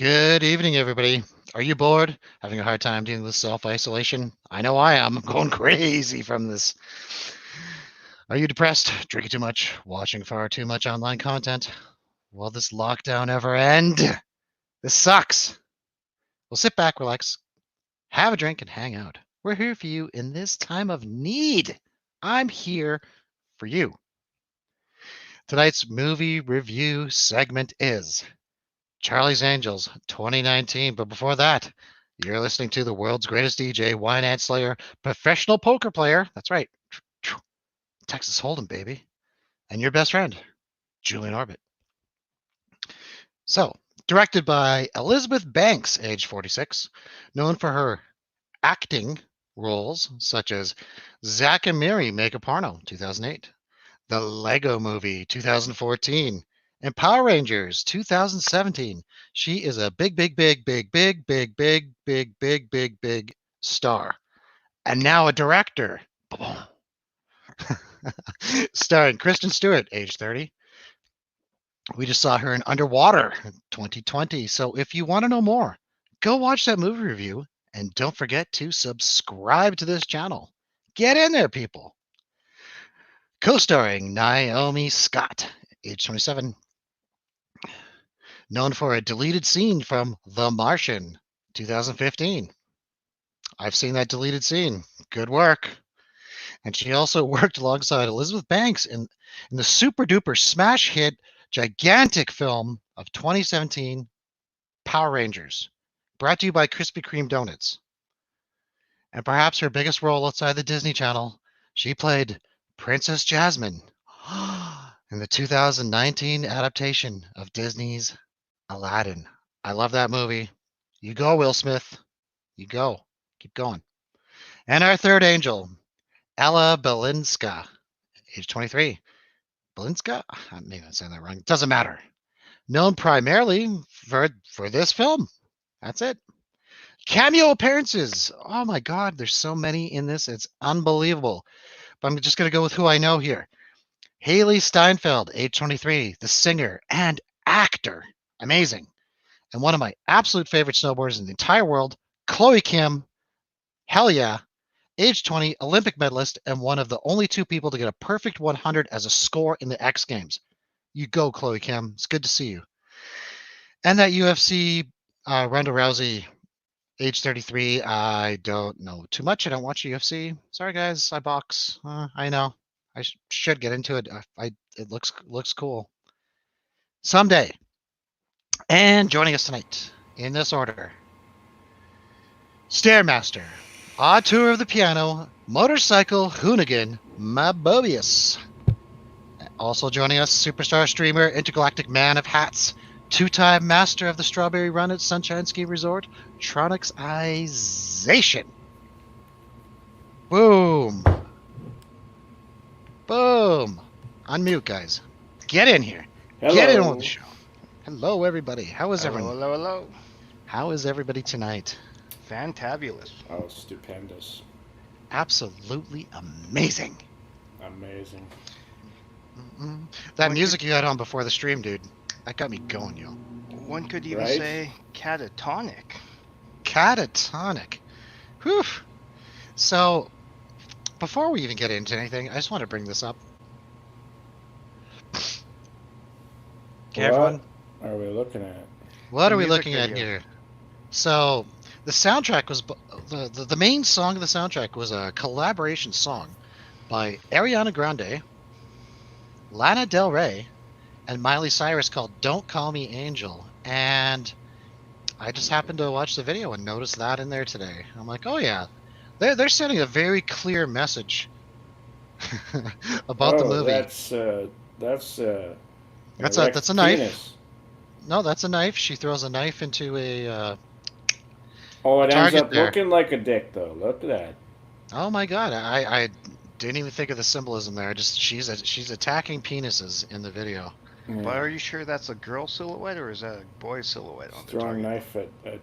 Good evening, everybody. Are you bored? Having a hard time dealing with self-isolation? I know I am. I'm going crazy from this. Are you depressed? Drinking too much? Watching far too much online content? Will this lockdown ever end? This sucks. Well, sit back, relax, have a drink, and hang out. We're here for you in this time of need. I'm here for you. Tonight's movie review segment is Charlie's Angels 2019. But before that, you're listening to the world's greatest DJ, wine and slayer, professional poker player. That's right. Texas Hold'em, baby. And your best friend, Julian Orbit. So, directed by Elizabeth Banks, age 46, known for her acting roles such as Zack and Miri Make a Porno, 2008, The Lego Movie, 2014, and Power Rangers 2017. She is a big star. And now a director. Starring Kristen Stewart, age 30. We just saw her in Underwater 2020. So if you want to know more, go watch that movie review and don't forget to subscribe to this channel. Get in there, people. Co-starring Naomi Scott, age 27. Known for a deleted scene from The Martian, 2015. I've seen that deleted scene. Good work. And she also worked alongside Elizabeth Banks in the super duper smash hit gigantic film of 2017, Power Rangers, brought to you by Krispy Kreme Donuts. And perhaps her biggest role outside the Disney Channel, she played Princess Jasmine in the 2019 adaptation of Disney's Aladdin. I love that movie. You go, Will Smith. You go. Keep going. And our third angel, Ella Balinska, age 23. Balinska? Maybe I'm saying that wrong. It doesn't matter. Known primarily for this film. That's it. Cameo appearances. Oh my God, there's so many in this. It's unbelievable. But I'm just going to go with who I know here. Haley Steinfeld, age 23, the singer and actor. Amazing. And one of my absolute favorite snowboarders in the entire world, Chloe Kim. Hell yeah. Age 20, Olympic medalist, and one of the only two people to get a perfect 100 as a score in the X Games. You go, Chloe Kim. It's good to see you. And that UFC Ronda Rousey, age 33. I don't know too much. I don't watch UFC. Sorry, guys. I box. I know. I should get into it. It looks cool. Someday. And joining us tonight, in this order, Stairmaster, auteur of the piano, motorcycle hoonigan, Mabobius. Also joining us, superstar streamer, intergalactic man of hats, two-time master of the Strawberry Run at Sunshine Ski Resort, Tronicsization. Boom. Boom. Unmute, guys. Get in here. Hello. Get in on the show. Hello, everybody. How is everyone? Hello. How is everybody tonight? Fantabulous. Oh, stupendous. Absolutely amazing. Amazing. That music you had on before the stream, dude, that got me going, yo. One could even Right? say catatonic. Catatonic. Whew. So, before we even get into anything, I just want to bring this up. Okay, everyone? What are we looking at? What The are we music looking at video. here? So, the soundtrack was the main song of the soundtrack was a collaboration song by Ariana Grande, Lana Del Rey, and Miley Cyrus called "Don't Call Me Angel." And I just happened to watch the video and notice that in there today. I'm like, oh yeah, they're sending a very clear message about the movie. That's That's a knife. penis. No, that's a knife. She throws a knife into a. Oh, it ends Target up there. looking like a dick, though. Look at that. Oh my God, I didn't even think of the symbolism there. She's attacking penises in the video. Yeah. But are you sure that's a girl silhouette or is that a boy silhouette on the Throwing target? knife at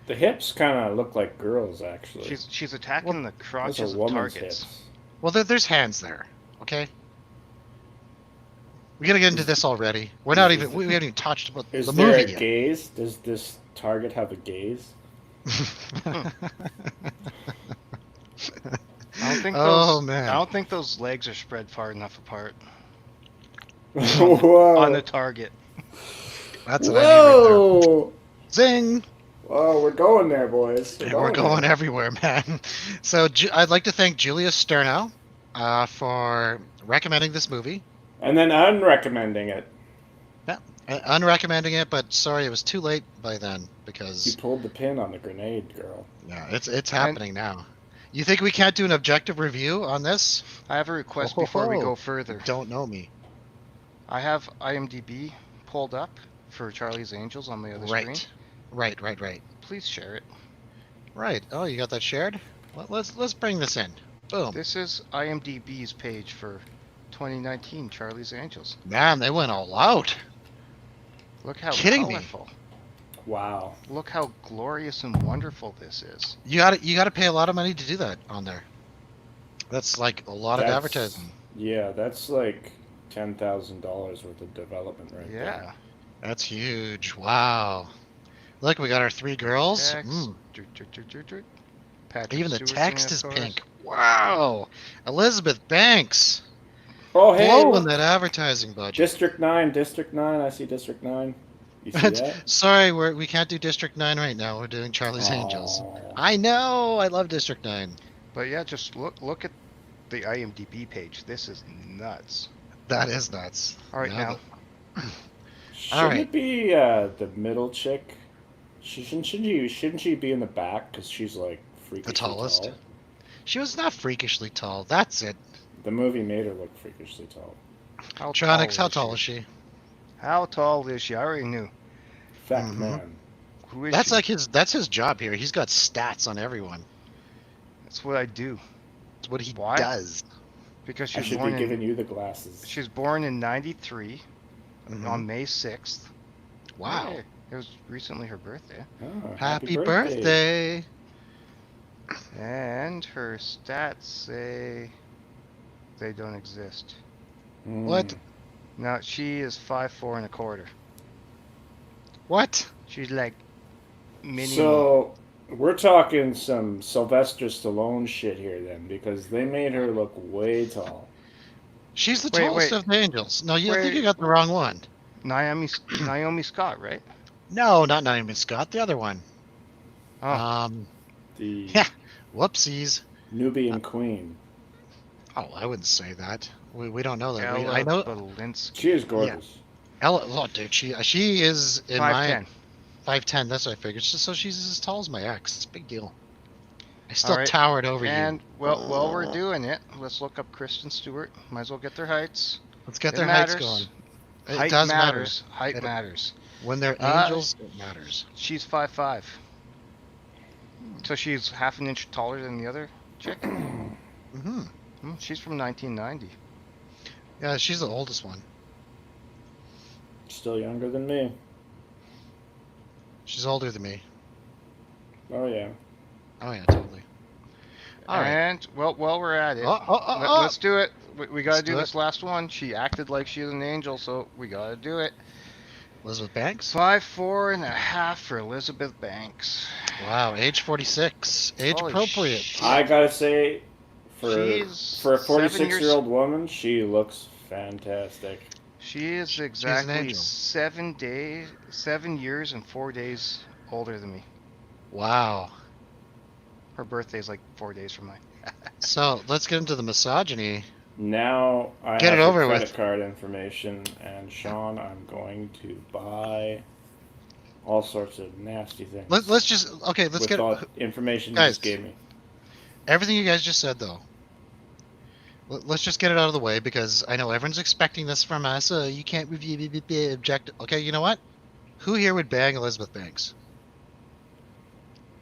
the hips kind of look like girls, actually. She's attacking the Those crotches are of woman's targets. hips. Well, there's hands there. Okay. We gotta get into this already. We're not even. We haven't even touched about Is the there movie a yet. gaze? Does this target have a gaze? I don't think Oh those. man. I don't think those legs are spread far enough apart Whoa! on the target. That's what I need right there. Whoa! Zing! Whoa! We're going there, boys. We're going there. everywhere, man. So I'd like to thank Julia Sternow for recommending this movie. And then unrecommending it. Yeah, unrecommending it, but sorry, it was too late by then You because pulled the pin on the grenade, girl. yeah, it's happening now. You think we can't do an objective review on this? I have a request Ho, ho, before we ho. go further. Don't know me. I have IMDb pulled up for Charlie's Angels on the other screen. Right. Please share it. Right. Oh, you got that shared? Let's bring this in. Boom. This is IMDb's page for 2019 Charlie's Angels. Man, they went all out. Look how Kidding me. colorful. Wow. Look how glorious and wonderful this is. You got to pay a lot of money to do that on there. That's like a lot of advertising. Yeah, that's like $10,000 worth of development right there. Yeah. That's huge. Wow. Look, we got our 3 girls. Text. Patrick Even the Stewart's in text it, is of course. pink. Wow. Elizabeth Banks. Oh, hey! Blowing that advertising budget. District 9, District 9. I see District 9. You see that? Sorry, we can't do District 9 right now. We're doing Charlie's Angels. Aw. I know. I love District 9. But yeah, just look at the IMDb page. This is nuts. That is nuts. All right, now. Shouldn't right. it be the middle chick? Shouldn't she be in the back because she's like freakishly The tallest? tall? She was not freakishly tall. That's it. The movie made her look freakishly tall. How Tronics, how tall tall is she? How tall is she? I already knew. Fact Mhm. man. Who is That's she? like that's his job here. He's got stats on everyone. That's what I do. That's what he Why? does. Because I she's should born be in giving you the glasses. she's born in '93 Mhm. on May 6th. Wow. Yeah, it was recently her birthday. Oh, Happy birthday. And her stats say they don't exist. What? Now she is 5'4" and a quarter. What? She's like mini. So we're talking some Sylvester Stallone shit here then, because they made her look way tall. She's the Wait, tallest wait. of the angels. No, you I think Wait. you got the wrong one. Naomi Scott, right? No, not Naomi Scott. The other one. Oh, The Yeah. Whoopsies. Nubian queen. Oh, I wouldn't say that. We don't know that. Ella I know Balinski. She is gorgeous. Ella. Oh, dude, she is in 5'10". my 5'10". That's what I figured. So she's as tall as my ex. It's a big deal. I still right. towered over And you. while we're doing it, let's look up Kristen Stewart. Might as well get their heights. Let's get It their heights matters. going. It Height does matters. matter. Height It- matters. When they're Uh, angels, it matters. She's 5'5". So she's half an inch taller than the other chick. Hmm. She's from 1990. Yeah, she's the oldest one. Still younger than me. She's older than me. Oh yeah. Oh yeah, totally. All right. And while we're at it, Oh. let's do it. We gotta Let's do do this last one. She acted like she was an angel, so we gotta do it. Elizabeth Banks. 5'4" and a half for Elizabeth Banks. Wow, age 46. Age Holy appropriate. shit. I gotta say, for She's a 7 years- 46-year-old woman, she looks fantastic. She is an exactly angel. 7 years and 4 days older than me. Wow. Her birthday's like 4 days from mine. So let's get into the misogyny. Now I Get have it over the credit with. card information, and Sean, I'm going to buy all sorts of nasty things. Let's just let's with get all information you Guys. just gave me. everything you guys just said though. Let's just get it out of the way because I know everyone's expecting this from us. You can't review object. Okay, you know what? Who here would bang Elizabeth Banks?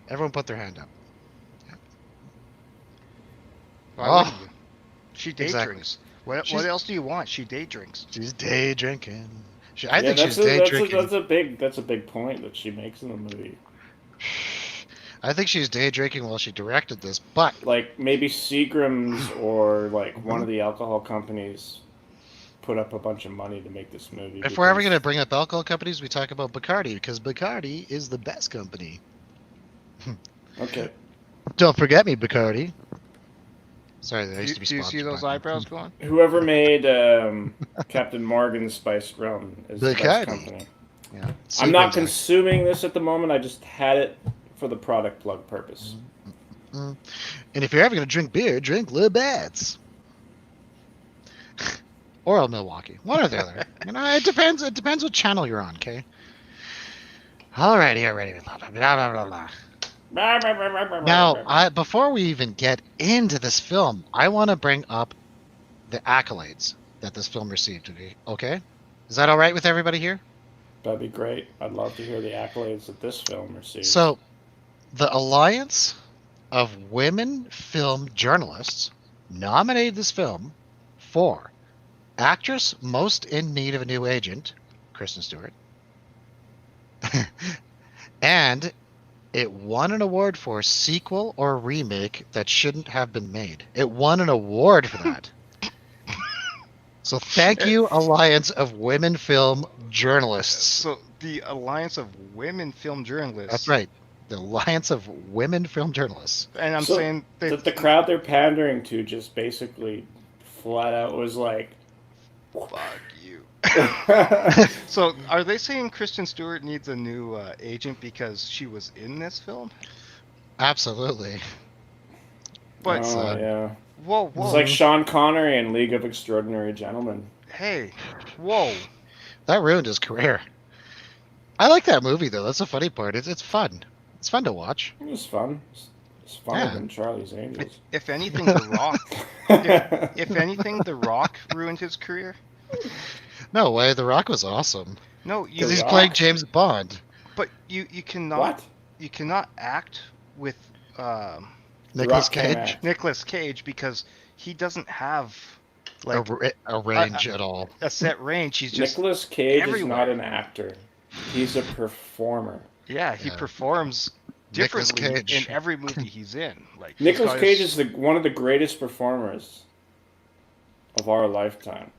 Everyone put their hand up. Why Oh, wouldn't you? She day exactly. drinks. What She's- else do you want? She day drinks. She's day drinking. I Yeah, think she's day drinking. that's a big point that she makes in the movie. I think she's day drinking while she directed this, but Like maybe Seagram's or like one of the alcohol companies put up a bunch of money to make this movie. If we're ever going to bring up alcohol companies, we talk about Bacardi, because Bacardi is the best company. Okay. Don't forget me, Bacardi. Sorry, there used to be Do you see sponsored those by- eyebrows going? Whoever made Captain Morgan's Spiced Rum is the best Bacardi. company. Yeah. I'm not Seagram's consuming this at the moment. I just had it for the product plug purpose. And if you're ever going to drink beer, drink Labatt's. Or a Milwaukee. One or the other. It depends. It depends what channel you're on, okay? Alrighty. Blah, blah, blah. Now, before we even get into this film, I want to bring up the accolades that this film received. Okay? Is that all right with everybody here? That'd be great. I'd love to hear the accolades that this film received. So, the Alliance of Women Film Journalists nominated this film for Actress Most in Need of a New Agent, Kristen Stewart, and it won an award for sequel or remake that shouldn't have been made. It won an award for that. So thank you, Alliance of Women Film Journalists. So the Alliance of Women Film Journalists. That's right. The Alliance of Women Film Journalists. And I'm So saying that the crowd they're pandering to just basically flat out was like, fuck you. So are they saying Kristen Stewart needs a new agent because she was in this film? Absolutely. But yeah. Whoa. It's like Sean Connery in League of Extraordinary Gentlemen. Hey, whoa. That ruined his career. I like that movie though. That's the funny part. It's fun. It's fun to watch. It was fun. It's funner than Charlie's Angels. If anything, The Rock. if anything, The Rock ruined his career. No way. The Rock was awesome. No, Because he's playing James Bond. But you cannot. What? You cannot act with Nicolas Rock can't Cage. act. Nicolas Cage because he doesn't have like A range at all. a set range. He's just Nicolas Cage everywhere. is not an actor. He's a performer. yeah. He Yeah. performs Nicolas differently Cage. in every movie he's in. Like Nicolas he's got Cage his- is one of the greatest performers of our lifetime.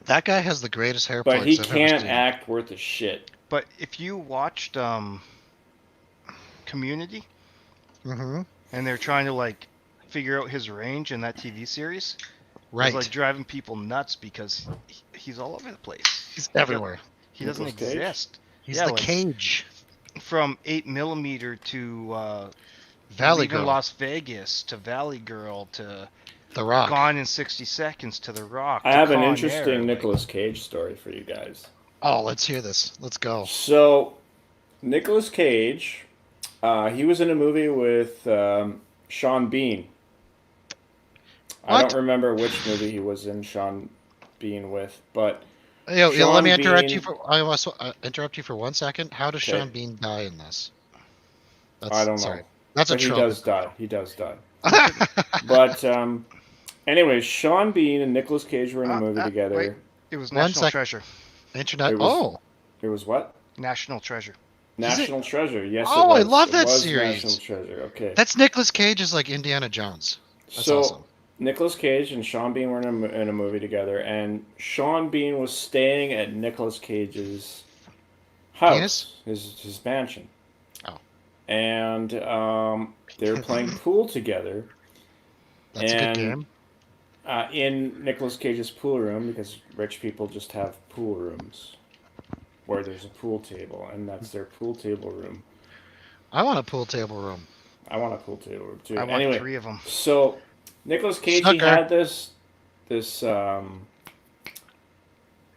That guy has the greatest hair But he plugs I've ever can't seen. act worth a shit. But if you watched Community Mm-hmm. and they're trying to like figure out his range in that TV series, Right. it's like driving people nuts because he's all over the place. He's everywhere. He doesn't Nicolas Cage? exist. He's Yeah, the like- Cage. From 8mm to Valley even Girl. Las Vegas to Valley Girl to The Rock. Gone in 60 Seconds to The Rock. I to have an Con Air, interesting like- Nicolas Cage story for you guys. Oh, let's hear this. Let's go. So, Nicolas Cage, he was in a movie with Sean Bean. I What? don't remember which movie he was in Sean Bean with, but Yo, Sean let me interrupt Bean- you for. I must interrupt you for 1 second. How does Okay. Sean Bean die in this? I don't know. Sorry. That's a But he trope. does die. He does die. But anyways, Sean Bean and Nicolas Cage were in a movie together. wait. It was One National sec- Treasure. Internet. It was- Oh, It was what? National Treasure. National Treasure. Yes. Oh, it I was. love It that was series. National Treasure. Okay. that's Nicolas Cage is like Indiana Jones. That's so awesome. Nicolas Cage and Sean Bean were in a movie together, and Sean Bean was staying at Nicolas Cage's house, his mansion. Oh. And they were playing pool together. That's a and- good game. In Nicolas Cage's pool room, because rich people just have pool rooms where there's a pool table, and that's their pool table room. I want a pool table room. I want a pool table room too. I want Anyway, 3 of them. so Nicolas Cage, he Sucker. had this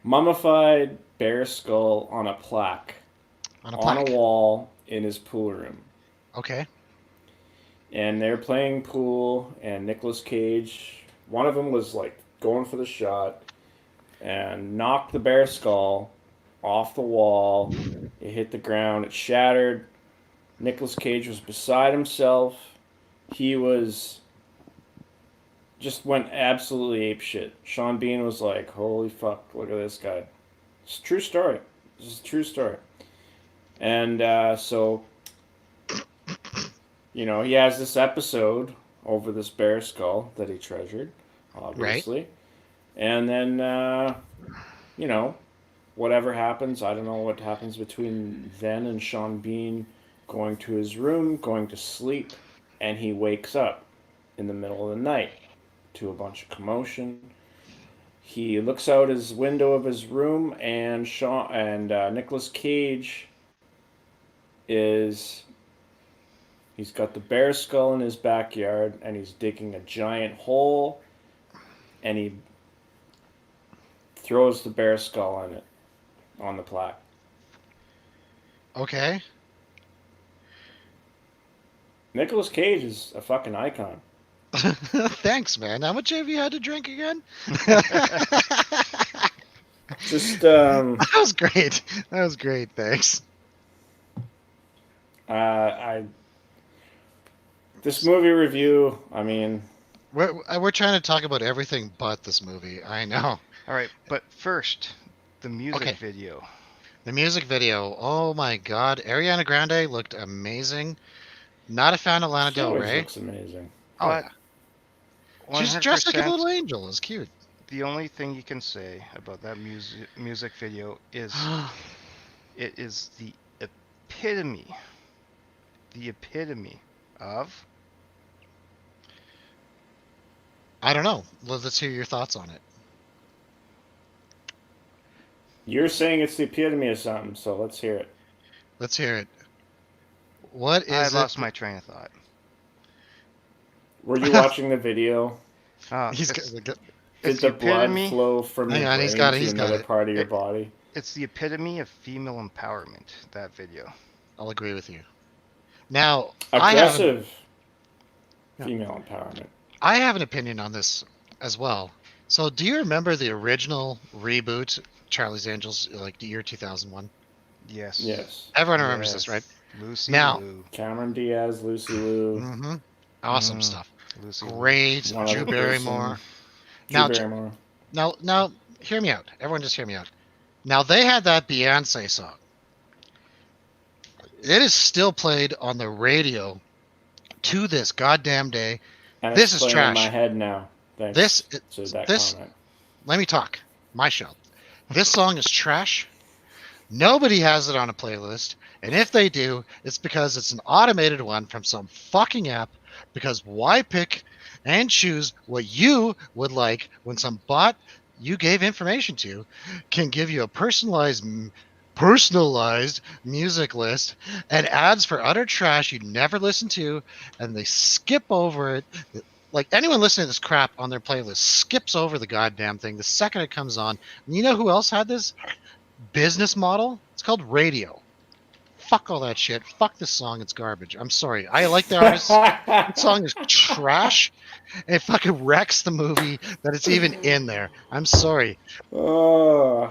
mummified bear skull on a plaque On a on plaque. a wall in his pool room. Okay. And they're playing pool, and Nicolas Cage, one of them was like going for the shot and knocked the bear skull off the wall. It hit the ground, it shattered. Nicolas Cage was beside himself. He was just went absolutely apeshit. Sean Bean was like, "Holy fuck, look at this guy." It's a true story. This is a true story. And so, you know, he has this episode over this bear skull that he treasured, obviously. And then, whatever happens, I don't know what happens between then and Sean Bean going to his room, going to sleep, and he wakes up in the middle of the night to a bunch of commotion. He looks out his window of his room, and Nicolas Cage he's got the bear skull in his backyard, and he's digging a giant hole, and he throws the bear skull in it on the plaque. Okay. Nicolas Cage is a fucking icon. Thanks, man. How much have you had to drink again? Just That was great. That was great. Thanks. This movie review, I mean, We're trying to talk about everything but this movie. I know. All right, but first, the music Okay. video. The music video. Oh my God, Ariana Grande looked amazing. Not a fan of Lana she Del always Rey. looks amazing. Oh But yeah. She's dressed like a 100%, little angel. It's cute. the only thing you can say about that music video is it is the epitome of. I don't know. Let's hear your thoughts on it. You're saying it's the epitome of something, so let's hear it. Let's hear it. What I is lost it? my train of thought. Were you watching the video? He's It's, got, Did it's the the blood epitome. flow from your Hang on, brain he's got to another it. part of your It- body? It's the epitome of female empowerment. That video. I'll agree with you. Now, I have Aggressive Yeah. female empowerment. I have an opinion on this as well. So, do you remember the original reboot, Charlie's Angels, like the year 2001? Yes. Yes. Everyone remembers this, right? Lucy Now- Liu. Cameron Diaz, Lucy Liu, Mm-hmm. Awesome Mm. stuff. Lucy Liu. Great. one Drew other Barrymore. Drew Now, Barrymore. Now, hear me out. Everyone, just hear me out. Now, they had that Beyonce song. It is still played on the radio to this goddamn day. And This it's is playing in trash. my head now. Thanks This, to that this- comment. let me talk. My show. This song is trash. Nobody has it on a playlist. And if they do, it's because it's an automated one from some fucking app. Because why pick and choose what you would like when some bot you gave information to can give you a personalized music list and ads for utter trash you never listen to, and they skip over it. Like, anyone listening to this crap on their playlist skips over the goddamn thing the second it comes on. And you know who else had this business model? It's called radio. Fuck all that shit. Fuck this song. It's garbage. I'm sorry. I like the artist. That song is trash. It fucking wrecks the movie that it's even in there. I'm sorry. Oh,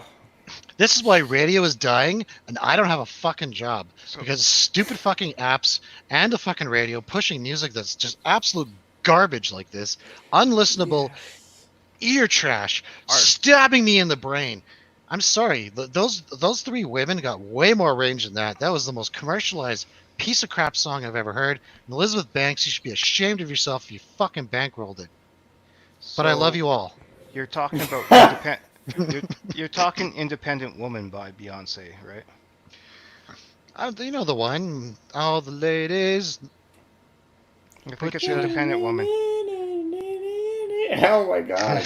This is why radio is dying, and I don't have a fucking job. So- Because stupid fucking apps and the fucking radio pushing music that's just absolute garbage like this, unlistenable, ear trash, Art. stabbing me in the brain. I'm sorry. Those three women got way more range than that. That was the most commercialized piece of crap song I've ever heard. And Elizabeth Banks, you should be ashamed of yourself if you fucking bankrolled it. But I So, love you all. You're talking about you're talking "Independent Woman" by Beyonce, right? You know the one. All the ladies. I think Put it's your- "Independent Woman." Oh my god.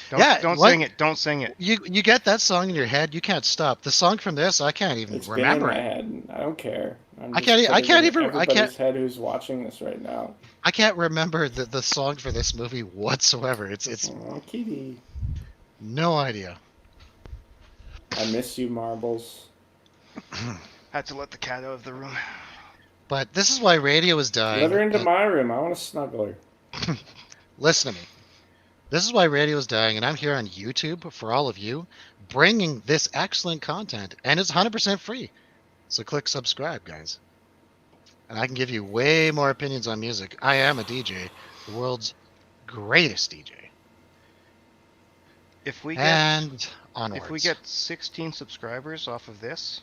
Don't what? sing it. Don't sing it. You get that song in your head, you can't stop. The song from this, I can't even It's remember been in my it. head. I don't care. I can't even- Everybody's head who's watching this right now. I can't remember the song for this movie whatsoever. It's Oh, kitty. no idea. I miss you, Marbles. Had to let the cat out of the room. But this is why radio is dying. Let her into my room. I want to snuggle her. Listen to me. This is why radio is dying, and I'm here on YouTube for all of you, bringing this excellent content, and it's 100% free. So click subscribe, guys. And I can give you way more opinions on music. I am a DJ, the world's greatest DJ. If we get And onwards. if we get 16 subscribers off of this,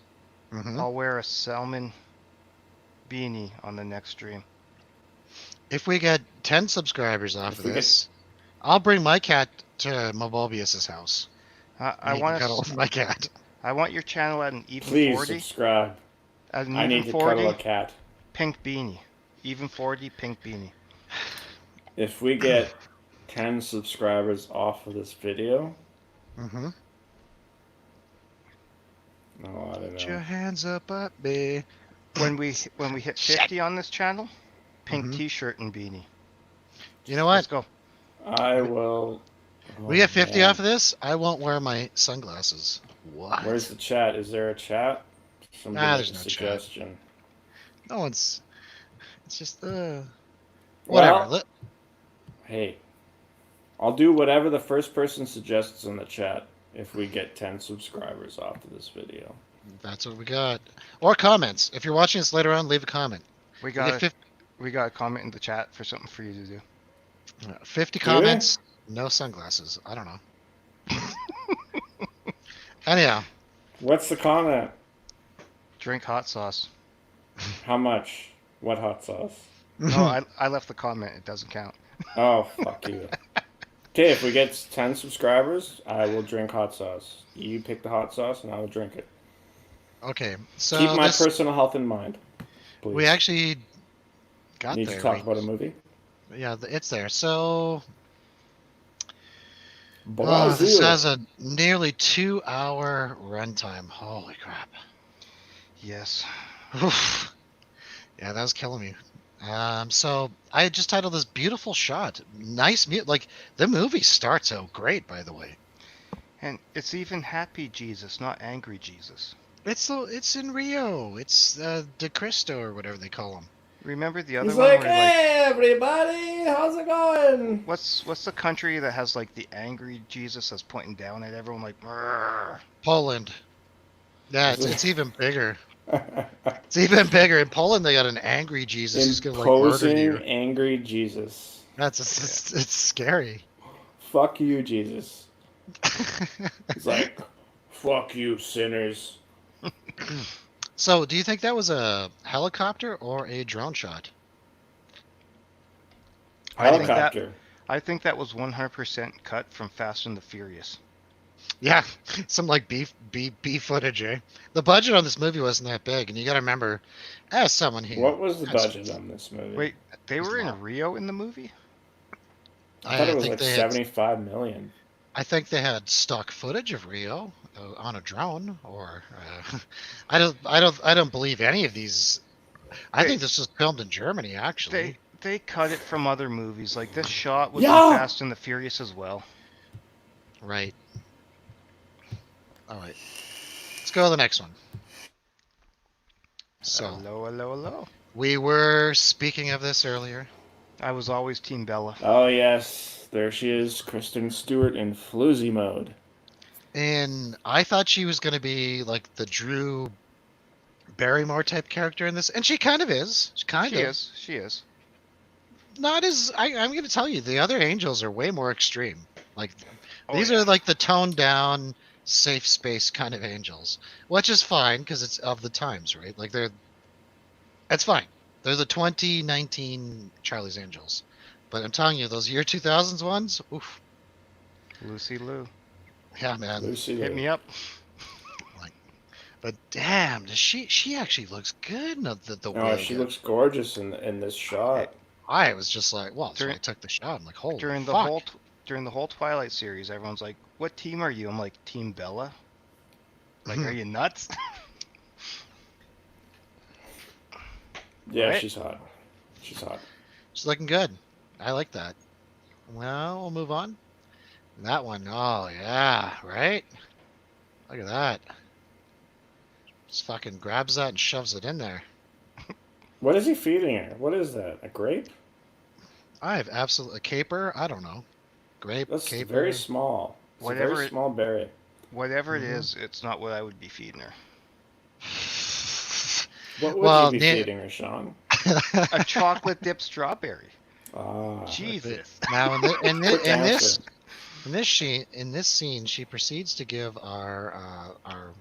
Mhm. I'll wear a salmon beanie on the next stream. If we get 10 subscribers off If of we get- this, I'll bring my cat to Mobius's house. I And he want can cuddle to. with my cat. I want your channel at an even Please 40. subscribe. At an I even need to cuddle 40, a cat. pink beanie. Even 40, pink beanie. If we get 10 subscribers off of this video, Mm-hmm. oh, I don't Put your know. hands up, me. When we hit Shit. 50 on this channel, pink Mhm. T-shirt and beanie. You know Let's what? go. I will. We Oh, get 50 man. off of this. I won't wear my sunglasses. What? Where's the chat? Is there a chat? Somebody make There's a no chat. suggestion. No one's. It's just whatever. Well, hey, I'll do whatever the first person suggests in the chat if we get 10 subscribers off of this video. That's what we got. Or comments. If you're watching this later on, leave a comment. We We get got 50, we got a comment in the chat for something for you to do. 50 Do we? comments. No sunglasses. I don't know. Anyhow, What's the comment? Drink hot sauce. How much? What hot sauce? No, I left the comment. It doesn't count. Oh, fuck you. Okay, if we get 10 subscribers, I will drink hot sauce. You pick the hot sauce and I will drink it. okay. So Keep my this, personal health in mind. Please. we actually got need there. to talk about a movie. Yeah, it's there. So Brazil. this has a nearly 2-hour runtime. Holy crap. Yes. Oof. Yeah, that was killing me. So I just titled this "Beautiful Shot." Nice, like the movie starts out great, by the way. And it's even happy Jesus, not angry Jesus. It's in Rio. It's De Cristo or whatever they call him. Remember the other He's one like, where hey, everybody, how's it going? what's the country that has like the angry Jesus that's pointing down at everyone like "Brrr." Poland. Yeah, Is it- it's even bigger. It's even bigger. In Poland, they got an angry Jesus who's gonna like murder Imposing, you. angry Jesus. It's scary. Fuck you, Jesus. He's like, fuck you, sinners. So, do you think that was a helicopter or a drone shot? Helicopter. I think that was 100% cut from Fast and the Furious. Yeah, some like B footage, eh? The budget on this movie wasn't that big, and you got to remember, as someone who What was the has- budget on this movie? Wait, they It's were in long. Rio in the movie? I thought it was think like they had, 75 million. I think they had stock footage of Rio on a drone, or I don't believe any of these. I think this was filmed in Germany, actually. They cut it from other movies. Like this shot was Yeah! in Fast and the Furious as well. Right. All right. Let's go to the next one. So Hello. we were speaking of this earlier. I was always Team Bella. Oh, yes. There she is, Kristen Stewart in floozy mode. And I thought she was going to be like the Drew Barrymore type character in this, and she kind of is. She is. Not as I'm going to tell you, the other angels are way more extreme. Like these yeah. are like the toned down, safe space kind of angels, which is fine because it's of the times, right? Like it's fine. They're the 2019 Charlie's Angels, but I'm telling you, those year 2000s ones, oof. Lucy Liu. Yeah, man. Lucy Hit Liu. me up. But damn, does she actually looks good in the Oh, wig. she looks gorgeous in this shot. I was just like, well, that's why I During- took the shot. I'm like, holy During the fuck. whole Twilight series, everyone's like, "What team are you?" I'm like, "Team Bella." Like, are you nuts? Yeah, Right? she's hot. She's hot. She's looking good. I like that. Well, we'll move on. That one, oh yeah, right? Look at that. Just fucking grabs that and shoves it in there. What is he feeding her? What is that? A grape? I have absolutely a caper. I don't know. Grape, That's caper. very small. It's Whatever a very it- small berry. Whatever Mhm. it is, it's not what I would be feeding her. What would Well, you be ne- feeding her, Sean? A chocolate dipped strawberry. Ah, Jesus. Now quick answer. in this scene, she proceeds to give our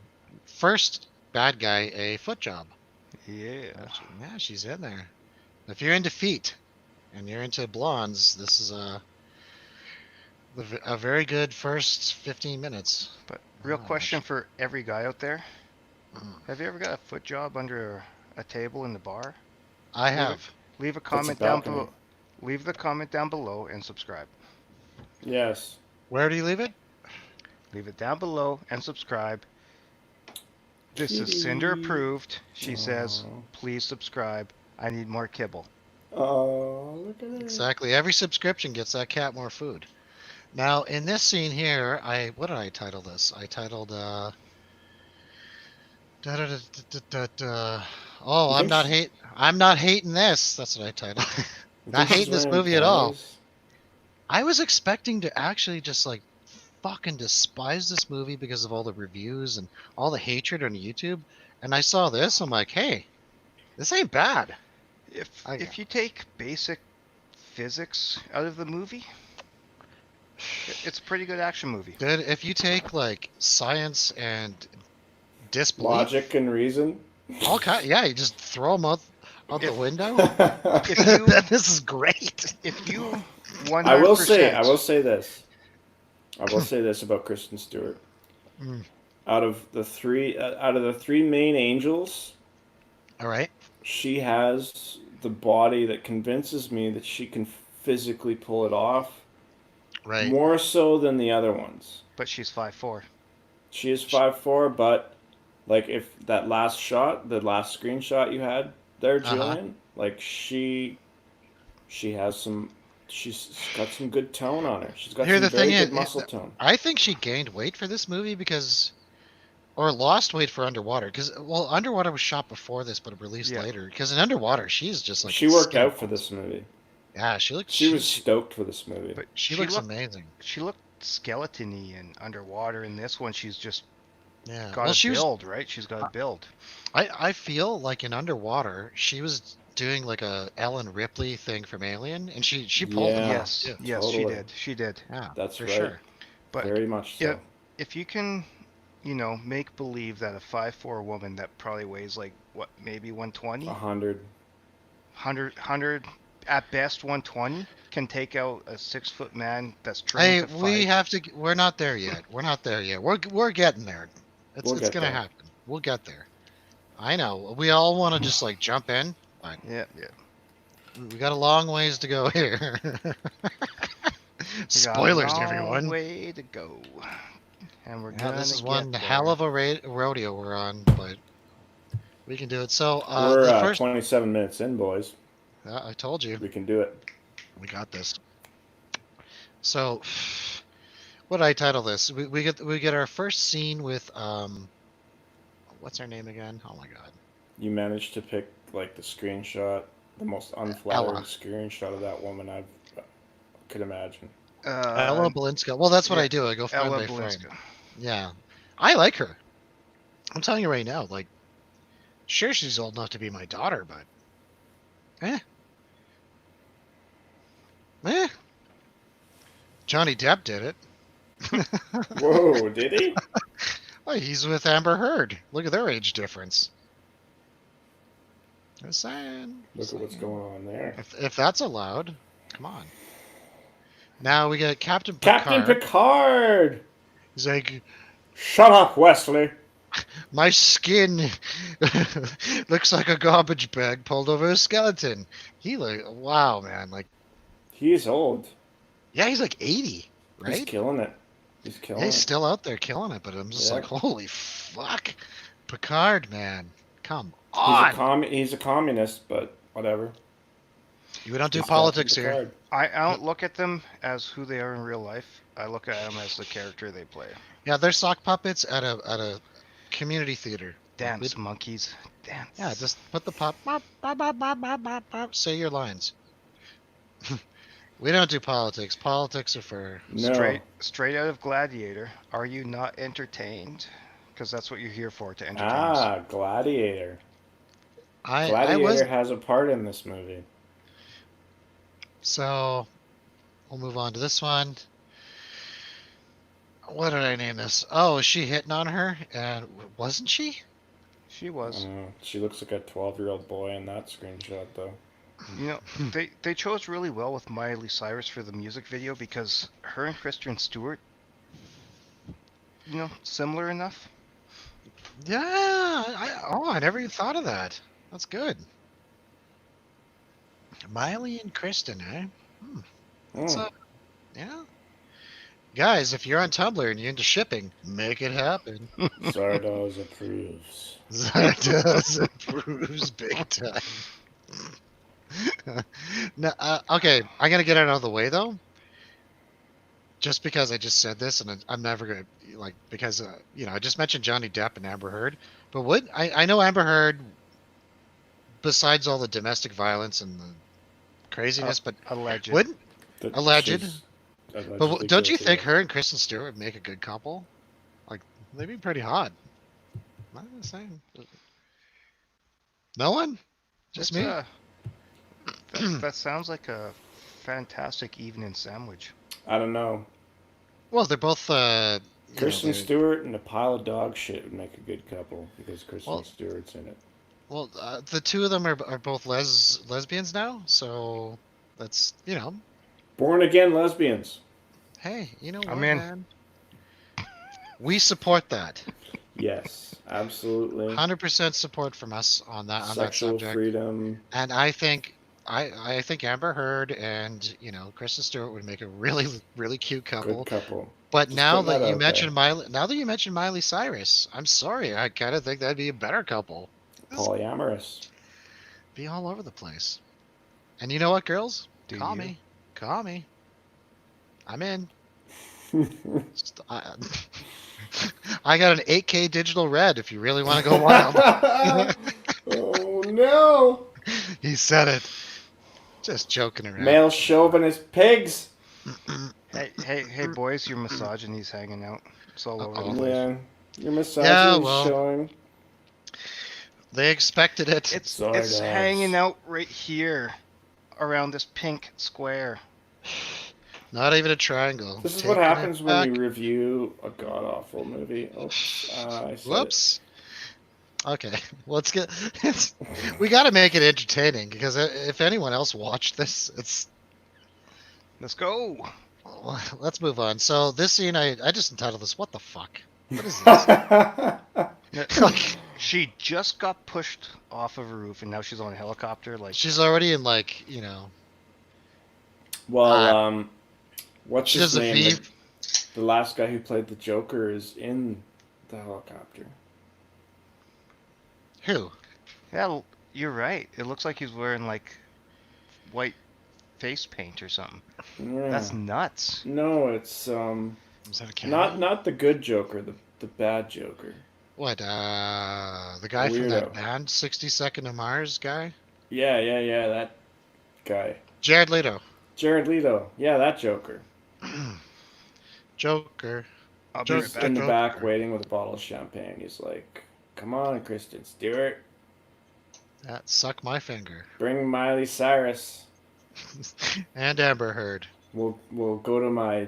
first bad guy a foot job. Yeah. Yeah, she's in there. If you're into feet and you're into blondes, this is A very good first 15 minutes. But real Oh, question for every guy out there: Mm. have you ever got a foot job under a table in the bar? I Leave a, have. leave a That's a comment down balcony. below. Leave the comment down below and subscribe. Yes. Where do you leave it? Leave it down below and subscribe. This is Cinder Kitty. approved. She says, Oh. please subscribe. I need more kibble. Oh, look at it. Exactly. Every subscription gets that cat more food. Now, in this scene here, what did I title this? I titled da, da, da, da, da, da. Oh, You think she, I'm not hating this. That's what I titled. you Not think she's hating this wearing movie at all. panties? I was expecting to actually just like fucking despise this movie because of all the reviews and all the hatred on YouTube. And I saw this, I'm like, hey, this ain't bad. If you take basic physics out of the movie, it's a pretty good action movie. Dude, if you take like science and disbelief, Logic and reason? all kind, yeah, you just throw them out the If- window. If you This is great. if you 100%, I will say this. I will say this about Kristen Stewart. Mm. Out of the three main angels, All right. she has the body that convinces me that she can physically pull it off Right. more so than the other ones. but she's 5'4". She is 5'4", but like if that last shot, the last screenshot you had there, Julian, like she's got some good tone on her. She's got Here, some the very thing good is, muscle tone. I think she gained weight for this movie or lost weight for Underwater, because Underwater was shot before this, but it released Yeah. later. Because in Underwater, she's just like She worked skin out for balls. this movie. Yeah, She was stoked for this movie. But she looks amazing. She looked skeleton-y and underwater. In this one, she's just Yeah. got a build, right? She's got a build. I feel like in Underwater, she was doing like a Ellen Ripley thing from Alien, and she pulled it Yeah. off. Yes, too. yes, totally. she did. Yeah, That's for right. sure. But Very much so. yeah, if you can, make believe that a 5'4" woman that probably weighs like what, maybe 120, 100. 100 at best 120 can take out a 6-foot man that's Hey, trained to we fight. have to. We're not there yet. We're not there yet. We're getting there. We'll It's get gonna there. happen. We'll get there. I know. We all want to just like jump in, but Yeah. we got a long ways to go here. We got Spoilers, a long everyone. way to go, and we're Yeah, gonna this is get one there. hell of a rodeo we're on, but we can do it. So We're the first, 27 minutes in, boys. I told you, We can do it. we got this. So, what did I title this? We get our first scene with what's her name again? Oh my god, You managed to pick like the screenshot, the most unflattering Ella. screenshot of that woman I could imagine. Ella Balinska. Well, that's what yeah, I do. I go frame Ella by frame. Balinska. Yeah, I like her. I'm telling you right now, like, sure she's old enough to be my daughter, but Johnny Depp did it. Whoa, did he? Oh, he's with Amber Heard. Look at their age difference. Just saying. Look at what's going on there. If that's allowed, come on. Now we got Captain Picard. Captain Picard! He's like, Shut up, Wesley! my skin looks like a garbage bag pulled over a skeleton. Wow, man. Like, He's old. yeah, he's like 80, right? He's killing it. He's killing Yeah, he's it. still out there killing it, but I'm just Yeah. like, holy fuck. Picard, man. Come He's on. he's a communist, but whatever. We don't do He's politics Captain here. Picard. I don't look at them as who they are in real life. I look at them as the character they play. Yeah, they're sock puppets at a community theater. Dance monkeys, dance. Yeah, just put the pop, bop, bop, bop, bop, bop, bop, bop, say your lines. We don't do politics. Politics are for No. straight out of Gladiator. Are you not entertained? Because that's what you're here for, to entertain us. Ah, Gladiator. I Gladiator was has a part in this movie. so we'll move on to this one. What did I name this? Oh, is she hitting on her? And wasn't she? She was. She looks like a 12-year-old boy in that screenshot, though. You know, they chose really well with Miley Cyrus for the music video because her and Kristen Stewart, similar enough. Yeah, I never even thought of that. That's good. Miley and Kristen, eh? That's yeah. Guys, if you're on Tumblr and you're into shipping, make it happen. Zardoz approves. Zardoz approves big time. No, okay, I'm gonna get it out of the way though. Just because I just said this, and I'm never gonna because I just mentioned Johnny Depp and Amber Heard, but I know Amber Heard, besides all the domestic violence and the craziness, but Alleged. wouldn't alleged. But Allegedly don't you guilty think of- her and Kristen Stewart would make a good couple? Like they'd be pretty hot. I'm not saying. No one, just me. That sounds like a fantastic evening sandwich. I don't know. Well, they're both. Kristen Stewart and a pile of dog shit would make a good couple because Kristen Well- Stewart's in it. Well, the two of them are both lesbians now, so that's Born again lesbians. Hey, you know what, I'm in. man? We support that. Yes, absolutely. 100% support from us on that Sexual subject. freedom. And I think Amber Heard and Kristen Stewart would make a really really cute couple. Good couple. But Just now putting that that you out mentioned Miley Cyrus, I'm sorry, I kind of think that'd be a better couple. Polyamorous. Be all over the place. And you know what, girls? Do Call you? me. Call me. I'm in. I got an 8K digital red if you really want to go wild. Oh no! He said it. Just joking around. Male chauvinist pigs. Hey, boys, your misogyny's hanging out. It's all over Uh-oh. the place. Yeah, your misogyny Yeah, is well. showing. They expected it. It's Zardoz. hanging out right here, around this pink square. Not even a triangle. This is Taking what it happens when back. you review a god awful movie. Oops, I said Whoops. Okay, let's get. We got to make it entertaining because if anyone else watched this, it's. Let's go. Let's move on. So this scene, I just entitled this. What the fuck? What is this? Like, She just got pushed off of a roof, and now she's on a helicopter. Like, she's already in Well, what's she his does a name? V. The last guy who played the Joker is in the helicopter. Who? yeah, you're right. It looks like he's wearing like white face paint or something. Yeah. That's nuts. No, it's Is that a camera? not the good Joker, the bad Joker. What? The guy from that band, 60 Second to Mars guy? Yeah, that guy. Jared Leto. Jared Leto. Yeah, that Joker. Joker. I'll be right Just back. in the Joker. back waiting with a bottle of champagne. He's like, come on, Kristen Stewart. That suck my finger. Bring Miley Cyrus. And Amber Heard. We'll go to my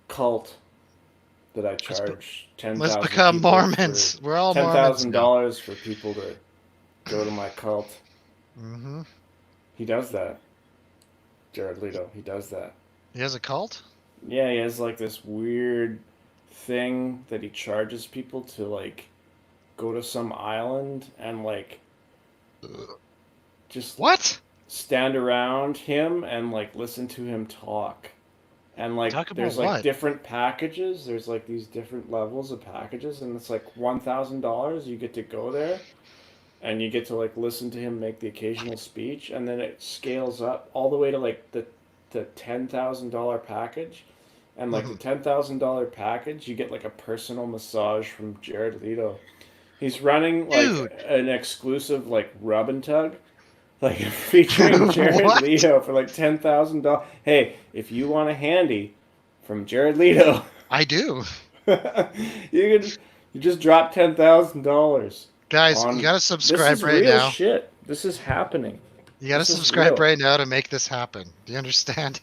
cult that I charge $10,000. Let's become Mormons. We're all Mormons now. $10,000 for people to go to my cult. Mm-hmm. He does that. Jared Leto. He does that. He has a cult? Yeah, he has like this weird thing that he charges people to like go to some island and like just What? stand around him and like listen to him talk. And like Talk about there's like what? different packages. There's like these different levels of packages, and it's like $1,000. You get to go there, and you get to like listen to him make the occasional speech, and then it scales up all the way to like the $10,000 package. And like the $10,000 package, you get like a personal massage from Jared Leto. He's running like Dude. an exclusive like rub and tug, like featuring Jared What? Leto for like $10,000. Hey, if you want a handy from Jared Leto, I do. you just drop $10,000. Guys, on- you gotta This subscribe is right real now. shit. This is happening. You gotta This is subscribe real. right now to make this happen. Do you understand?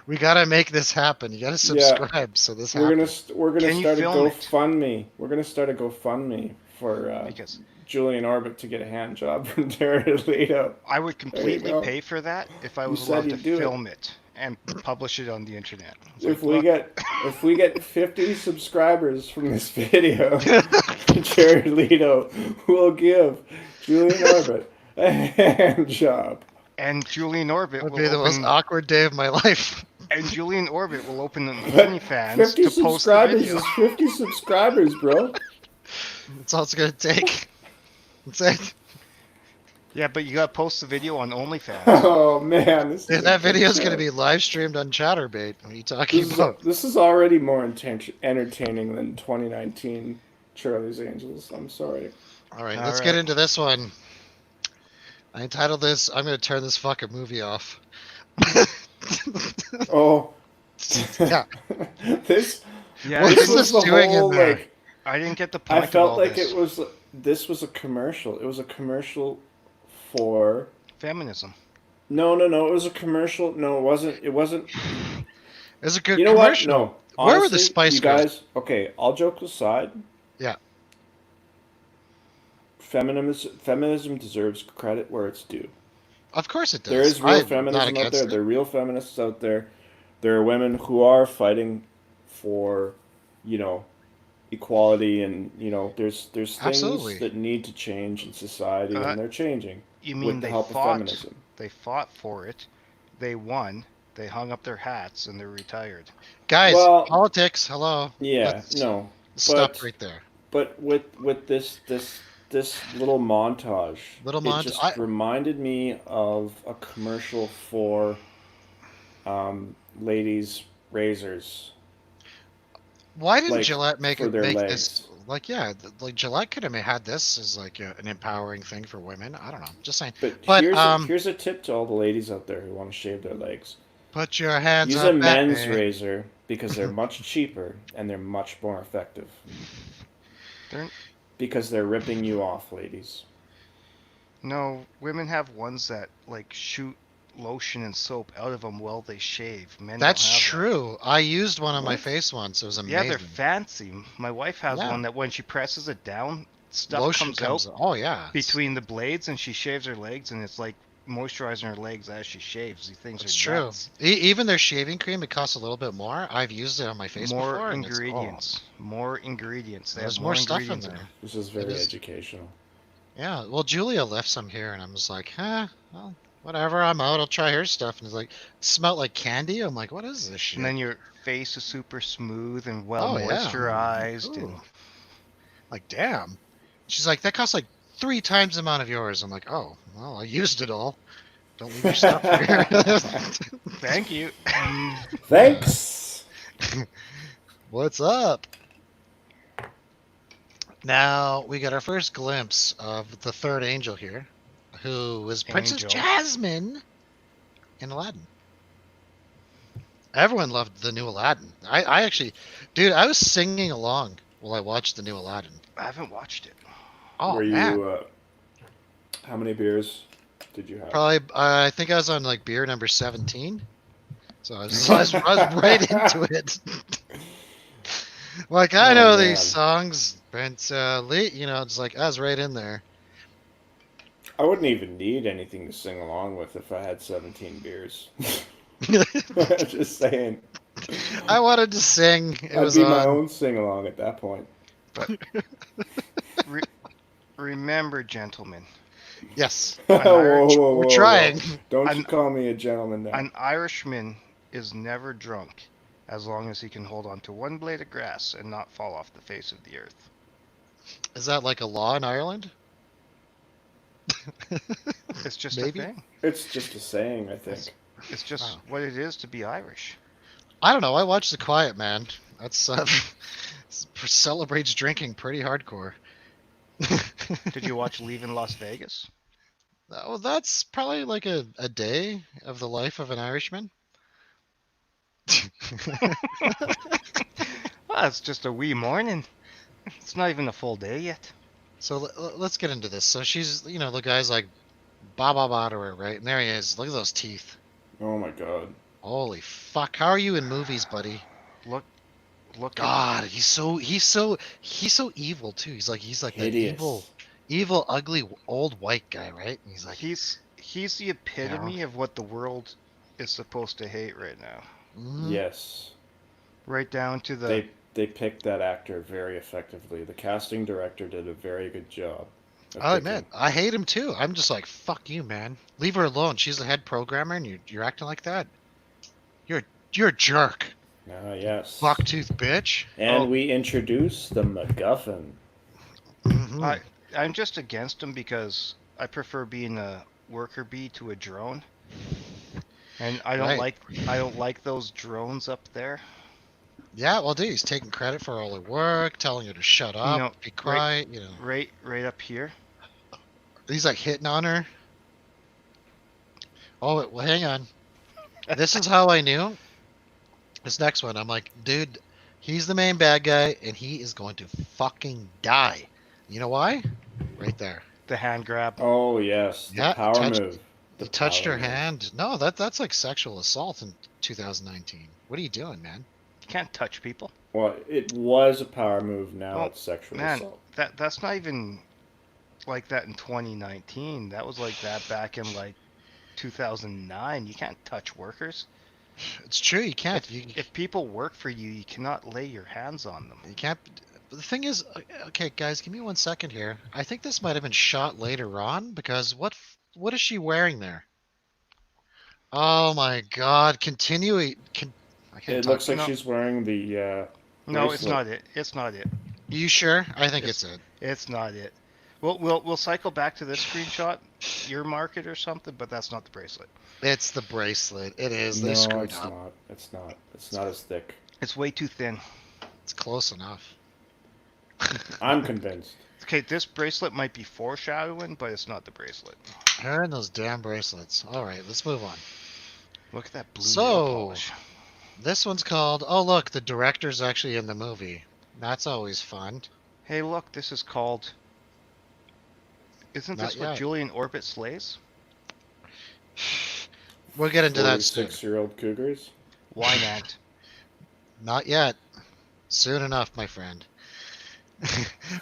We gotta make this happen. You gotta subscribe so this We're happens. gonna Can you start a film it? GoFundMe. We're gonna start a GoFundMe for because Julian Orbit to get a hand job from Jared Leto. I would completely go. pay for that if I You was said allowed to you'd do it. film it and publish it on the internet. It's If like, we look, get 50 subscribers from this video, Jared Leto will give Julian Orbit a hand job. and Julian Orbit Would will be the most open, awkward day of my life. and Julian Orbit will open an But OnlyFans 50 to post the subscribers video. is 50 subscribers, bro. That's all it's gonna take. That's it. Yeah, but you gotta post the video on OnlyFans. Oh man, this is That video is gonna be live streamed on ChatterBait. What are you talking about? This is already more entertaining than 2019 Charlie's Angels. I'm sorry. All right, All let's right. get into this one. I entitled this, I'm gonna turn this fucking movie off. Oh. Yeah. This Yeah, What I is didn't- this the doing in whole, there? like, I didn't get the point I felt of all like this. this was a commercial. It was a commercial for Feminism. No, it was a commercial. No, it wasn't. It wasn't. It's a good You know what? commercial. No. Where were the Honestly, Spice you Girls? guys? Okay, all jokes aside. Yeah. Feminism deserves credit where it's due. Of course it does. There is real I'm not feminism out against there. it. There are real feminists out there. There are women who are fighting for, equality, and there's things Absolutely. that need to change in society, and they're changing You mean with the they help of fought? feminism. They fought for it. They won. They hung up their hats and they're retired. Guys, Well- politics, hello. Yeah, Let's no, Stop but- right there. but with this little montage, Little it just reminded me of a commercial for ladies' razors. Why didn't like, Gillette make for their this? legs. Like, yeah, like Gillette could have had this as like an empowering thing for women. I don't know. Just saying. But, But, here's a tip to all the ladies out there who want to shave their legs. Put your hands Use up a men's at me. razor because they're much cheaper and they're much more effective. They're, Because they're ripping you off, ladies. no, women have ones that like shoot lotion and soap out of them while they shave. Men That's don't have true. I used one on my What? face once. It was that. amazing. Yeah, they're fancy. My wife has Yeah. one that when she presses it down, stuff Lotion comes out Oh yeah. between the blades, and she shaves her legs, and it's like moisturizing her legs as she shaves. These things It's are true. nuts. Even their shaving cream, it costs a little bit more. I've used it on my face More before. ingredients. More ingredients. They There's have more stuff in ingredients there. This is It very is. educational. Yeah. Well, Julia left some here, and I was like, well, whatever. I'm out. I'll try her stuff. And it's like, smelled like candy. I'm like, what is this shit? And then your face is super smooth and well Oh, yeah. moisturized. Ooh. And Like, damn. She's like, that costs like 3 times the amount of yours. I'm like, oh, well, I used it all. Don't leave your stuff here. thank you. Thanks! What's up? Now we got our first glimpse of the third angel here, who was Princess Angel. Jasmine in Aladdin. Everyone loved the new Aladdin. I actually, dude, I was singing along while I watched the new Aladdin. I haven't watched it. Oh Were man, you, how many beers did you have? probably. I think I was on like beer number 17, so I was right into it. Like I Oh, know man. these songs, but it's like I was right in there. I wouldn't even need anything to sing along with if I had 17 beers. Just saying. I wanted to sing. It I'd was be on. my own sing-along at that point. Remember, gentlemen, Yes, Whoa, we're trying. Don't An- you call me a gentleman now. an Irishman is never drunk as long as he can hold on to one blade of grass and not fall off the face of the earth. Is that like a law in Ireland? It's just Maybe. a thing. It's just a saying, I think. It's just Wow. what it is to be Irish. I don't know. I watched The Quiet Man. That's celebrates drinking pretty hardcore. Did you watch Leaving Las Vegas? Well, that's probably like a day of the life of an Irishman. Well, it's just a wee morning. It's not even a full day yet. So let's get into this. So she's, the guy's like, ba ba ba to her, right? And there he is. Look at those teeth. Oh my god. Holy fuck. How are you in movies, buddy? Look Look at God, he's so evil too. He's like that Hideous. evil, ugly old white guy, right? And he's like, he's the epitome of what the world is supposed to hate right now. Yes. Right down to the They picked that actor very effectively. The casting director did a very good job of I'll picking. admit, I hate him too. I'm just like, fuck you, man. Leave her alone. She's the head programmer, and you're acting like that. You're a jerk, Ah, yes. bucktooth bitch. And we introduce the MacGuffin. Hmm. I'm just against him because I prefer being a worker bee to a drone. And I don't like those drones up there. Yeah, well, dude, he's taking credit for all her work, telling her to shut up, be quiet. Right up here. He's like hitting on her. Oh, well, hang on. This is how I knew. This next one, I'm like, dude, he's the main bad guy, and he is going to fucking die. You know why? Right there. The hand grab. Oh yes, the power move. He touched her hand. No, that's like sexual assault in 2019. What are you doing, man? You can't touch people. Well, it was a power move. Now it's sexual assault. That's not even like that in 2019. That was like that back in like 2009. You can't touch workers. It's true. You can't. If people work for you, you cannot lay your hands on them. You can't. The thing is, okay, guys, give me 1 second here. I think this might have been shot later on because what is she wearing there? Oh my God! Continuing. It looks like she's wearing the. No, it's not it. It's not it. You sure? I think it's it. It's not it. We'll cycle back to this screenshot. Your market or something, but that's not the bracelet. It's the bracelet. It is. They No, screwed it's up. not. It's not. It's not as thick. It's way too thin. It's close enough. I'm convinced. Okay, this bracelet might be foreshadowing, but it's not the bracelet. Her and those damn bracelets. All right, let's move on. Look at that blue nail So, polish. this one's called, oh look, the director's actually in the movie. That's always fun. Hey, look, this is called... Isn't Not this what yet. Julian Orbit slays? We'll get into that soon. 6-year-old cougars. Why not? Not yet. Soon enough, my friend.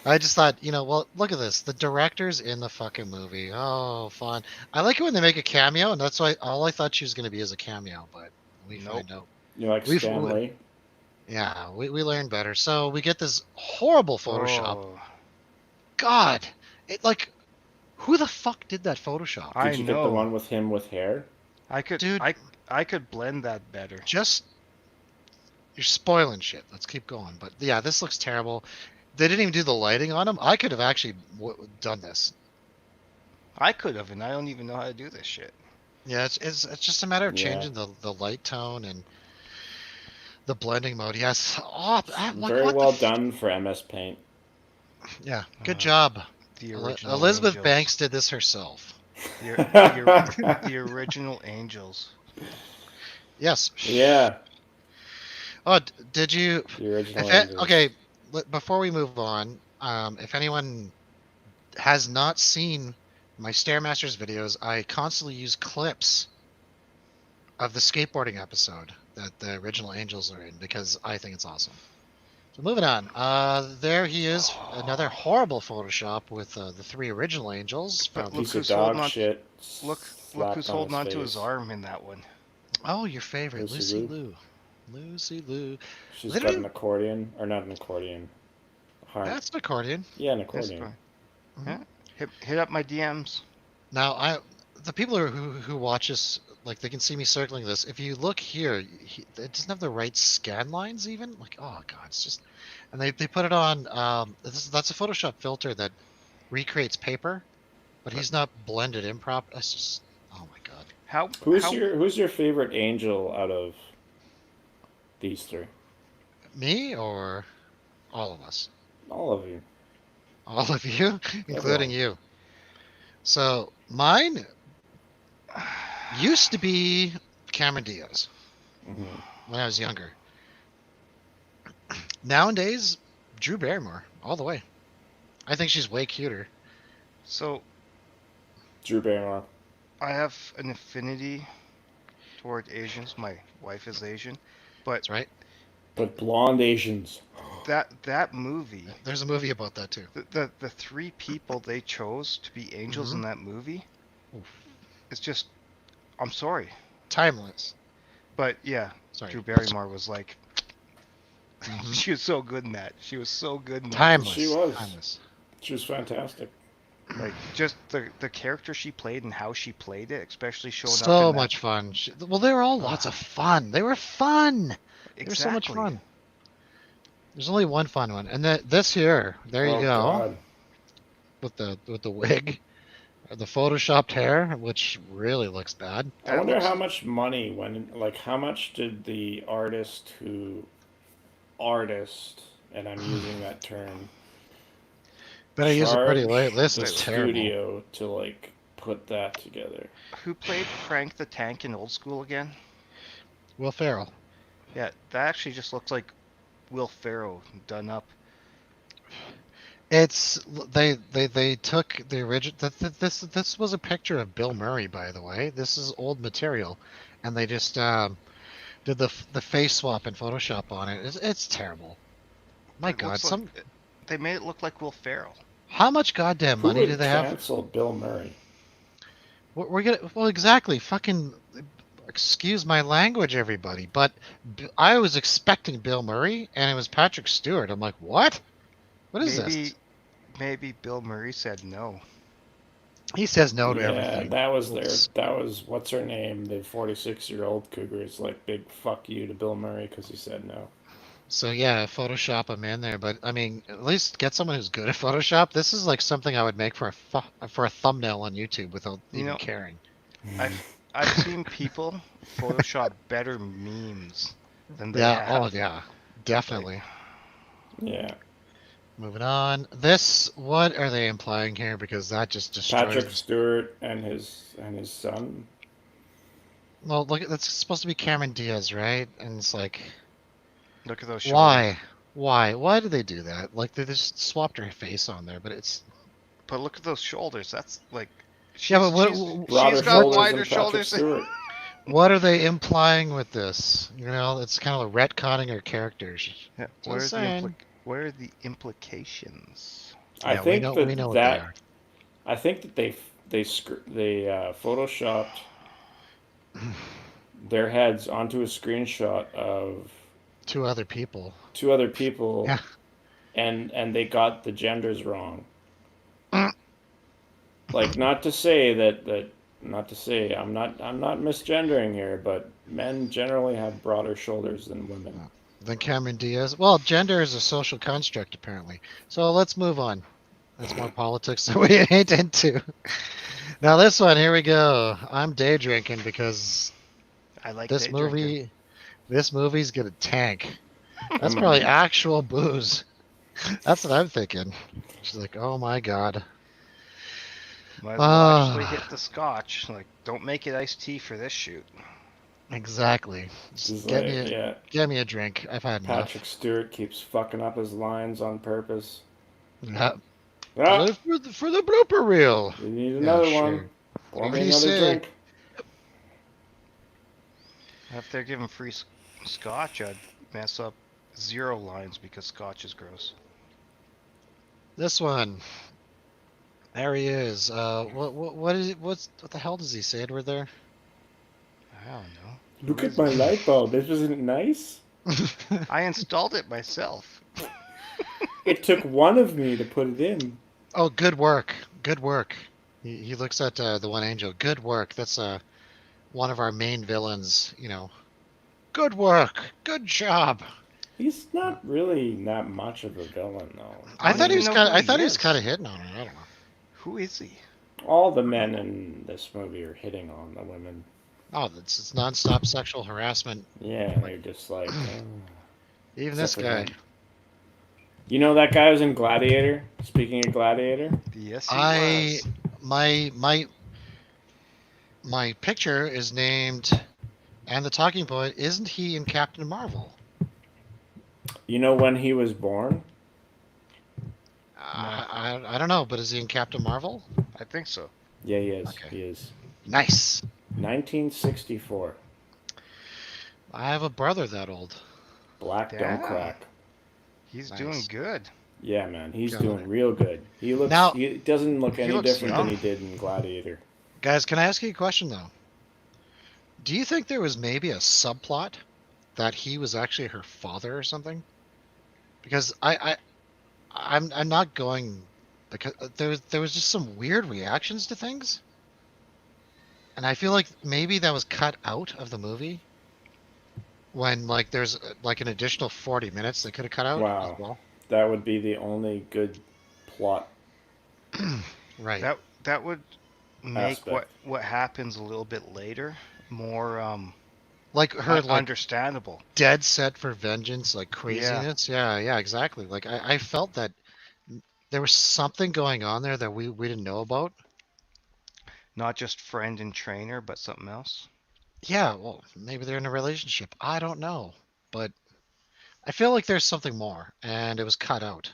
I just thought, well, look at this. The director's in the fucking movie. Oh, fun. I like it when they make a cameo, and that's why all I thought she was going to be is a cameo, but we find out. You like Stanley? Yeah, we learned better. So we get this horrible Photoshop. Oh, God, who the fuck did that Photoshop? Did you get the one with him with hair? I could, Dude. I could blend that better. You're spoiling shit. Let's keep going. But yeah, this looks terrible. They didn't even do the lighting on him. I could have actually done this. I could have, and I don't even know how to do this shit. Yeah, it's just a matter of changing the light tone and the blending mode. Yes. Oh, Very well done for MS Paint. Yeah, good job. The original Elizabeth Angels. Banks did this herself. The original Angels. Yes. Yeah. Oh, did you? The original Angels. Okay, before we move on, if anyone has not seen my Stairmasters videos, I constantly use clips of the skateboarding episode that the original Angels are in because I think it's awesome. So moving on, there he is, another horrible Photoshop with the 3 original Angels. But From... look who's holding on. Look who's holding on to his arm in that one. Oh, your favorite, Lucy Liu. Lucy Liu. She's got an accordion, or not an accordion. That's an accordion. Yeah, an accordion. Yeah. Hit up my DMs. Now, the people who watch this, like, they can see me circling this. If you look here, it doesn't have the right scan lines even. Like, oh god, it's just, and they put it on. That's a Photoshop filter that recreates paper, but he's not blended in prop. That's just, oh my god. Who's your favorite Angel out of these 3? Me or all of us? All of you. All of you, including you. So mine used to be Cameron Diaz when I was younger. Nowadays, Drew Barrymore, all the way. I think she's way cuter. So, Drew Barrymore. I have an affinity toward Asians. My wife is Asian, but That's right. But blonde Asians. That movie, There's a movie about that too. the three people they chose to be angels in that movie, it's just, I'm sorry, Timeless. but yeah, Sorry. Drew Barrymore was like, she was so good in that. She was so good in that. Timeless. She was. Timeless. She was fantastic. Like just the character she played and how she played it, especially showing up So in much fun. Well, they were all lots of fun. They were fun. They were so much fun. There's only one fun one, and this here, there you go, God. with the wig, the photoshopped hair, which really looks bad. I wonder how much money how much did the artist, and I'm using that term, But I use a pretty charge late. This the is terrible. studio to like put that together. Who played Frank the Tank in Old School again? Will Ferrell. Yeah, that actually just looks like Will Ferrell done up. It's they took the original. This was a picture of Bill Murray, by the way. This is old material, and they just did the face swap and Photoshop on it. It's terrible. My God, They made it look like Will Ferrell. How much goddamn money do they have? Cancel Bill Murray. We're gonna exactly fucking. Excuse my language, everybody, but I was expecting Bill Murray, and it was Patrick Stewart. I'm like, what? What is this? Maybe Bill Murray said no. He says no to everything. That was what's her name? The 46-year-old cougar is like big fuck you to Bill Murray because he said no. So yeah, Photoshop him in there, but I mean, at least get someone who's good at Photoshop. This is like something I would make for a thumbnail on YouTube without even caring. I've seen people Photoshop better memes than they have. Oh yeah, definitely. Yeah. Moving on. What are they implying here? Because that just destroys. Patrick Stewart and his son. Well, look, that's supposed to be Cameron Diaz, right? And it's like, look at those shoulders. Why did they do that? Like they just swapped her face on there, but it's. But look at those shoulders. That's like. She's got wider shoulders. What are they implying with this? You know, it's kind of retconning her characters. Yeah, what are the implications? I think we know what they are. I think that they photoshopped their heads onto a screenshot of two other people. Yeah. And they got the genders wrong. Like, not to say I'm not misgendering here, but men generally have broader shoulders than women. Than Cameron Diaz. Well, gender is a social construct, apparently. So let's move on. That's more politics that we ain't into. Now this one, here we go. I'm day drinking because I like this movie. Drinking. This movie's gonna tank. That's probably actual booze. That's what I'm thinking. She's like, oh my God. Might as well actually hit the scotch. Like, don't make it iced tea for this shoot. Exactly. Just get me a drink. I've had enough. Patrick Stewart keeps fucking up his lines on purpose. Yep. Ah. For the blooper reel. You need another one. What do you say? Drink. If they're giving free scotch, I'd mess up 0 lines because scotch is gross. This one. There he is. What the hell does he say, Edward, there? I don't know. Look at my light bulb. Isn't it nice? I installed it myself. It took one of me to put it in. Oh, good work. Good work. He looks at the one angel. Good work. That's one of our main villains, you know. Good work. Good job. He's not really that much of a villain, though. I thought he was kind of hitting on her. I don't know. Who is he? All the men in this movie are hitting on the women. Oh, it's nonstop sexual harassment. Yeah, they're just like... Even this guy. You know that guy was in Gladiator? Speaking of Gladiator? Yes, he was. My picture is named, and the talking point, isn't he in Captain Marvel? You know when he was born? I don't know, but is he in Captain Marvel? I think so. Yeah, he is. Okay. He is. Nice. 1964. I have a brother that old. Black Damn. don't crack. He's Nice. doing good. Yeah, man, he's Got doing it. real good. Now- He doesn't look He any looks different than young. he did in Gladiator. Guys, can I ask you a question though? Do you think there was maybe a subplot that he was actually her father or something? Because I'm not going because there was just some weird reactions to things, and I feel like maybe that was cut out of the movie. When like there's like an additional 40 minutes they could have cut out Wow. as well. That would be the only good plot Right. That would make aspect. what happens a little bit later more Like her like understandable. dead set for vengeance, like craziness. Yeah, exactly. Like I felt that there was something going on there that we didn't know about. Not just friend and trainer, but something else. Yeah, well, maybe they're in a relationship. I don't know, but I feel like there's something more, and it was cut out.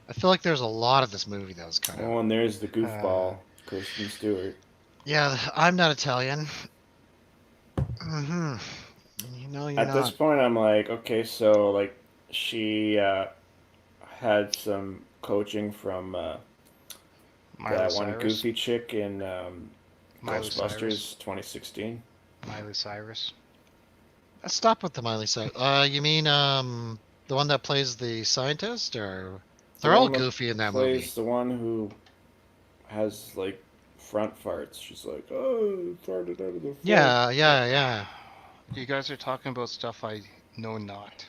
I feel like there's a lot of this movie that was cut Oh, out. and there's the goofball, Kristen Stewart. Yeah, I'm not Italian. Mm-hmm. You know you're At this not. point, I'm like, okay, so like she had some coaching from Miley that one Cyrus. goofy chick in Miley Ghostbusters Cyrus. 2016. Miley Cyrus. Let's stop with the Miley Cyrus. You mean the one that plays the scientist, or they're all one that goofy in that Plays movie. the one who has like front farts. She's like, oh, farted out of the front. Yeah. You guys are talking about stuff I know not.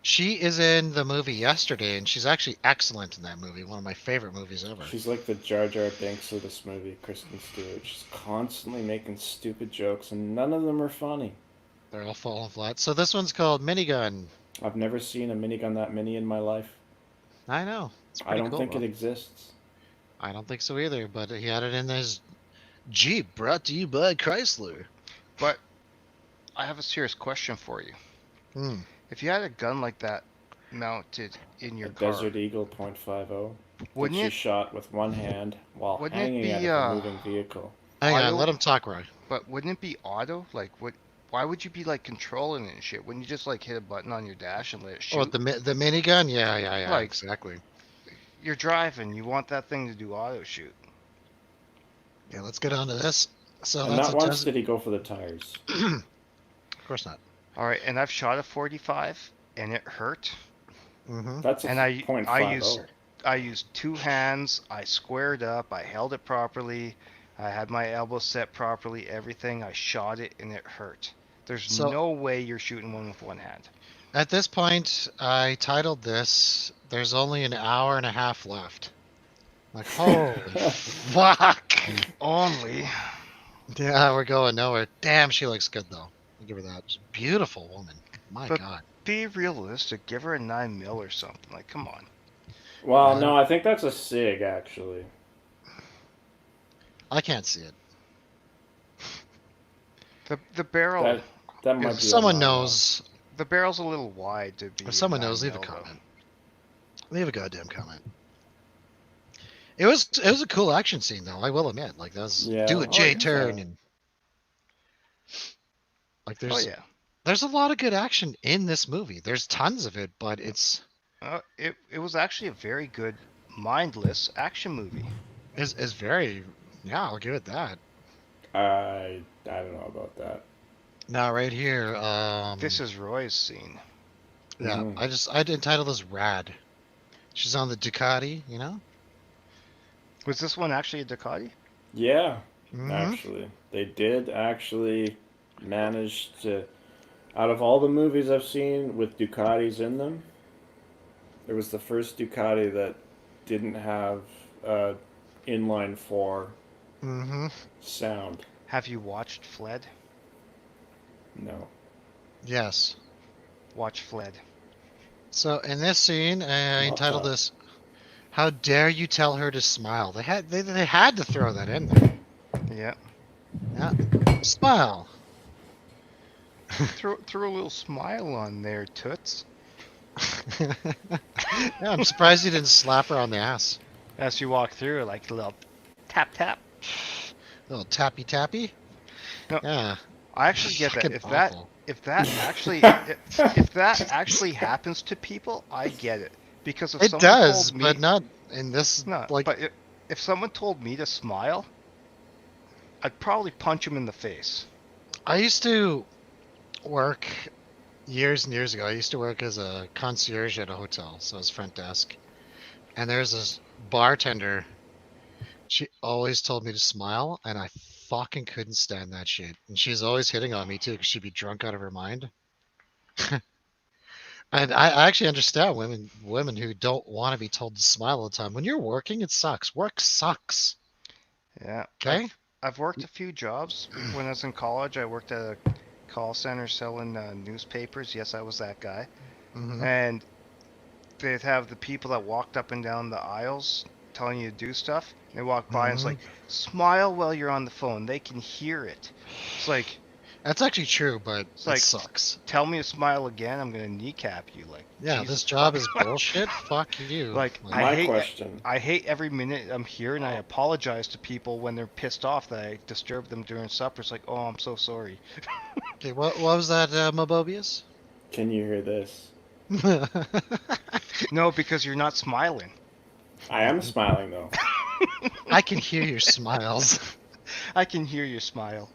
She is in the movie Yesterday, and she's actually excellent in that movie. One of my favorite movies ever. She's like the Jar Jar Binks of this movie, Kristen Stewart. She's constantly making stupid jokes, and none of them are funny. They're all falling flat. So this one's called Minigun. I've never seen a minigun that mini in my life. I know. It's I pretty don't cool. think though. it exists. I don't think so either, but he had it in his Jeep, brought to you by Chrysler. But I have a serious question for you. Hmm. If you had a gun like that mounted in your A car, Desert Eagle .50 that wouldn't she it? shot with one hand while Wouldn't it hanging be, out of a moving vehicle. Hang on, Auto- let him talk, Roy. But wouldn't it be auto? Like, why would you be like controlling it and shit? Wouldn't you just like hit a button on your dash and let it shoot? Oh, the minigun? Yeah, Like- exactly. You're driving. You want that thing to do auto shoot. Yeah, let's get on to this. So And that's not a once desert. did he go for the tires. Of course not. All right, and I've shot a 45, and it hurt. Mm-hmm. That's a And I .50. I used two hands. I squared up. I held it properly. I had my elbow set properly. Everything. I shot it, and it hurt. There's So- no way you're shooting one with one hand. At this point, I titled this, "There's only an hour and a half left." Like, holy fuck! Only. Yeah, we're going nowhere. Damn, she looks good though. I'll give her that. She's a beautiful woman. My But- God. Be realistic. Give her a 9mm or something. Like, come on. Well, no, I think that's a SIG, actually. I can't see it. The barrel. That might If be someone a knows, The barrel's a little wide to be. if someone knows, leave a 9mm, though. comment. Leave a goddamn comment. It was a cool action scene though. I will admit, like that's Yeah. do a Oh, J yeah. turn and like Oh there's yeah. there's a lot of good action in this movie. There's tons of it, but it's It was actually a very good mindless action movie. is very I'll give it that. I don't know about that. Now right here, This is Roy's scene. yeah, Mhm. I'd entitle this Rad. She's on the Ducati, you know? Was this one actually a Ducati? Yeah, Mhm. actually. They did actually manage to, out of all the movies I've seen with Ducatis in them, it was the first Ducati that didn't have inline 4 Mhm. sound. Have you watched Fled? No. Yes. Watch Fled. So in this scene, I Not entitled that. this "How dare you tell her to smile?" They had to throw that in there. Yeah. Yeah. Smile. throw a little smile on there, toots. Yeah, I'm surprised you didn't slap her on the ass. As you walk through, like a little tap tap. Little tappy tappy. No. Yeah. I actually get that. Fucking awful. If that actually happens to people, I get it. Because if It someone does, told but me, not in this. no, Like, but if someone told me to smile, I'd probably punch him in the face. I used to work years and years ago. I used to work as a concierge at a hotel, so I was front desk. And there's this bartender. She always told me to smile, and I fucking couldn't stand that shit. And she's always hitting on me too, because she'd be drunk out of her mind. And I actually understand women who don't want to be told to smile all the time. When you're working, it sucks. Work sucks. Yeah, Okay? I've worked a few jobs. When I was in college, I worked at a call center selling newspapers. Yes, I was that guy. Hmm. And they'd have the people that walked up and down the aisles telling you to do stuff. And they walk by and it's Hmm. like, smile while you're on the phone. They can hear it. It's like, That's actually true, but it's it like, sucks. tell me to smile again, I'm gonna kneecap you. Like, Yeah, Jesus this job fuck. is bullshit. Fuck you. Like, My question. I hate every minute I'm here, and I apologize to people when they're pissed off that I disturb them during supper. It's like, oh, I'm so sorry. Okay, what was that, Mobobius? Can you hear this? No, because you're not smiling. I am smiling though. I can hear your smiles. I can hear your smile.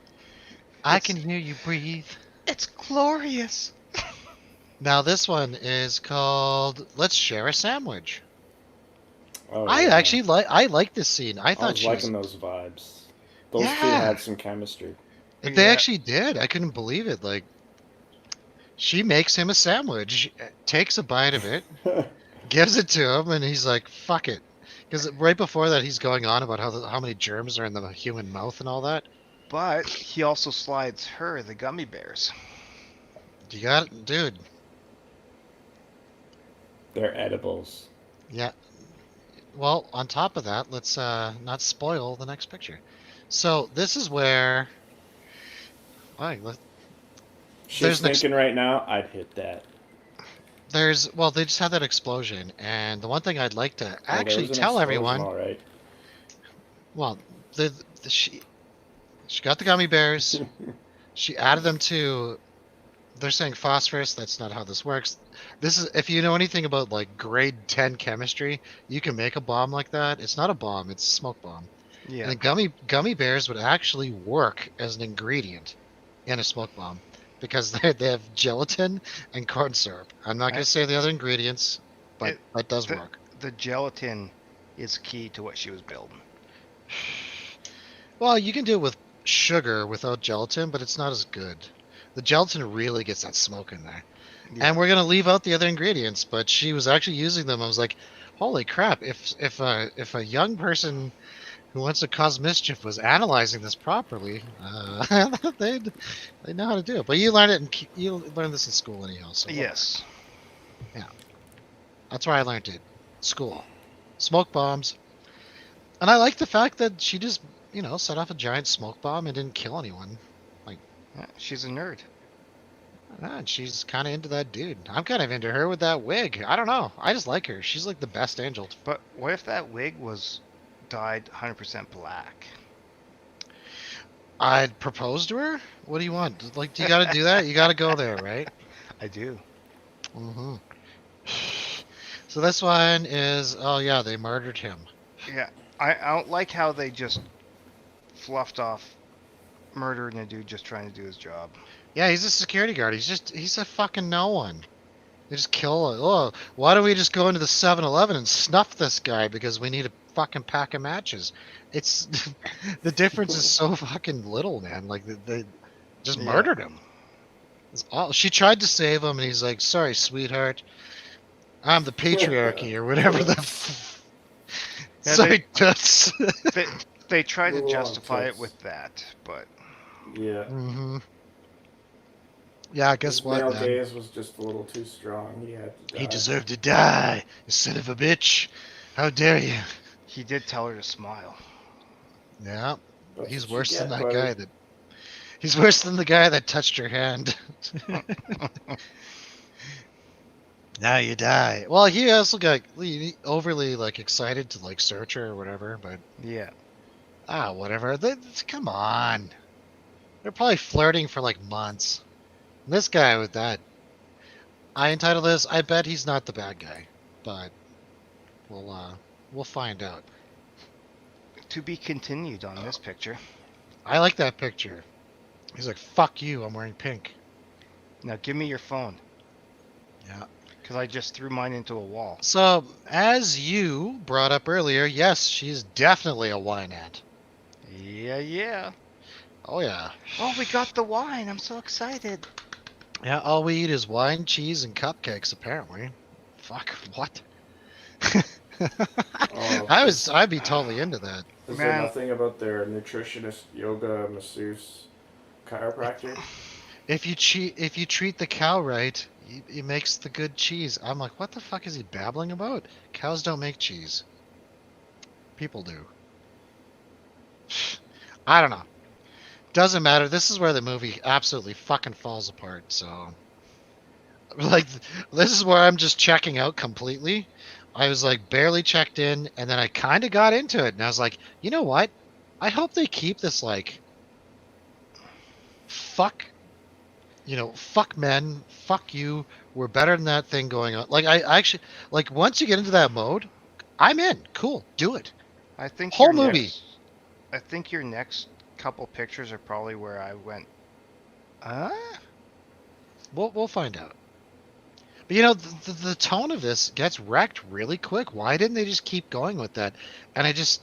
I can hear you breathe. It's glorious. Now this one is called "Let's Share a Sandwich." Oh, I yeah. actually like this scene. I I thought was she was. liking those vibes. Those two Yeah. had some chemistry. They Yeah. actually did. I couldn't believe it. Like, she makes him a sandwich, takes a bite of it, gives it to him, and he's like, "Fuck it." Because right before that, he's going on about how many germs are in the human mouth and all that. But he also slides her the gummy bears. You got it, dude. They're edibles. Yeah. Well, on top of that, let's not spoil the next picture. So this is where. She's There's an thinking right now, I'd hit that. well, they just had that explosion, and the one thing I'd like to Well, actually there was an tell explosion, everyone. all right. Well, she got the gummy bears. She added them to. They're saying phosphorus. That's not how this works. This is if you know anything about like grade 10 chemistry, you can make a bomb like that. It's not a bomb. It's a smoke bomb. Yeah. And gummy bears would actually work as an ingredient in a smoke bomb because they have gelatin and corn syrup. I'm not going to say the other ingredients, but that does work. The gelatin is key to what she was building. Well, you can do it with sugar without gelatin, but it's not as good. The gelatin really gets that smoke in there. Yeah. And we're going to leave out the other ingredients, but she was actually using them. I was like, holy crap, if a young person who wants to cause mischief was analyzing this properly, they'd know how to do it. But you learn it, you learn this in school anyhow. So Yes. yeah, that's where I learned it. School, smoke bombs, and I like the fact that she just set off a giant smoke bomb and didn't kill anyone. Yeah, she's a nerd. And she's kind of into that dude. I'm kind of into her with that wig. I don't know. I just like her. She's like the best angel. But what if that wig was dyed 100% black? I'd propose to her. What do you want? Like, do you got to do that? You got to go there, right? I do. Mm-hmm. So this one is, oh yeah, they murdered him. Yeah, I don't like how they just fluffed off murdering a dude just trying to do his job. Yeah, he's a security guard. He's a fucking no one. They just kill him. Oh, why don't we just go into the 7-Eleven and snuff this guy because we need a fucking pack of matches? It's the difference is so fucking little, man. Like they just murdered him. She tried to save him, and he's like, "Sorry, sweetheart, I'm the patriarchy or whatever the." Yeah, Sorry, toots. They tried to Go on, justify it toots. with that, but Yeah. Mm-hmm. Yeah, guess His what, male man? gaze was just a little too strong. He had to die. He deserved to die, you son of a bitch. How dare you? he did tell her to smile. Yeah, That's he's what you worse get, than that buddy. guy that. He's worse than the guy that touched her hand. Now you die. Well, he also got overly excited to search her or whatever, but Yeah. whatever. Come on. They're probably flirting for like months. And this guy with that, I entitled this. I bet he's not the bad guy, but we'll find out. To be continued on this picture. I like that picture. He's like, "Fuck you! I'm wearing pink." Now give me your phone. Yeah. Because I just threw mine into a wall. So, as you brought up earlier, yes, she's definitely a wine aunt. Yeah. Oh yeah. Oh, we got the wine. I'm so excited. Yeah, all we eat is wine, cheese, and cupcakes. Apparently. Fuck. What? Oh, I'd be totally into that. Is there nothing about their nutritionist, yoga, masseuse, chiropractor? If you treat the cow right, it makes the good cheese. I'm like, what the fuck is he babbling about? Cows don't make cheese. People do. I don't know. Doesn't matter. This is where the movie absolutely fucking falls apart. So, like, this is where I'm just checking out completely. I was like barely checked in, and then I kind of got into it, and I was like, you know what? I hope they keep this like, fuck, fuck men, fuck you. We're better than that thing going on. Like, I actually like once you get into that mode, I'm in. Cool, do it. I think Whole movie. I think your next couple pictures are probably where I went. We'll find out. But you know, the tone of this gets wrecked really quick. Why didn't they just keep going with that? And it just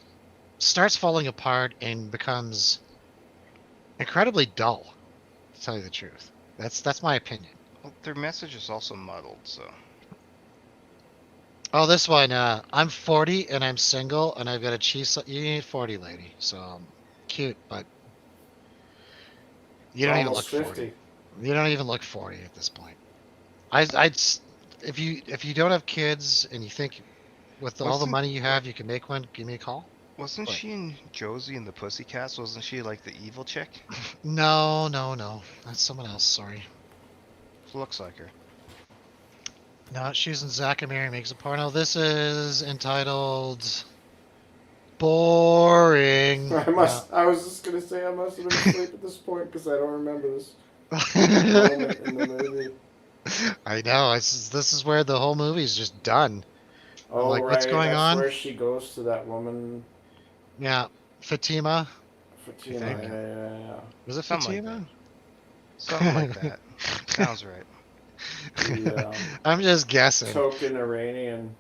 starts falling apart and becomes incredibly dull, to tell you the truth. That's my opinion. Well, their message is also muddled, so. Oh, this one, I'm 40 and I'm single and I've got a cheese. You ain't 40, lady. So cute, but you don't even look 50. 40. You don't even look 40 at this point. I'd if you don't have kids and you think with all the money you have you can make one, give me a call. Wasn't she in Josie and the Pussycats? Wasn't she like the evil chick? No. That's someone else, sorry. Looks like her. No, she's in Zack and Mary Makes a Porno. This is entitled Boring. I was just gonna say I must have been asleep at this point because I don't remember this moment in the movie. I know. This is where the whole movie is just done. Oh, like, right. what's going That's on? where she goes to that woman. Yeah, Fatima. Yeah. Was it Something Fatima? Something like that. Sounds right. I'm just guessing. Token Iranian.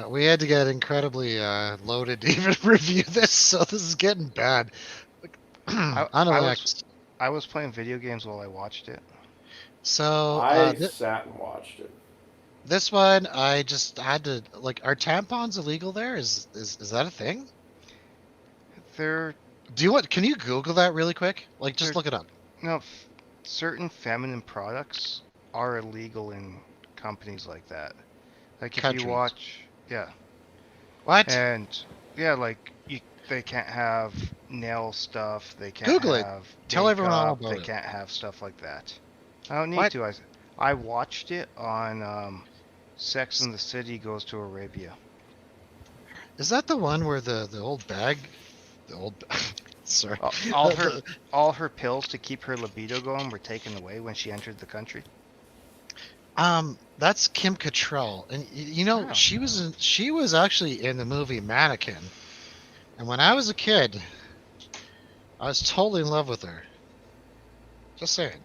We had to get incredibly loaded to even review this, so this is getting bad. I was playing video games while I watched it. So I sat and watched it. This one, I just had to like. Are tampons illegal there? Is that a thing? Can you Google that really quick? Like, just look it up. No, certain feminine products are illegal in companies like that. Like if you watch, yeah. What? And yeah, like they can't have nail stuff. They can't Google it. have Tell everyone all about They it. can't have stuff like that. I don't need to. I watched it on Sex and the City Goes to Arabia. Is that the one where the old bag, sorry, all her pills to keep her libido going were taken away when she entered the country? That's Kim Cattrall, and you know she was actually in the movie Mannequin, and when I was a kid, I was totally in love with her. Just saying.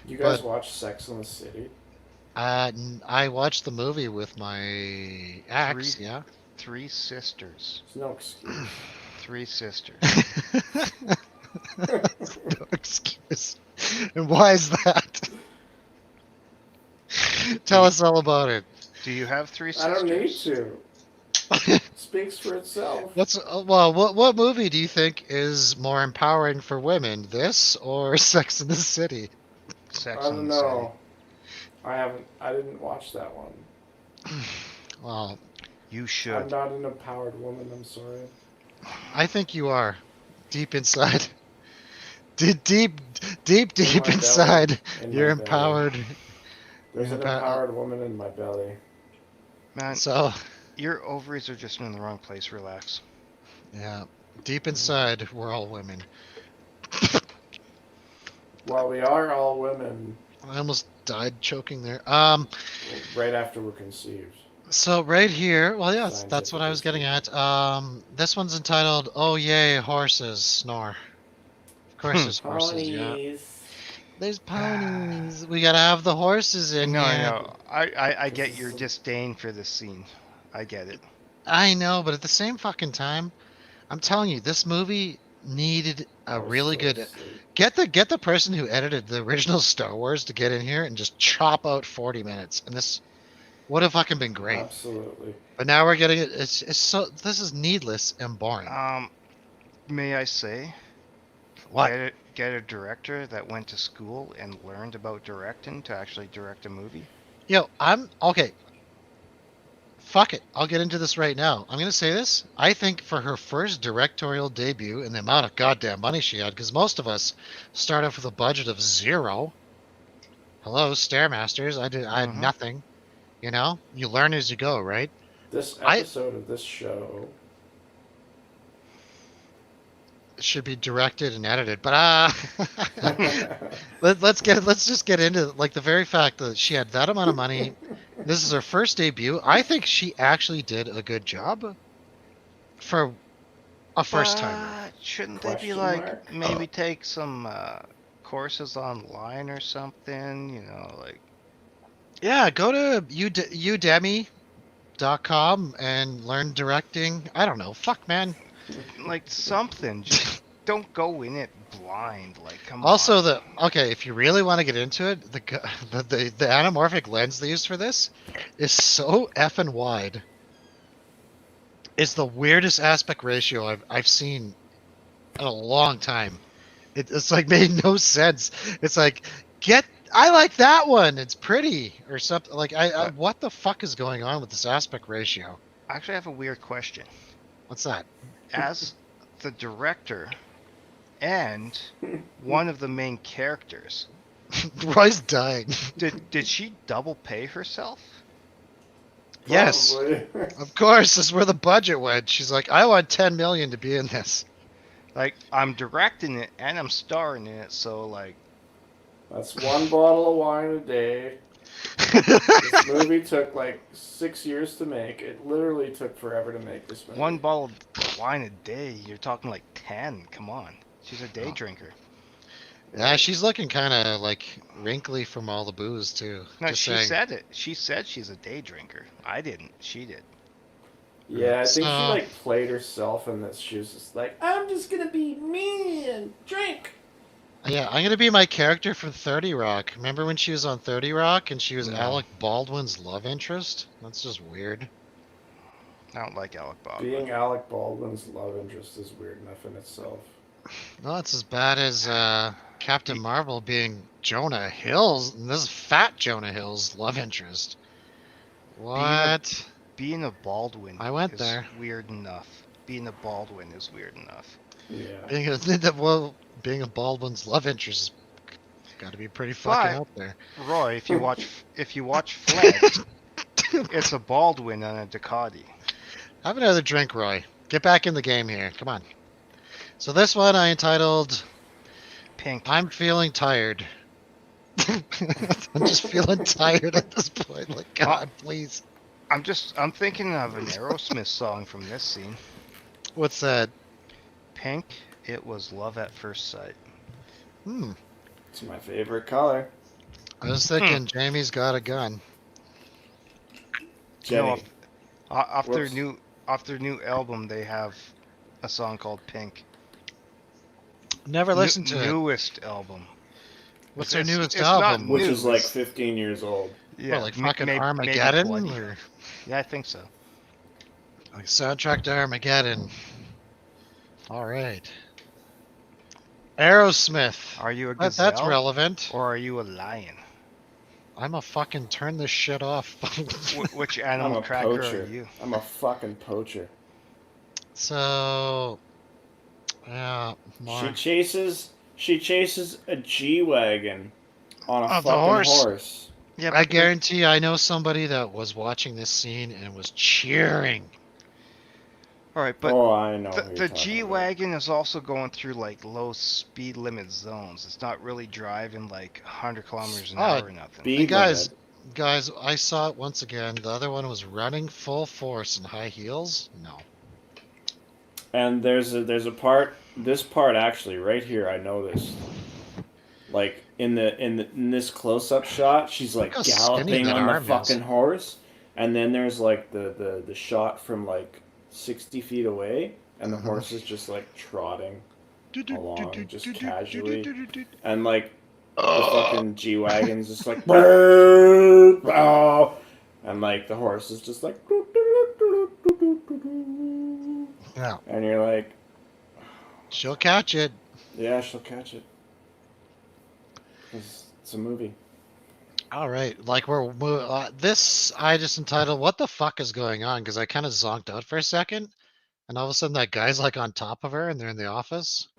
You guys watch Sex and the City? I watched the movie with my ex. Yeah. 3 sisters. There's no excuse. 3 sisters. No excuse. And why is that? Tell us all about it. Do you have 3 sisters? I don't need to. Speaks for itself. What movie do you think is more empowering for women, this or Sex in the City? I don't know. I didn't watch that one. Well, you should. I'm not an empowered woman. I'm sorry. I think you are, deep inside. Deep inside, you're empowered. There's an empowered woman in my belly. Man, so your ovaries are just in the wrong place. Relax. Yeah, deep inside, we're all women. Well, we are all women I almost died choking there. right after we're conceived. So right here, well, yeah, that's what I was getting Scientifically at. This one's entitled "Oh Yay, Horses Snore." Of course, there's horses. Yeah, Ponies. there's ponies. We gotta have the horses in No, here. no. I This get is your some- disdain for this scene. I get it. I know, but at the same fucking time, I'm telling you, this movie needed I a was really still good. asleep. Get the person who edited the original Star Wars to get in here and just chop out 40 minutes, and this would have fucking been great. Absolutely. But now we're getting it. It's so. This is needless and boring. May I say, What? get a director that went to school and learned about directing to actually direct a movie? Yo, I'm okay. Fuck it. I'll get into this right now. I'm gonna say this. I think for her first directorial debut and the amount of goddamn money she had, because most of us start off with a budget of 0. Hello, Stairmasters. I had Mhm. nothing. You know, you learn as you go, right? This I- episode of this show. It should be directed and edited, but let's just get into like the very fact that she had that amount of money. This is her first debut. I think she actually did a good job for a first timer. But shouldn't they be Question like mark? maybe take some courses online or something? You know, like Yeah, go to udemy.com and learn directing. I don't know. Fuck, man. something. Just don't go in it blind. Like, come Also, on. if you really want to get into it, the anamorphic lens they use for this is so effing wide. It's the weirdest aspect ratio I've seen in a long time. It's like made no sense. It's like I like that one. It's pretty or something. Like what the fuck is going on with this aspect ratio? Actually, I have a weird question. What's that? As the director and one of the main characters, Roy's dying. did she double pay herself? Yes, Probably. of course. This is where the budget went. She's like, I want 10 million to be in this. Like, I'm directing it and I'm starring in it, so like, That's one bottle of wine a day. This movie took like 6 years to make. It literally took forever to make this movie. one bottle of wine a day. You're talking like 10. Come on, she's a day Oh. drinker. Yeah, she's looking kind of like wrinkly from all the booze too. No, Just she saying. said it. She said she's a day drinker. I didn't. She did. Yeah, I think she So- like played herself in this. She was just like, I'm just gonna be me and drink. Yeah, I'm gonna be my character from 30 Rock. Remember when she was on 30 Rock and she was No. Alec Baldwin's love interest? That's just weird. I don't like Alec Baldwin. Being Alec Baldwin's love interest is weird enough in itself. No, it's as bad as Captain Marvel being Jonah Hill's. And this is fat Jonah Hill's love interest. What? Being a Baldwin I went is there. weird enough. Being a Baldwin is weird enough. Yeah. Being a Baldwin's love interest got to be pretty fucking But- out there. Roy, if you watch Fledge, it's a Baldwin on a Ducati. Have another drink, Roy. Get back in the game here. Come on. So this one I entitled Pink. I'm feeling tired. I'm just feeling tired at this point. Like, God, please. I'm thinking of an Aerosmith song from this scene. What's that? Pink. It was love at first sight. It's my favorite color. I was thinking Jamie's got a gun. Jenny. No, off their Whoops. new album, they have a song called Pink. Never listened to it. Newest album. What's their It's- newest it's not album? Which new, is like it's- 15 years old. Yeah, What, like ma- fucking maybe Armageddon? 20. Or Yeah, I think so. like soundtrack to Armageddon. All right. Aerosmith. Are you a That's gazelle relevant. or are you a lion? I'm a fucking turn this shit off. Which I'm animal a cracker poacher. are you? I'm a fucking poacher. So, yeah, more. She chases a G-Wagon on a Of the fucking horse. horse. Yeah, I guarantee I know somebody that was watching this scene and was cheering. All right, but Oh, I know. the G-Wagon is also going through like low speed limit zones. It's not really driving like 100 kilometers an hour or nothing. Speed guys, limit. I saw it once again. The other one was running full force in high heels. No. And there's a part. This part actually, right here, I noticed. Like in this close up shot, she's like Look how skinny galloping that on the arm is. fucking horse, and then there's like the shot from like 60 feet away, and the horse is just like trotting along, just casually, and like the fucking G-Wagon's just like, and like the horse is just like, Yeah. and you're like, She'll catch it. yeah, she'll catch it. It's a movie. All right, like this I just entitled "What the fuck is going on?" because I kind of zonked out for a second, and all of a sudden that guy's like on top of her, and they're in the office.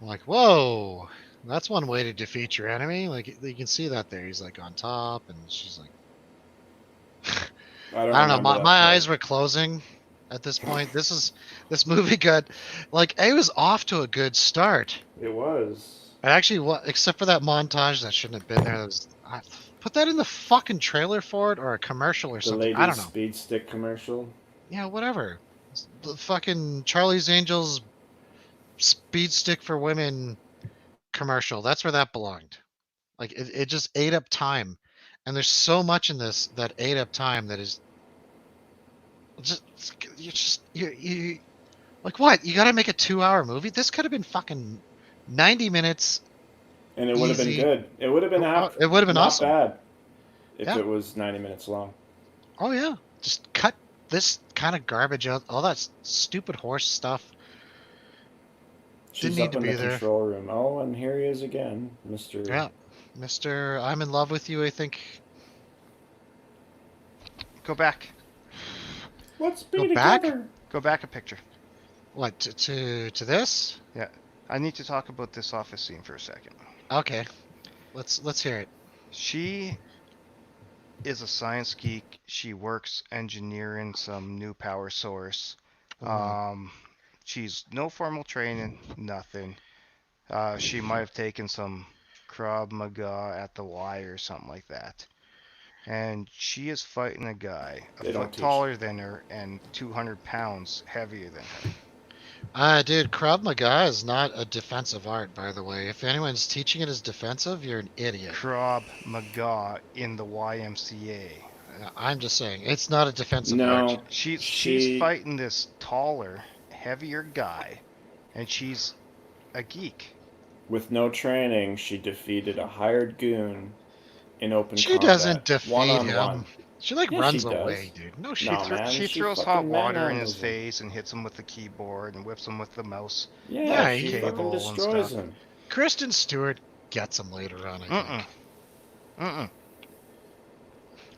I'm like, whoa, that's one way to defeat your enemy. Like you can see that there, he's like on top, and she's like, I don't know. My eyes were closing at this point. This movie got like it was off to a good start. It was. And actually, except for that montage that shouldn't have been there. That was, put that in the fucking trailer for it or a commercial or something. I don't know. Speed stick commercial. Yeah, whatever. The fucking Charlie's Angels speed stick for women commercial. That's where that belonged. Like it just ate up time, and there's so much in this that ate up time that is you like what? You got to make a 2-hour movie? This could have been fucking 90 minutes. And it would have been good. It would have been it would have been awesome. Not bad if it was 90 minutes long. Oh yeah, just cut this kind of garbage out. All that stupid horse stuff. She's Didn't need up to in be the there. Control room. Oh, and here he is again, Mr. Yeah, Mr. I'm in love with you. I think. Go back. Let's be Go back? together. Go back a picture. What to this? Yeah, I need to talk about this office scene for a second. Okay, let's hear it. She is a science geek. She works engineering some new power source. She's no formal training, nothing. She might have taken some Krav Maga at the Y or something like that. And she is fighting a guy a foot taller than her and 200 pounds heavier than her. Dude, Krav Maga is not a defensive art, by the way. If anyone's teaching it as defensive, you're an idiot. Krav Maga in the YMCA. I'm just saying, it's not a defensive art. She's fighting this taller, heavier guy, and she's a geek. With no training, she defeated a hired goon in open combat. She doesn't defeat him. One-on-one. She runs away, dude. No, she throws hot water in his face and hits him with the keyboard and whips him with the mouse. Yeah, he fucking destroys him. Kristen Stewart gets him later on, I think.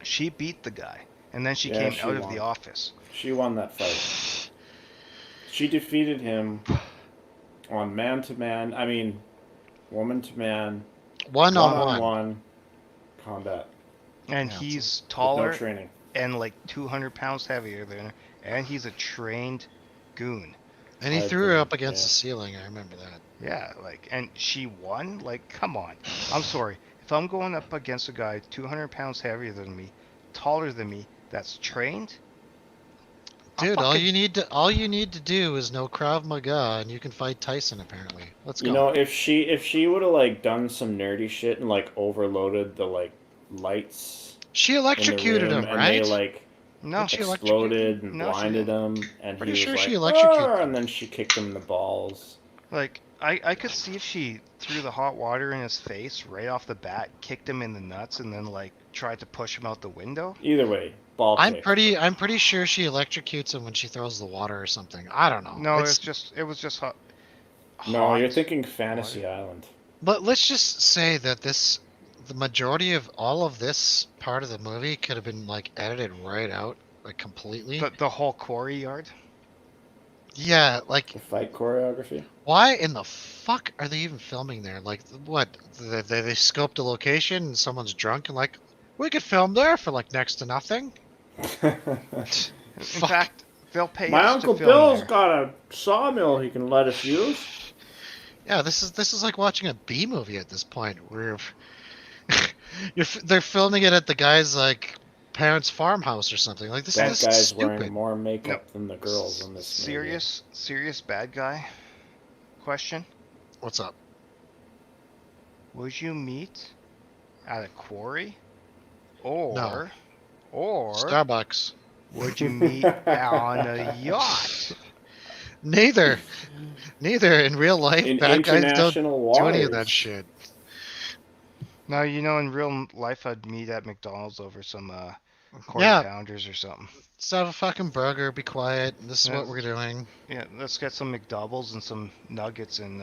She beat the guy, and then she came out of the office. She won that fight. She defeated him on man-to-man, woman-to-man, one-on-one combat. And he's taller with no training. And like 200 pounds heavier than her, and he's a trained goon. And he threw her up against the ceiling, I remember that. Yeah, and she won? Like, come on. I'm sorry. If I'm going up against a guy 200 pounds heavier than me, taller than me, that's trained? Dude, all you need to do is know Krav Maga, and you can fight Tyson. Apparently, let's go. You know, if she would have done some nerdy shit and overloaded the lights. She electrocuted him, right? And they exploded and blinded him, and pretty he sure was she electrocuted. And then she kicked him in the balls. I could see if she threw the hot water in his face right off the bat, kicked him in the nuts, and then tried to push him out the window. Either way, ball kick. I'm pretty sure she electrocutes him when she throws the water or something. I don't know. No, it was just hot. No, you're thinking Fantasy Island. But let's just say that the majority of all of this part of the movie could have been edited right out, completely. The whole quarry yard. Yeah, the fight choreography. Why in the fuck are they even filming there? What? They scoped a location and someone's drunk and we could film there for next to nothing. In fact, They'll pay My us Uncle to film Bill's there. got a sawmill he can let us use. Yeah, this is like watching a B movie at this point, where they're filming it at the guy's like parents' farmhouse or something. Like this That is guy's wearing stupid. more No. makeup than the girls in this movie. Serious bad guy. Question: What's up? would you meet at a quarry, No. or Starbucks. would you meet on a yacht? Neither. Neither. In real life, In bad guys don't international do any of that waters. shit. No, in real life, I'd meet at McDonald's over some quarter Yeah, pounders or something. let's have a fucking burger. Be quiet. This is Yeah, what we're doing. yeah, let's get some McDoubles and some nuggets, and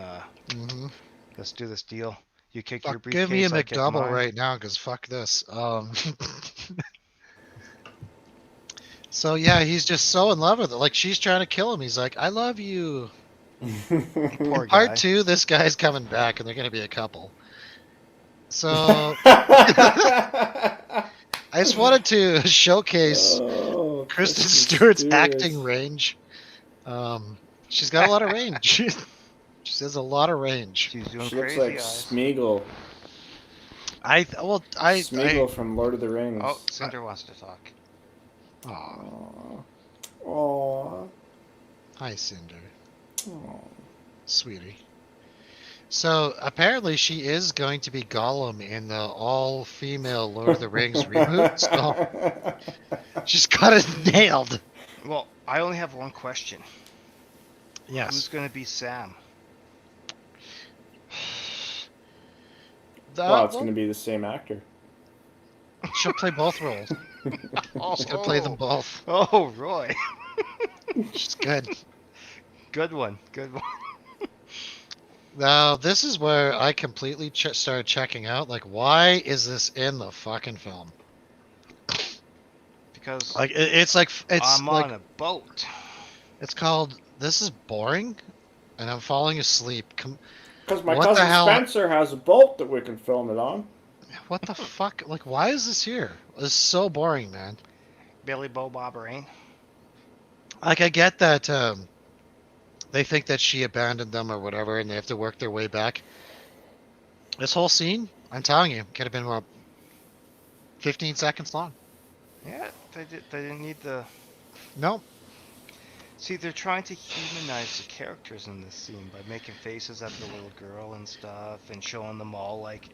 Hmm. let's do this deal. You kick your Fuck, give me a briefcase, I kick McDouble mine. right now, cause fuck this. So yeah, he's just so in love with it. Like she's trying to kill him. He's like, "I love you." Poor guy. Part 2, this guy's coming back, and they're gonna be a couple. So I just wanted to showcase Oh, Kristen Stewart's acting range. She's got a lot of range. She has a lot of range. She's doing She looks crazy like eyes. Smeagol. Smeagol from Lord of the Rings. Oh, Cinder wants to talk. Aw, Aww. hi Cinder, Aww. sweetie. So apparently she is going to be Gollum in the all-female Lord of the Rings reboot. So she's got it nailed. Well, I only have one question. Who's Yes. gonna be Sam? Well, it's going to be the same actor. She'll play both roles. She's gonna play them both. Oh, Roy. She's good. Good one. Good one. Now this is where I completely started checking out. Like, why is this in the fucking film? Because Like, it's like I'm on a boat. It's called "This Is Boring," and I'm falling asleep. Because my What the cousin hell? Spencer has a boat that we can film it on. What the fuck? Like, why is this here? It's so boring, man. Billy Bo Bob Rain. Like, I get that they think that she abandoned them or whatever, and they have to work their way back. This whole scene, I'm telling you, could have been about 15 seconds long. Yeah, they didn't need the. No, See, they're trying to humanize the characters in this scene by making faces at the little girl and stuff, and showing them all like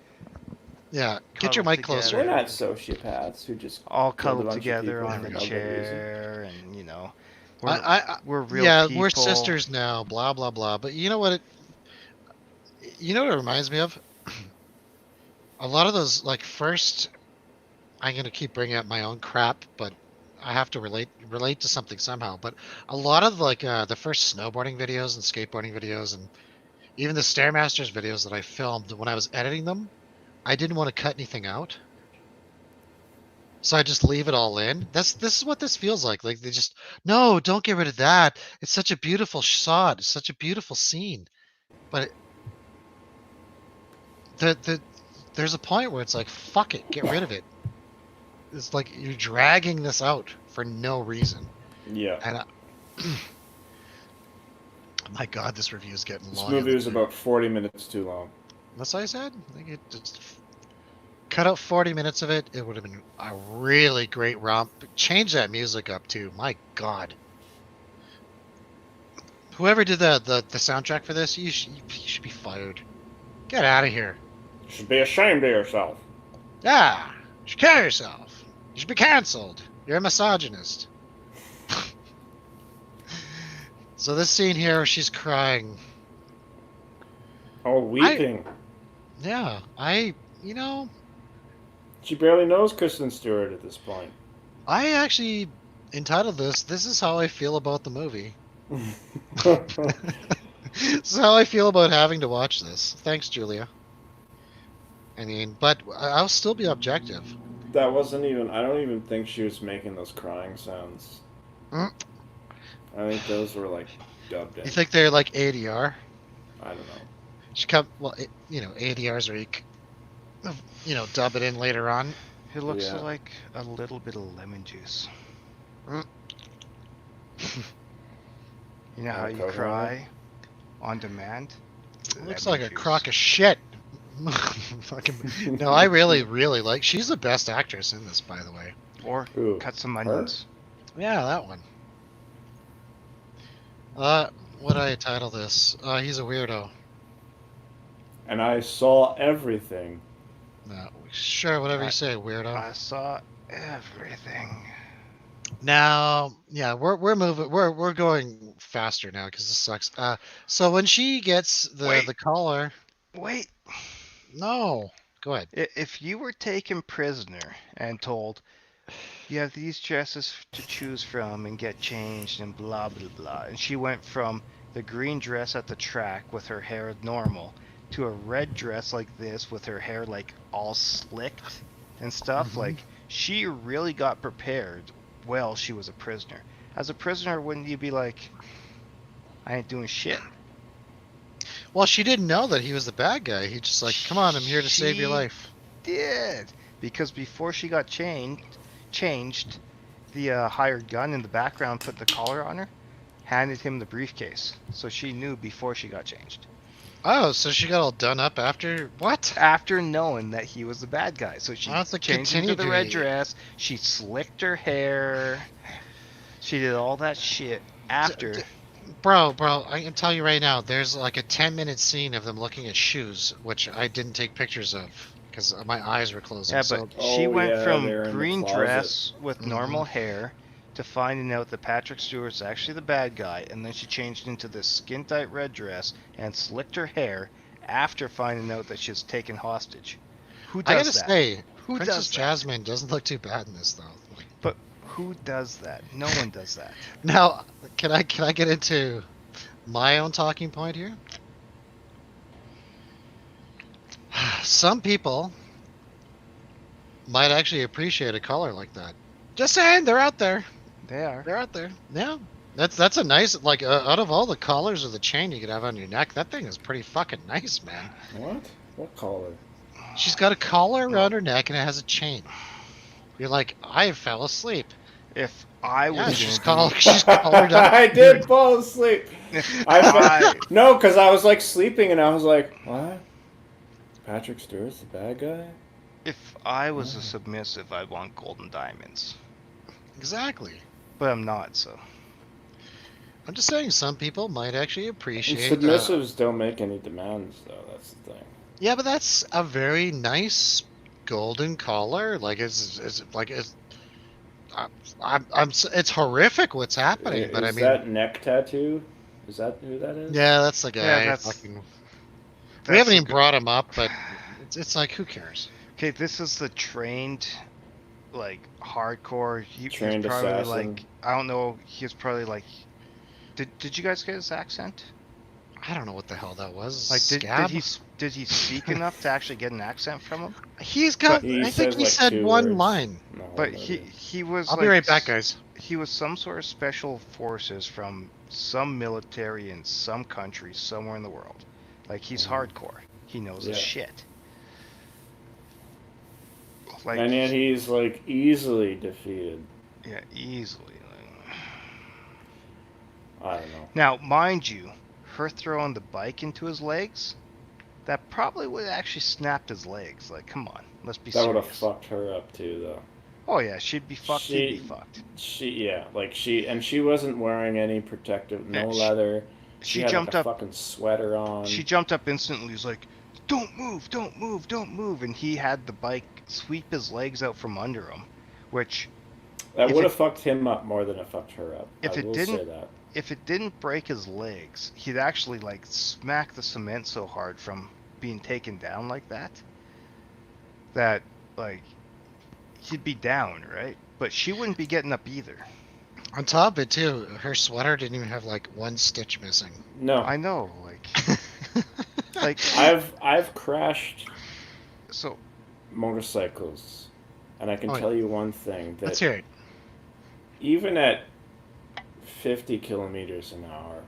yeah. Get your Cuddled mic closer. We're together. not sociopaths who just all killed a cuddled bunch of together people on for the no good chair, and we're I we're real yeah, people. we're sisters now. Blah blah blah. But you know what? You know what it reminds me of? A lot of those like first. I'm gonna keep bringing up my own crap, but I have to relate to something somehow. But a lot of like the first snowboarding videos and skateboarding videos, and even the Stairmasters videos that I filmed when I was editing them, I didn't want to cut anything out, so I just leave it all in. This is what this feels like. Like they just no, don't get rid of that. It's such a beautiful shot. It's such a beautiful scene, but there's a point where it's like fuck it, get rid of it. It's like you're dragging this out for no reason. Yeah. And my God, this review is getting This long. movie was about 40 minutes too long. That's what I said. I think it just cut out 40 minutes of it. It would have been a really great romp. Change that music up too. My God. Whoever did the soundtrack for this, you should be fired. Get out of here. You should be ashamed of yourself. Yeah, you should kill yourself. You should be canceled. You're a misogynist. So this scene here, she's crying. Oh, weeping. Yeah, She barely knows Kristen Stewart at this point. I actually entitled this is how I feel about the movie. This is how I feel about having to watch this. Thanks, Julia. I mean, but I'll still be objective. That wasn't even... I don't even think she was making those crying sounds. Mm. I think those were, like, dubbed in. You think they're like ADR? I don't know. She come well, ADRs are dub it in later on. It looks Yeah. like a little bit of lemon juice. You know how you Coconut? cry on demand? Looks Lemon like a juice. crock of shit. Fucking, no, I really, really like. She's the best actress in this, by the way. Or Ooh, cut some her? onions. Yeah, that one. What do I title this? He's a weirdo. And I saw everything. No, sure, whatever I- you say, weirdo. I saw everything. Now, yeah, we're moving. We're going faster now because this sucks. So when she gets Wait. the collar, Wait, no, go ahead. if you were taken prisoner and told you have these dresses to choose from and get changed and blah blah blah, and she went from the green dress at the track with her hair normal to a red dress like this with her hair like all slicked and stuff, Mhm. like she really got prepared while she was a prisoner. As a prisoner, wouldn't you be like, I ain't doing shit? Well, she didn't know that he was the bad guy. He just like, come on, I'm here to save your She life. did, because before she got changed, the hired gun in the background put the collar on her, handed him the briefcase, so she knew before she got changed. Oh, so she got all done up after what? After knowing that he was the bad guy, so she That's a changed into the red continuity. dress. She slicked her hair. She did all that shit after. Bro, I can tell you right now, there's like a 10-minute scene of them looking at shoes, which I didn't take pictures of because my eyes were closing. Yeah, So but she went from they're in the green closet. dress with normal hair to finding out that Patrick Stewart's actually the bad guy, and then she changed into this skin tight red dress and slicked her hair after finding out that she was taken hostage. Who does I gotta that? say, Who Princess does that? Jasmine doesn't look too bad in this though. Like, But who does that? No one does that. now, can I get into my own talking point here? Some people might actually appreciate a color like that. Just saying, they're out there. They are. They're out there. Yeah, that's a nice like out of all the collars of the chain you could have on your neck, that thing is pretty fucking nice, man. What? What collar? She's got a collar around her neck and it has a chain. You're like, I fell asleep. If I was Yeah, gonna she's do- collared up. I did fall asleep. If I no, because I was like sleeping and I was like, what? Patrick Stewart's the bad guy? if I was a submissive, I'd want golden diamonds. Exactly. But I'm not, so. I'm just saying, some people might actually appreciate. Submissives don't make any demands, though. That's the thing. Yeah, but that's a very nice golden collar. Like it's like it's. It's horrific what's happening, but I Is mean, that neck tattoo? Is that who that is? yeah, that's the guy. Yeah, that's- fucking, That's we haven't a even good- brought him up, but it's like, who cares? Okay, this is the trained, like, hardcore. He's Trained probably assassin. like, I don't know. He was probably like, did you guys get his accent? I don't know what the hell that was. Like, Scab? did he speak enough to actually get an accent from him? He's got. He I think says, he like, said 2 one words. line. No, But maybe. he was. I'll like, be right back, guys. He was some sort of special forces from some military in some country somewhere in the world. Like, he's hardcore. He knows his Yeah. shit. Like, And yet he's like easily defeated. yeah, easily. I don't know. Now, mind you, her throwing the bike into his legs, that probably would have actually snapped his legs. Like, come on, let's be That would have serious. fucked her up too, though. Oh yeah, she'd be fucked. He'd be fucked. She wasn't wearing any protective, no Yeah, leather. She had jumped like a up. fucking sweater on. She jumped up instantly. Was like, "Don't move! Don't move! Don't move!" And he had the bike sweep his legs out from under him, which, That if would it- have fucked him up more than it fucked her up. If I it will didn't- say that. if it didn't break his legs, he'd actually like smack the cement so hard from being taken down like that, that like he'd be down, right? But she wouldn't be getting up either. On top of it, too, her sweater didn't even have like one stitch missing. No, I know, like I've crashed so. motorcycles, and I can Oh, yeah. tell you one thing that Let's hear it. even at 50 kilometers an hour,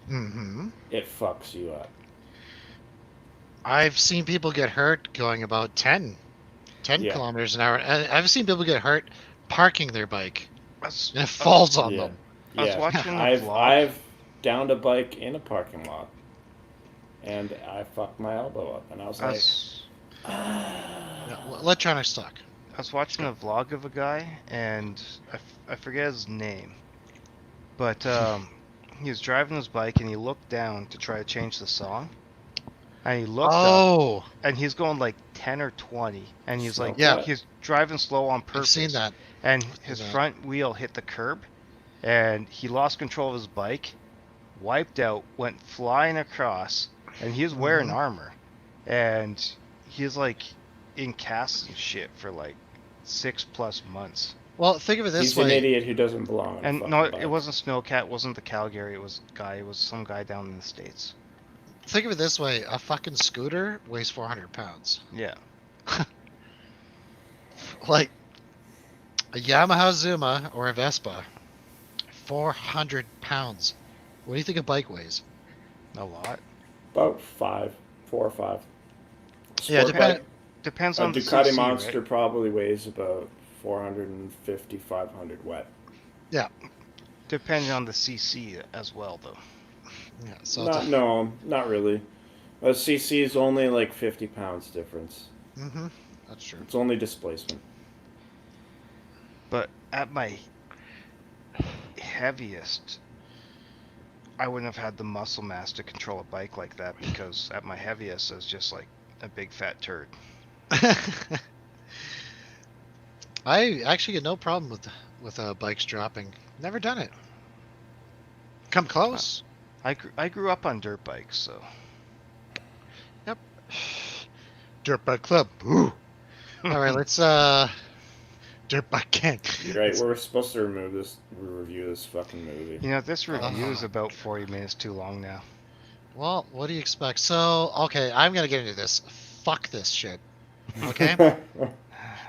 Hmm. it fucks you up. I've seen people get hurt going about 10 Yeah. kilometers an hour. And I've seen people get hurt parking their bike, That's, and it falls on Yeah. them. I was Yeah, watching a vlog. I've downed a bike in a parking lot, and I fucked my elbow up, and I was I like, was, Yeah, electronics talk. I was watching a vlog of a guy, and I forget his name, but he was driving his bike, and he looked down to try to change the song, and he looked up, Oh, and he's going like 10 or 20, and he's like, Yeah. he's driving slow on I've purpose. seen that. And seen his that. front wheel hit the curb, and he lost control of his bike, wiped out, went flying across, and he was wearing Mhm. armor, and he's like in casts and shit for like 6+ months. Well, think of it this he's an way. idiot who doesn't belong on a And fucking no, bike. it wasn't Snowcat, it wasn't the Calgary, it was a guy, it was some guy down in the States. Think of it this way. A fucking scooter weighs 400 pounds. Yeah. Like a Yamaha Zuma or a Vespa, 400 pounds. What do you think a bike weighs? A lot. About 4 or 5. Yeah, Sport depend- bike, Depends a on the Ducati CC, Monster right? probably weighs about 450, 500 wet. Depending on the CC as well, though. Yeah, so Not really. A CC is only like 50 pounds difference. that's true. It's only displacement. But at my heaviest, I wouldn't have had the muscle mass to control a bike like that, because at my heaviest, I was just like a big fat turd. I actually get no problem with bikes dropping. Never done it. Come close. I grew up on dirt bikes, so Dirt bike club. Ooh. All right, let's dirt bike gang. You're right. We're supposed to review this fucking movie. you know, this review is Uh-huh. about 40 minutes too long now. Well, what do you expect? So, okay, I'm gonna get into this. Fuck this shit. Okay.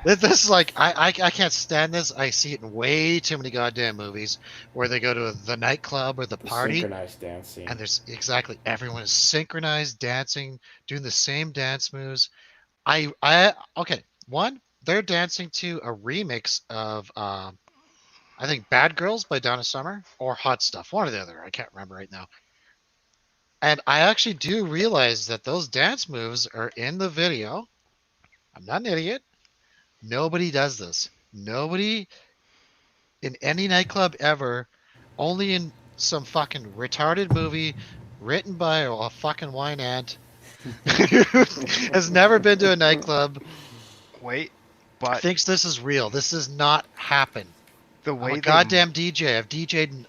This is like I can't stand this. I see it in way too many goddamn movies where they go to the nightclub or the The party, synchronized dance scene. and there's exactly everyone is synchronized dancing, doing the same dance moves. Okay, one, they're dancing to a remix of I think Bad Girls by Donna Summer or Hot Stuff, one or the other. I can't remember right now. And I actually do realize that those dance moves are in the video. I'm not an idiot. Nobody does this. Nobody in any nightclub ever, only in some fucking retarded movie written by a fucking wine ant has never been to a nightclub, Wait, but thinks this is real. This does not happen. the I'm way a they goddamn DJ. I've DJ'd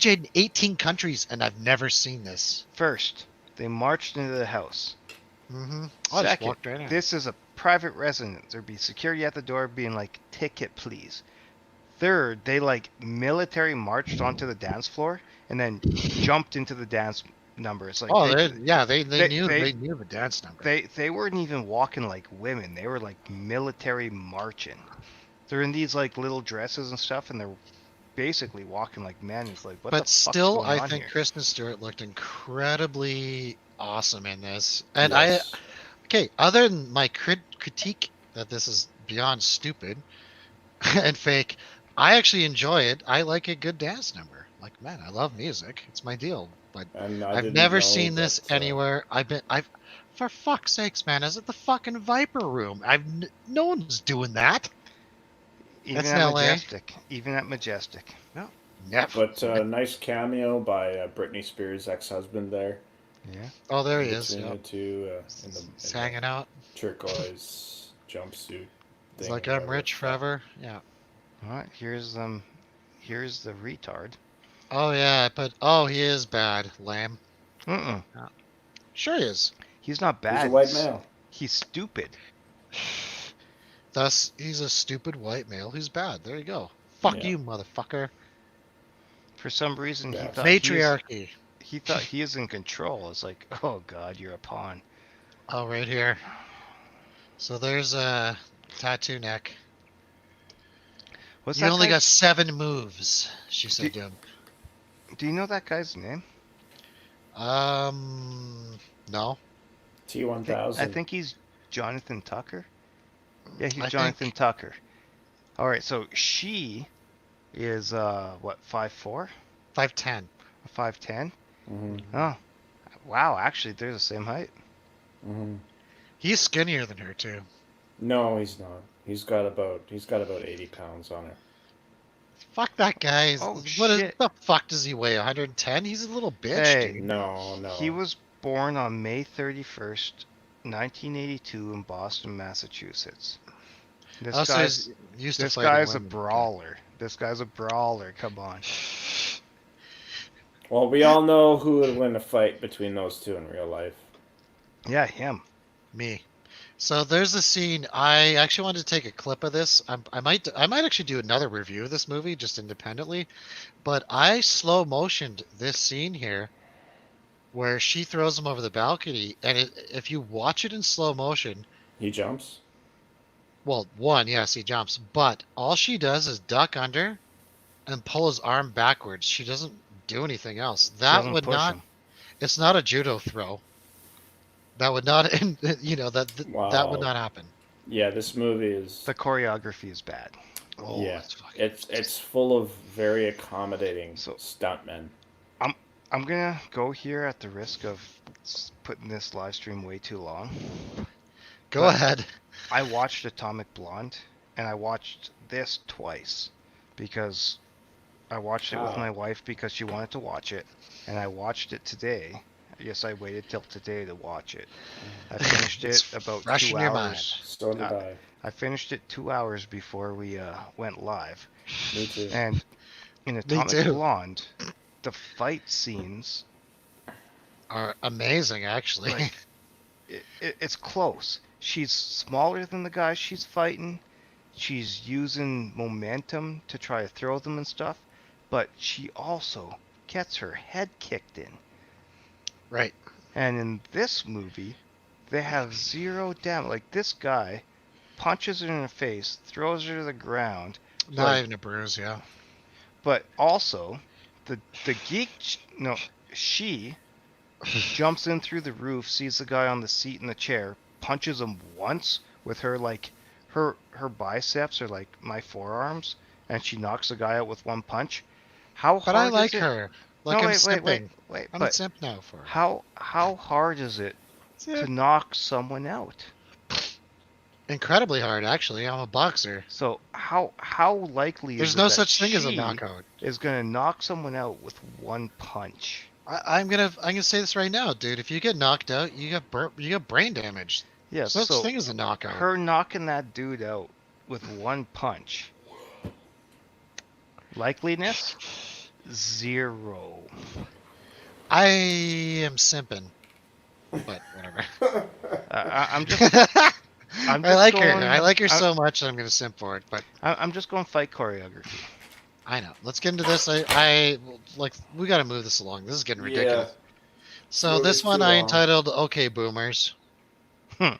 in 18 countries and I've never seen this. first, they marched into the house. Mm-hmm. I just Second, walked right in. this is a private residence. There'd be security at the door being like, ticket please. Third, they like military marched onto the dance floor and then jumped into the dance number. It's like they knew they- they knew the dance number. they weren't even walking like women. They were like military marching. They're in these like little dresses and stuff, and they're basically walking like men. It's like, what the But fuck's still, going I on think here? Kristen Stewart looked incredibly awesome in this. And Yes. okay, other than my critique that this is beyond stupid and fake, I actually enjoy it. I like a good dance number. Like, man, I love music. It's my deal. But And I I've didn't never know seen this that, anywhere. For fuck's sakes, man, I was at the fucking Viper Room. No one's doing that. Even that's at in LA. Majestic. Even at Majestic. Never. But nice cameo by Britney Spears' ex-husband there. Yeah. Oh, there he In is. between Yep. the two in He's the hanging out. turquoise jumpsuit. He's thing like, or I'm whatever rich it's called. forever. Yeah. All right. Here's the retard. Oh yeah, but oh, he is bad, lame. Mm-mm. Sure he is. He's not bad. He's a white male. He's stupid. Thus, he's a stupid white male who's bad. There you go. Fuck Yeah. you, motherfucker. For some reason, Yeah. Matriarchy. he thought he is in control. It's like, oh god, you're a pawn. Oh, right here. So there's a tattoo neck. What's You that only guy- got 7 moves, she said to him. Do you know that guy's name? No. T1000. I think he's Jonathan Tucker. Yeah, he's I Jonathan think- Tucker. All right, so she is what, 5'4"? 5'10". 5'10"? Mm-hmm. Oh, wow! Actually, they're the same height. Mm-hmm. He's skinnier than her too. No, he's not. He's got about 80 pounds on her. Fuck that guy. Oh What shit! the fuck does he weigh? 110? He's a little bitch, Hey, dude. No, he no. was born on May 31st, 1982, in Boston, Massachusetts. This Also, guy's he's used to this fighting guy's a women. brawler. This guy's a brawler. Come on. Well, we all know who would win a fight between those two in real life. Yeah, him. Me. So there's a scene. I actually wanted to take a clip of this. I might actually do another review of this movie just independently, but I slow motioned this scene here where she throws him over the balcony, and if you watch it in slow motion, He jumps. well, one, yes, he jumps, but all she does is duck under and pull his arm backwards. She doesn't do anything else. She That doesn't would push not. him. It's not a judo throw. That would not. That would Wow. not happen. Yeah, this movie is. The choreography is bad. Oh, Yeah, it's fucking. it's full of very accommodating So- stuntmen. I'm gonna go here at the risk of putting this live stream way too long. Go but- ahead. I watched Atomic Blonde, and I watched this twice because I watched it with Wow. my wife because she wanted to watch it, and I watched it today. Yes, I waited till today to watch it. I finished It's it about fresh 2 in your mind. hours. So did I. I finished it 2 hours before we went live. Me too. And in Atomic too. Blonde, the fight scenes, Are amazing, actually. Like- it's close. She's smaller than the guy she's fighting. She's using momentum to try to throw them and stuff, but she also gets her head kicked in. Right. And in this movie, they have zero damage. Like, this guy punches her in the face, throws her to the ground, Not Like- even a bruise, yeah. but also the geek, no, she jumps in through the roof, sees the guy on the seat in the chair, punches him once with her, like, her biceps are like my forearms, and she knocks the guy out with one punch. How hard But I like is it? her. Like, No, I'm wait, simping. wait. I'm a But simp now for her. how hard is it to knock someone out? Incredibly hard, actually. I'm a boxer. So how likely There's is it no that such thing as a she knockout. is gonna knock someone out with one punch? I'm gonna say this right now, dude. If you get knocked out, you get brain damage. Yes. There's no So such thing as a knockout. her knocking that dude out with one punch. Likeliness? 0. I am simping. But whatever. I'm just I just like her. going- I like her I- so much that I'm gonna simp for it. But I'm just going fight choreography. I know. Let's get into this. I like. We got to move this along. This is getting ridiculous. So moving this one too I long. entitled "Okay, Boomers." Hmm.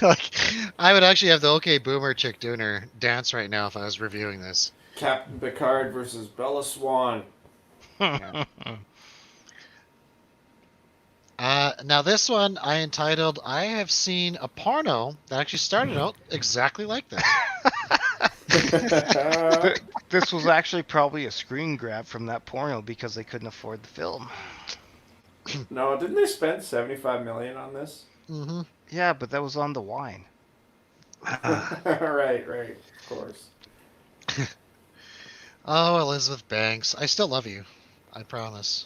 Like, I would actually have the "Okay, Boomer" chick doing her dance right now if I was reviewing this. Captain Picard versus Bella Swan. Yeah. Now this one I entitled "I have seen a porno that actually started out exactly like this." This was actually probably a screen grab from that porno because they couldn't afford the film. No, didn't they spend $75 million on this? Mm-hmm. Yeah, but that was on the wine. Right, of course. Oh, Elizabeth Banks, I still love you. I promise.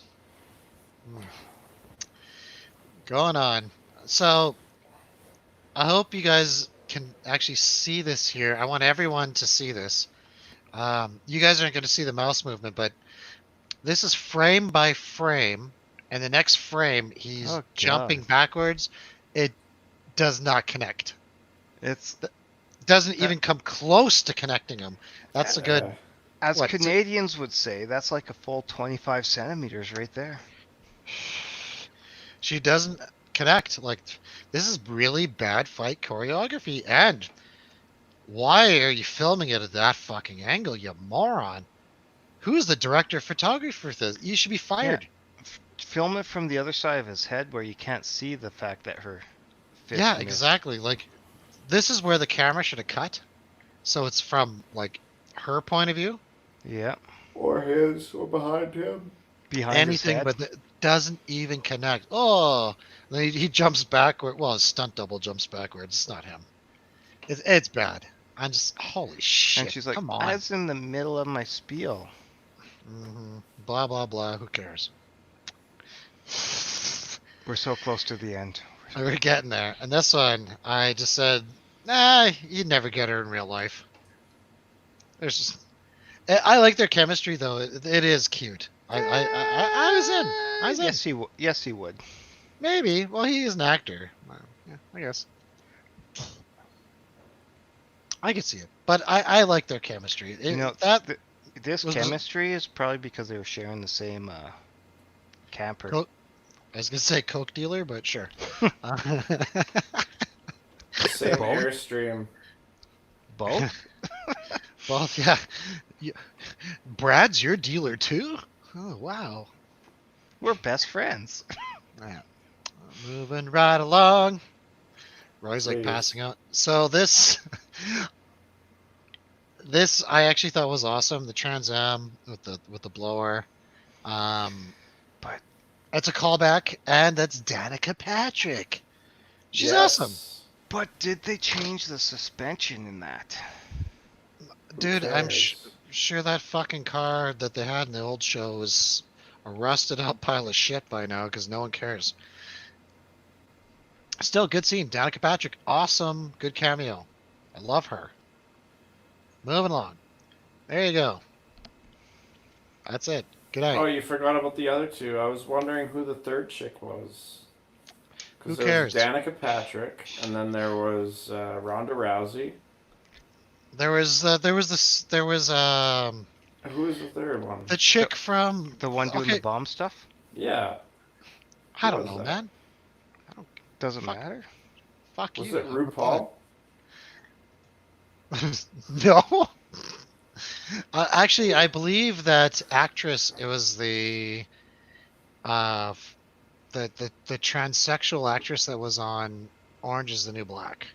Going on. So, I hope you guys can actually see this here. I want everyone to see this. You guys aren't going to see the mouse movement, but this is frame by frame, and the next frame he's Oh, jumping God. backwards. It does not connect. It's Doesn't even come close to connecting him. That's a good. as What, Canadians would say, that's like a full 25 centimeters right there. She doesn't connect. Like, this is really bad fight choreography. And why are you filming it at that fucking angle, you moron? Who's the director of photography for this? You should be fired. Film it from the other side of his head where you can't see the fact that her fist Yeah, missed. exactly. Like, this is where the camera should have cut. So it's from, like, her point of view. Yeah. Or his, or behind him. Behind his Anything, head. but it doesn't even connect. Oh, then he jumps backward. Well, his stunt double jumps backwards. It's not him. It's bad. I'm just holy shit. And she's like, come on. I was in the middle of my spiel. Blah blah blah. Who cares? We're so close to the end. We're getting there. And this one, I just said, nah, you'd never get her in real life. There's just, I like their chemistry though. It is cute. I was in. I was in. Yes, he would. Maybe. Well, he is an actor. Yeah, I guess. I could see it, but I like their chemistry. This was- chemistry is probably because they were sharing the same camper. I was gonna say coke dealer, but sure. Same Both? Airstream. Both? Both, yeah. Brad's your dealer too? Oh wow. We're best friends. Yeah. Moving right along. Roy's like Please. passing out. So this I actually thought was awesome. The Trans Am with the blower. But it's a callback, and that's Danica Patrick. She's Yes. awesome. but did they change the suspension in that? Who Dude, I'm cares? sure that fucking car that they had in the old show is a rusted out pile of shit by now because no one cares. Still, good scene. Danica Patrick, awesome, good cameo. I love her. Moving along. There you go. That's it. Good night. Oh, you forgot about the other two. I was wondering who the third chick was. 'Cause Who there was cares? Danica Patrick, and then there was Ronda Rousey. There was Who was the third one? the chick from The one doing okay, the bomb stuff? Yeah. I don't was know, that? man. Doesn't Fuck. matter. Fuck Was you. it RuPaul? No. Actually, I believe that actress. It was the transsexual actress that was on Orange Is the New Black,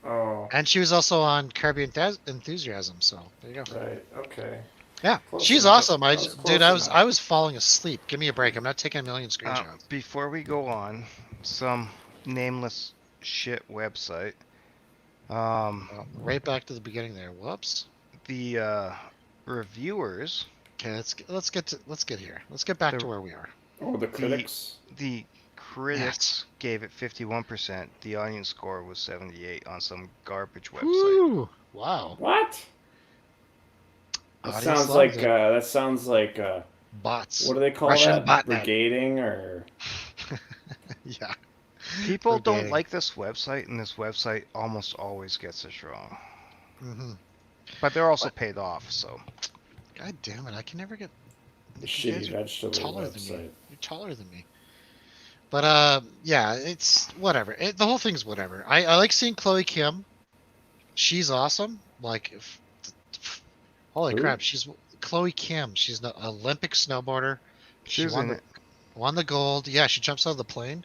Oh, and she was also on Curb Your Enthusiasm. So there you go. right. Okay. Yeah, Close she's enough. awesome. That was close Dude, enough. I was falling asleep. Give me a break. I'm not taking a million screenshots. Before we go on, some nameless shit website. Right back to the beginning there. Whoops. The reviewers, Okay, let's get here. Let's get back The- to where we are. Oh, the critics. the critics gave it 51%. The audience score was 78 on some garbage website. Woo! Wow. What? That Audience sounds loves like it. What Bots. do they call Russian that? botnet. Brigading or Yeah. People don't Forgetting. like this website, and this website almost always gets it wrong. hmm But they're also paid off, so. God damn it! I can never get. the You guys shitty are vegetable taller than me. website. You're taller than me. But yeah, it's whatever. The whole thing's whatever. I like seeing Chloe Kim. She's awesome. Like, holy Who? crap, she's Chloe Kim. She's an Olympic snowboarder. She was in it. Won the gold. Yeah, she jumps out of the plane.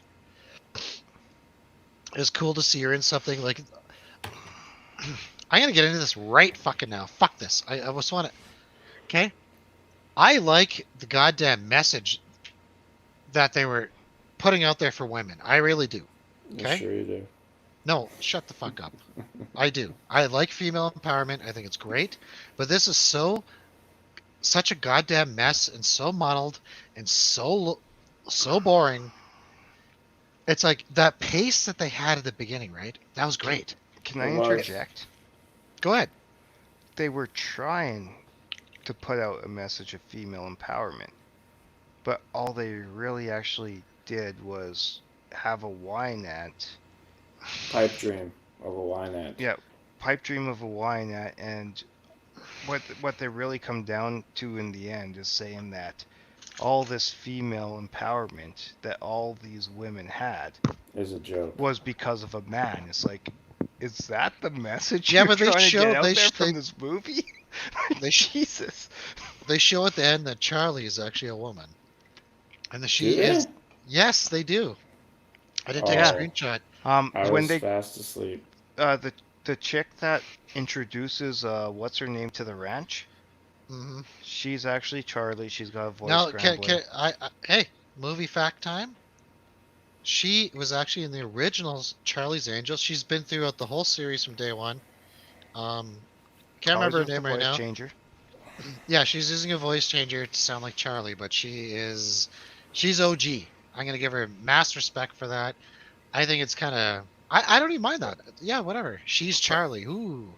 It was cool to see her in something like. I'm gonna get into this right fucking now. Fuck this. I just want to. Okay. I like the goddamn message that they were putting out there for women. I really do. I'm Okay. sure you do. No, shut the fuck up. I do. I like female empowerment. I think it's great. But this is such a goddamn mess and so muddled and so boring. It's like that pace that they had at the beginning, right? That was great. Can I It was. interject? Go ahead. They were trying to put out a message of female empowerment, but all they really actually did was have a wynette. Pipe dream of a wynette. Yeah, pipe dream of a wynette, and what they really come down to in the end is saying that all this female empowerment that all these women had Is a joke. was because of a man. It's like, is that the message Yeah, you're but they trying to show- get out they there sh- from they- this movie? they sh- Jesus. They show at the end that Charlie is actually a woman. And she Do they? is. Yes, they do. I didn't take Oh. a screenshot. I When was they fast asleep. the the chick that introduces what's her name to the ranch, Hmm. she's actually Charlie. She's got a voice No, scrambler. hey, movie fact time. She was actually in the original Charlie's Angels. She's been throughout the whole series from day one. Can't Always remember her with the name right voice now. changer. Yeah, she's using a voice changer to sound like Charlie, but she's OG. I'm gonna give her mass respect for that. I think it's kind of, I don't even mind that. Yeah, whatever. She's But Charlie. Ooh,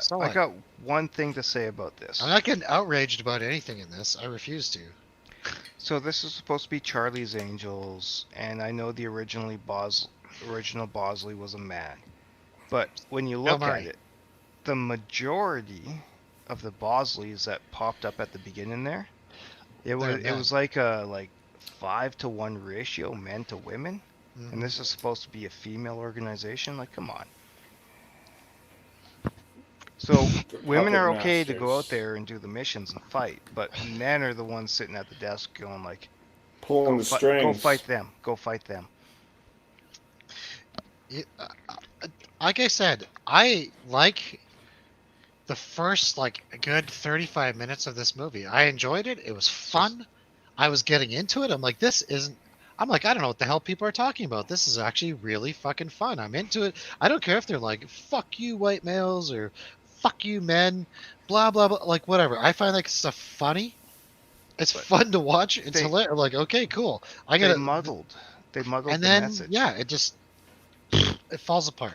so I what? got one thing to say about I'm this. not getting outraged about anything in this. I refuse to. So this is supposed to be Charlie's Angels, and I know the original Bosley was a man. But when you Bill look at Murray. it, the majority of the Bosleys that popped up at the beginning there, They're it men. was like a 5-to-1 ratio, men to women, and Mhm. this is supposed to be a female organization. Like, come on. So The women puppet are okay to go out masters. there and do the missions and fight, but men are the ones sitting at the desk going like, Pulling the go fight strings. them, go fight them. Like I said, I like the first like a good 35 minutes of this movie. I enjoyed it. It was fun. I was getting into it. I'm like, this isn't. I'm like, I don't know what the hell people are talking about. This is actually really fucking fun. I'm into it. I don't care if they're like, fuck you, white males, or fuck you, men, blah, blah, blah. Like, whatever. I find that stuff funny. It's But fun to watch. It's they hilarious. I'm like, okay, cool. I they gotta. muddled they muddled And the then, message. yeah, it just, it falls apart.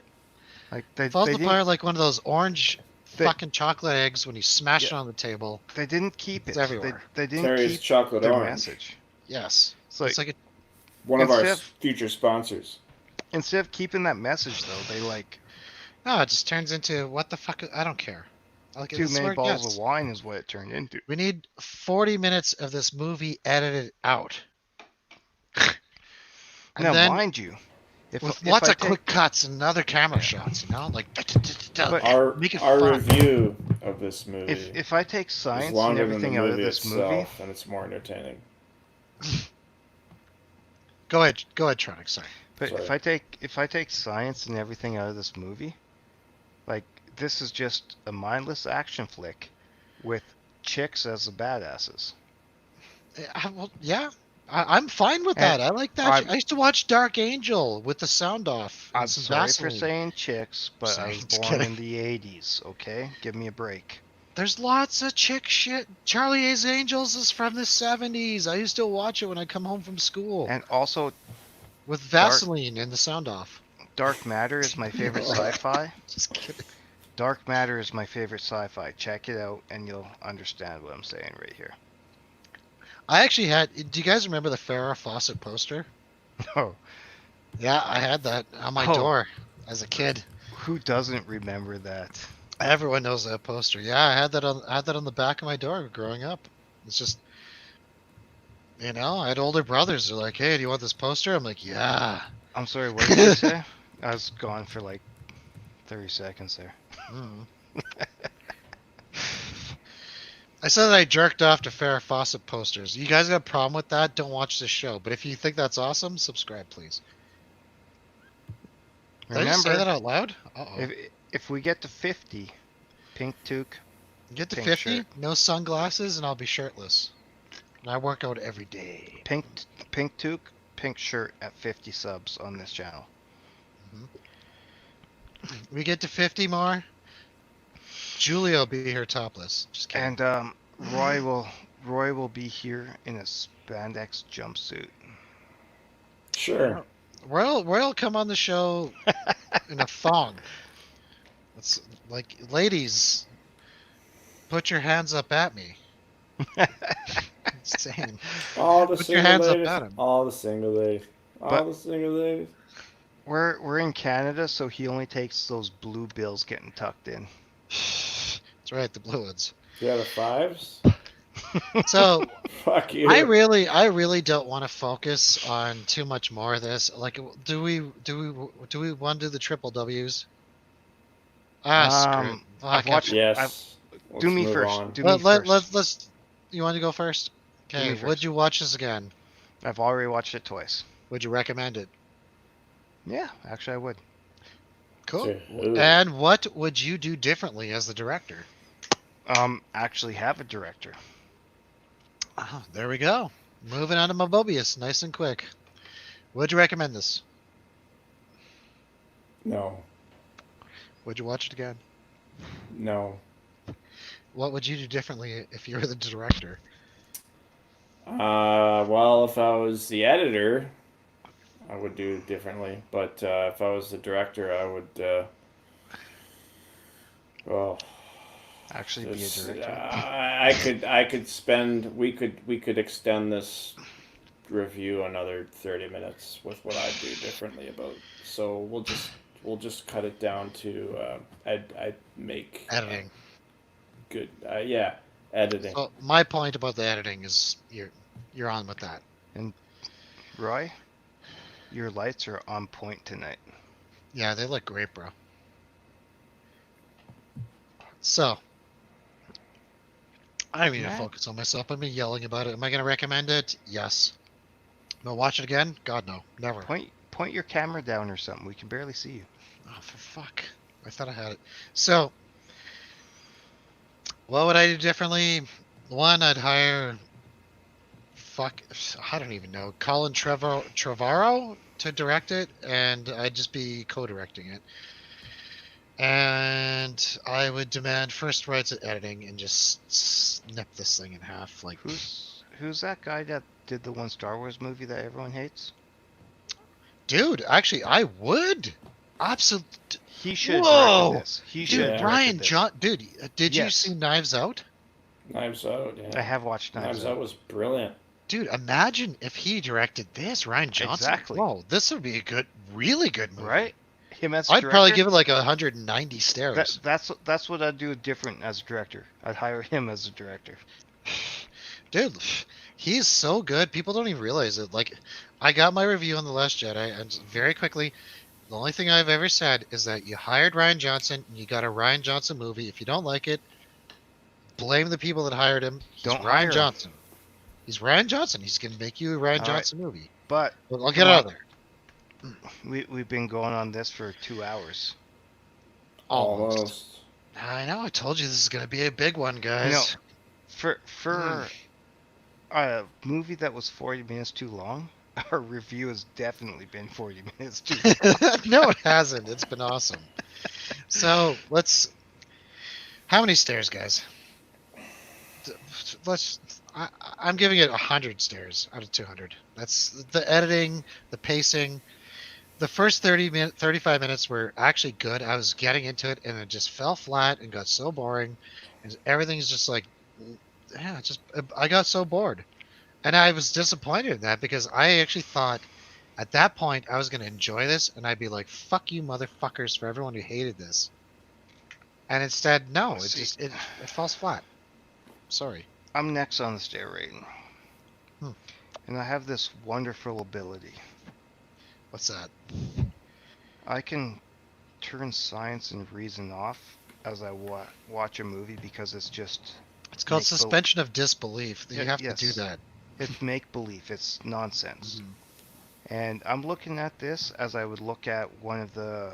Like Falls they didn't apart like one of those orange they fucking chocolate eggs when you smash yeah, it on the table. they didn't keep It's it. everywhere. They didn't Terry's keep chocolate their orange. message. Yes. It's like It's like a, One of our instead of future sponsors. instead of keeping that message though, they like no, it just turns into what the fuck? I don't care. Like too it's many where it bottles of gets. wine is what it turned into. We need 40 minutes of this movie edited out, and Now, then mind you, with if lots I of take quick cuts and other camera shots. You know, like But make it Our fun. review of this movie if I take is science and longer than the everything out of movie this movie, itself, and it's more entertaining. Go ahead, Tronic. Sorry. but Sorry. if I take science and everything out of this movie, like this is just a mindless action flick with chicks as the badasses. Well, yeah, I'm fine with And that. I like that. I'm I used to watch Dark Angel with the sound off and I'm some sorry for Vaseline. saying chicks, but I was Just born kidding. in the 80s, okay? Give me a break. There's lots of chick shit. Charlie A's Angels is from the 70s. I used to watch it when I come home from school And also with Dark Vaseline and the sound off. Dark Matter is my favorite sci-fi. Just kidding. Dark Matter is my favorite sci-fi. Check it out and you'll understand what I'm saying right here. I actually had. Do you guys remember the Farrah Fawcett poster? Oh, Yeah, I had that on my Oh. door as a kid. who doesn't remember that? Everyone knows that poster. Yeah, I had that on the back of my door growing up. It's just, I had older brothers. They're like, "Hey, do you want this poster?" I'm like, "Yeah." I'm sorry, what did you say? I was gone for like 30 seconds there. Mm. I said that I jerked off to Farrah Fawcett posters. You guys got a problem with that? Don't watch this show. But if you think that's awesome, subscribe, please. Did I just say that Remember, out loud? Uh-oh. if we get to 50, pink toque, Get to pink 50, shirt. no sunglasses, and I'll be shirtless. And I work out every day. pink toque, pink shirt at 50 subs on this channel. We get to 50 more. Julia will be here topless. Just kidding. And Roy will be here in a spandex jumpsuit. Sure. Royal will come on the show in a thong. It's like, ladies, put your hands up at me. Insane. All the Put your single hands up ladies. at him. All the single ladies. All But- the single ladies. We're in Canada, so he only takes those blue bills getting tucked in. That's right, the blue ones. The other fives. So Fuck you. I really don't want to focus on too much more of this. Like, do we want to do the triple W's? Screw it. I've Okay. watched. Yes. Do Let's me move first. on. Do me first. Let's. You want to go first? Do me Okay. first. Would you watch this again? I've already watched it twice. Would you recommend it? Yeah, actually, I would. Cool. To who? And what would you do differently as the director? Actually have a director. Oh, there we go. Moving on to Mobius, nice and quick. Would you recommend this? No. Would you watch it again? No. What would you do differently if you were the director? Well, if I was the editor, I would do it differently. But if I was the director, I would. Well, Actually be a just, director. I could spend. We could extend this review another 30 minutes with what I'd do differently about. So we'll just cut it down to I'd make Editing. good. Yeah, editing. So my point about the editing is you're on with that. And Roy, your lights are on point tonight. Yeah, they look great, bro. So I don't need to focus on myself. I've been yelling about it. Am I going to recommend it? Yes. No, watch it again? God, no. Never. Point your camera down or something. We can barely see you. Oh, for fuck. I thought I had it. So, what would I do differently? One, I'd hire... Fuck. I don't even know. Colin Trevorrow to direct it, and I'd just be co-directing it. And I would demand first rights at editing and just snip this thing in half. Like, who's that guy that did the one Star Wars movie that everyone hates? dude, actually, I would. Absolutely. He should Whoa! direct this. He Dude, should Ryan this. John. Dude, did you Yes. see Knives Out? Knives Out. Yeah. I have watched Knives Out. Out was brilliant. Dude, imagine if he directed this, Ryan Johnson. Exactly. Whoa, this would be a really good movie. Right? Him as I'd director, probably give it like 190 stars. that's what I'd do different as a director. I'd hire him as a director. Dude, he's so good. People don't even realize it. Like, I got my review on The Last Jedi, and very quickly, the only thing I've ever said is that you hired Ryan Johnson, and you got a Ryan Johnson movie. If you don't like it, blame the people that hired him. He's Don't Ryan hire him. Johnson. He's Ryan Johnson. He's going to make you a Ryan All Johnson movie. But Well, I'll get out of there. we've been going on this for 2 hours. Almost. I know. I told you this is going to be a big one, guys. No. For a movie that was 40 minutes too long, our review has definitely been 40 minutes too long. No, it hasn't. It's been awesome. So let's. How many stairs, guys? I'm giving it 100 stairs out of 200. That's the editing, the pacing. The first 35 minutes were actually good. I was getting into it, and it just fell flat and got so boring. And everything's just like, yeah, I got so bored. And I was disappointed in that because I actually thought at that point I was going to enjoy this, and I'd be like, fuck you motherfuckers for everyone who hated this. And instead, no, it falls flat. Sorry. I'm next on the stair rating. Hmm. And I have this wonderful ability. What's that? I can turn science and reason off as I watch a movie because it's just... It's called suspension of disbelief. You have yes. to do that. It's make-believe. It's nonsense. Mm-hmm. And I'm looking at this as I would look at one of the...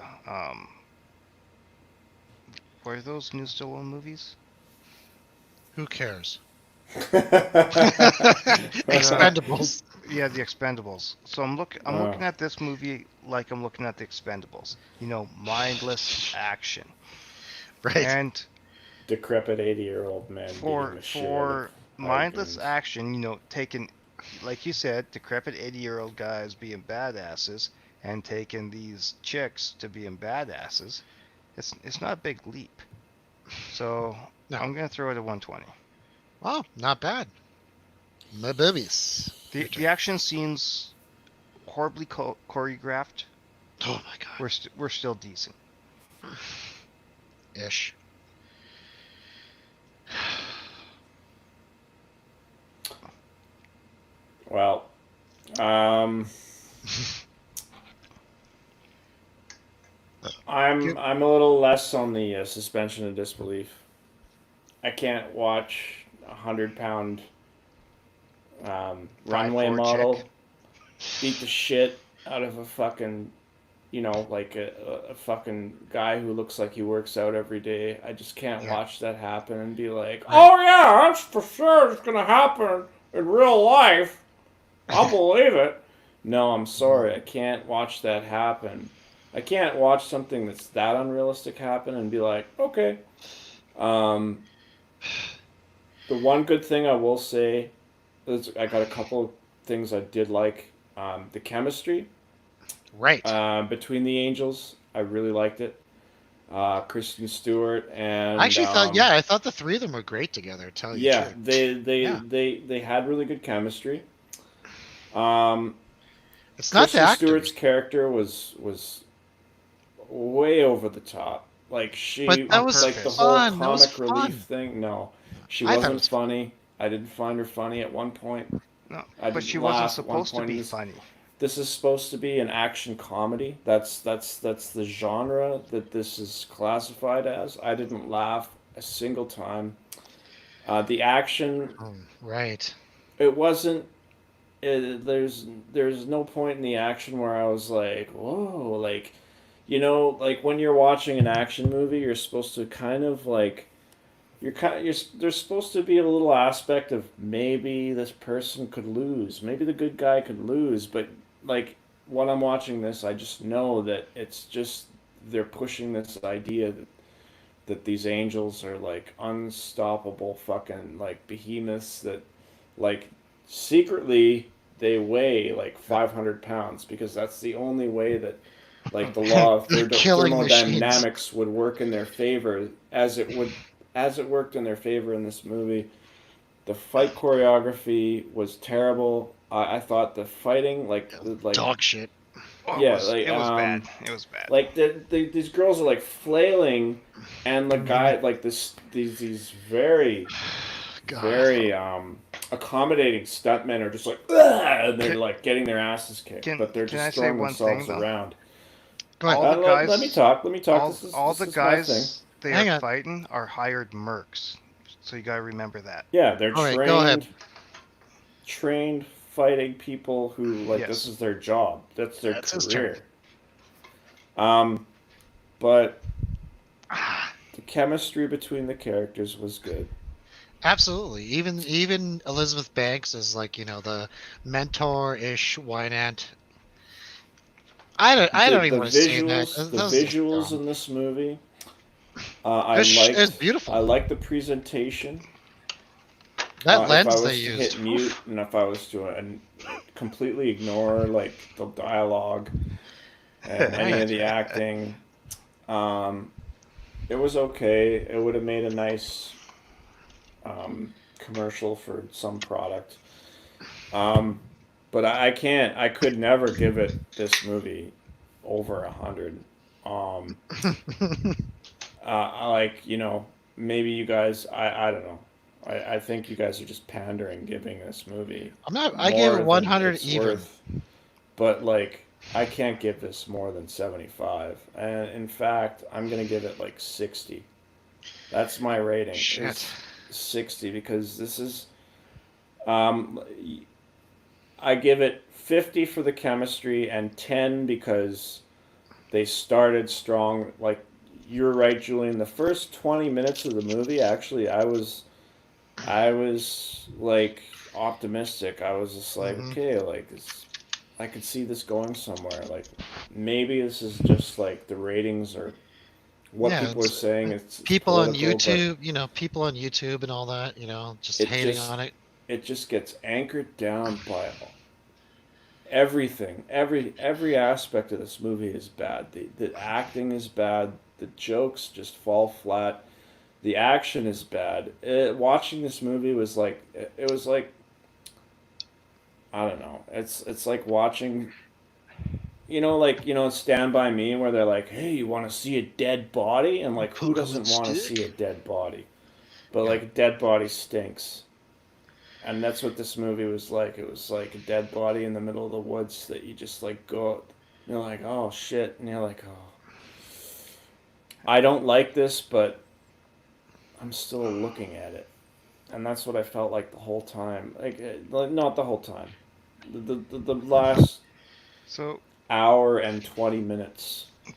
what are those New Stallone movies? Who cares? Expendables. Expendables. Yeah, the Expendables. So I'm looking at this movie like I'm looking at the Expendables. You know, mindless action. Right. And Decrepit 80-year-old men. for mindless action, you know, taking, like you said, decrepit 80-year-old guys being badasses and taking these chicks to being badasses, it's not a big leap. So No. I'm gonna throw it at 120. Oh, not bad. My boobies. The action scenes horribly choreographed. Oh my god. We're still decent. Ish. Well, I'm a little less on the suspension of disbelief. I can't watch 100-pound runway 5'4" model chick. beat the shit out of a fucking like a fucking guy who looks like he works out every day. I just can't Yeah. watch that happen and be like, Right. oh yeah, that's for sure. It's gonna happen in real life. I'll believe it. No, I'm sorry. I can't watch that happen. I can't watch something that's that unrealistic happen and be like, okay. Um, the one good thing I will say is I got a couple of things I did like. The chemistry Right. between the angels, I really liked it. Kristen Stewart I and actually thought, I thought the three of them were great together. To tell you the yeah, truth. they Yeah. they had really good chemistry. Um, It's not the Kristen Stewart's actors, character was way over the top. Like but she, that On was like the purpose. whole fun. That was comic relief fun. thing. No, she I thought it wasn't was fun. funny. I didn't find her funny at one point. No, I but she didn't wasn't laugh at one supposed to point in be this. funny. This is supposed to be an action comedy. That's the genre that this is classified as. I didn't laugh a single time. The action, Right. it wasn't. There's no point in the action where I was like, whoa, like, like when you're watching an action movie, you're supposed to kind of like there's supposed to be a little aspect of maybe this person could lose, maybe the good guy could lose, but like when I'm watching this, I just know that it's just they're pushing this idea that these angels are like unstoppable fucking like behemoths that like secretly they weigh like 500 pounds because that's the only way that like the law of They're killing machines. thermodynamics would work in their favor as it worked in their favor in this movie. The fight choreography was terrible. I thought the fighting like Dog shit. Oh, yeah it was bad. It was bad. like these girls are like flailing and the guy like these very God. very accommodating stuntmen are just like "Ugh," and they're like getting their asses kicked, but they're Can I just say throwing one thing themselves though? around. Go ahead. All the guys, Let me talk. Let me talk. all This the is my thing. guys they Hang are on. fighting are hired mercs. So you gotta remember that. Yeah, they're All right. Go ahead. trained fighting people who like this Yes. is their job. That's their That's his turn. career. But the chemistry between the characters was good. Absolutely. Even Elizabeth Banks is like the mentor-ish Wynant. I don't even want to say that. The That was just visuals dumb. in this movie. It's beautiful. I liked the presentation. That If I lens they was to used. hit mute and if I was to completely ignore like the dialogue and any of the acting, it was okay. It would have made a nice commercial for some product. But I can't. I could never give it this movie over 100. Like maybe you guys. I don't know. I think you guys are just pandering, giving this movie I'm not. I gave it more than 100 it's even. worth. But like, I can't give this more than 75. And in fact, I'm gonna give it like 60. That's my rating. Shit. Is 60 because this is. Um, I give it 50 for the chemistry and 10 because they started strong. Like you're right, Julian. The first 20 minutes of the movie, actually, I was like optimistic. I was just like, okay, like I could see this going somewhere. Like maybe this is just like the ratings or what people are saying. It's people on political, YouTube. People on YouTube and all that. Just it hating just on it. it just gets anchored down by everything. Every aspect of this movie is bad. The acting is bad. The jokes just fall flat. The action is bad. Watching this movie was like it was like I don't know. It's like watching Stand By Me where they're like, "Hey, you want to see a dead body?" And like who Poke 'em doesn't with want to stick. see a dead body? But Yeah. like a dead body stinks. And that's what this movie was like. It was like a dead body in the middle of the woods that you just like go. You're like, oh shit, and you're like, oh, I don't like this, but I'm still looking at it, and that's what I felt like the whole time. Like not the whole time. The last So hour and 20 minutes, which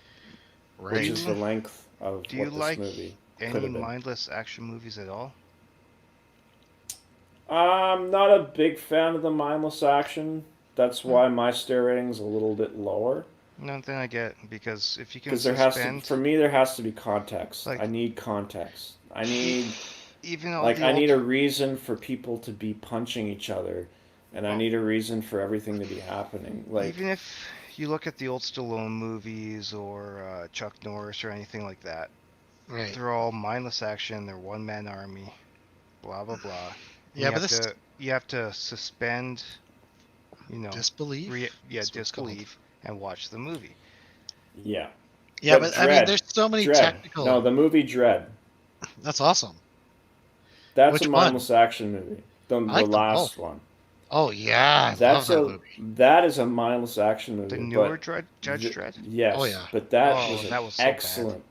Right. is the length of Do you what this like movie could any have been. mindless action movies at all? I'm not a big fan of the mindless action. That's why my stare rating's a little bit lower. Nothing I get, because if you can Because there has to, suspend, for me, there has to be context. like, I need context. I need, even all like, the I old, need a reason for people to be punching each other, and I need a reason for everything to be happening. Like, even if you look at the old Stallone movies or Chuck Norris or anything like that, Right. they're all mindless action. They're one-man army, blah blah blah. And Yeah, but this you have to suspend, disbelief. That's what it's called. disbelief and watch the movie. yeah. Yeah, But but I mean, Dread, there's so many Dread. technical. No, the movie Dread. That's awesome. That's Which a one? mindless action movie. The like them last both. one. Oh yeah, I That's love that movie. that is a mindless action movie. The newer but Judge Dredd? Yes. Oh, yeah. But that Oh, was an that was so bad. excellent.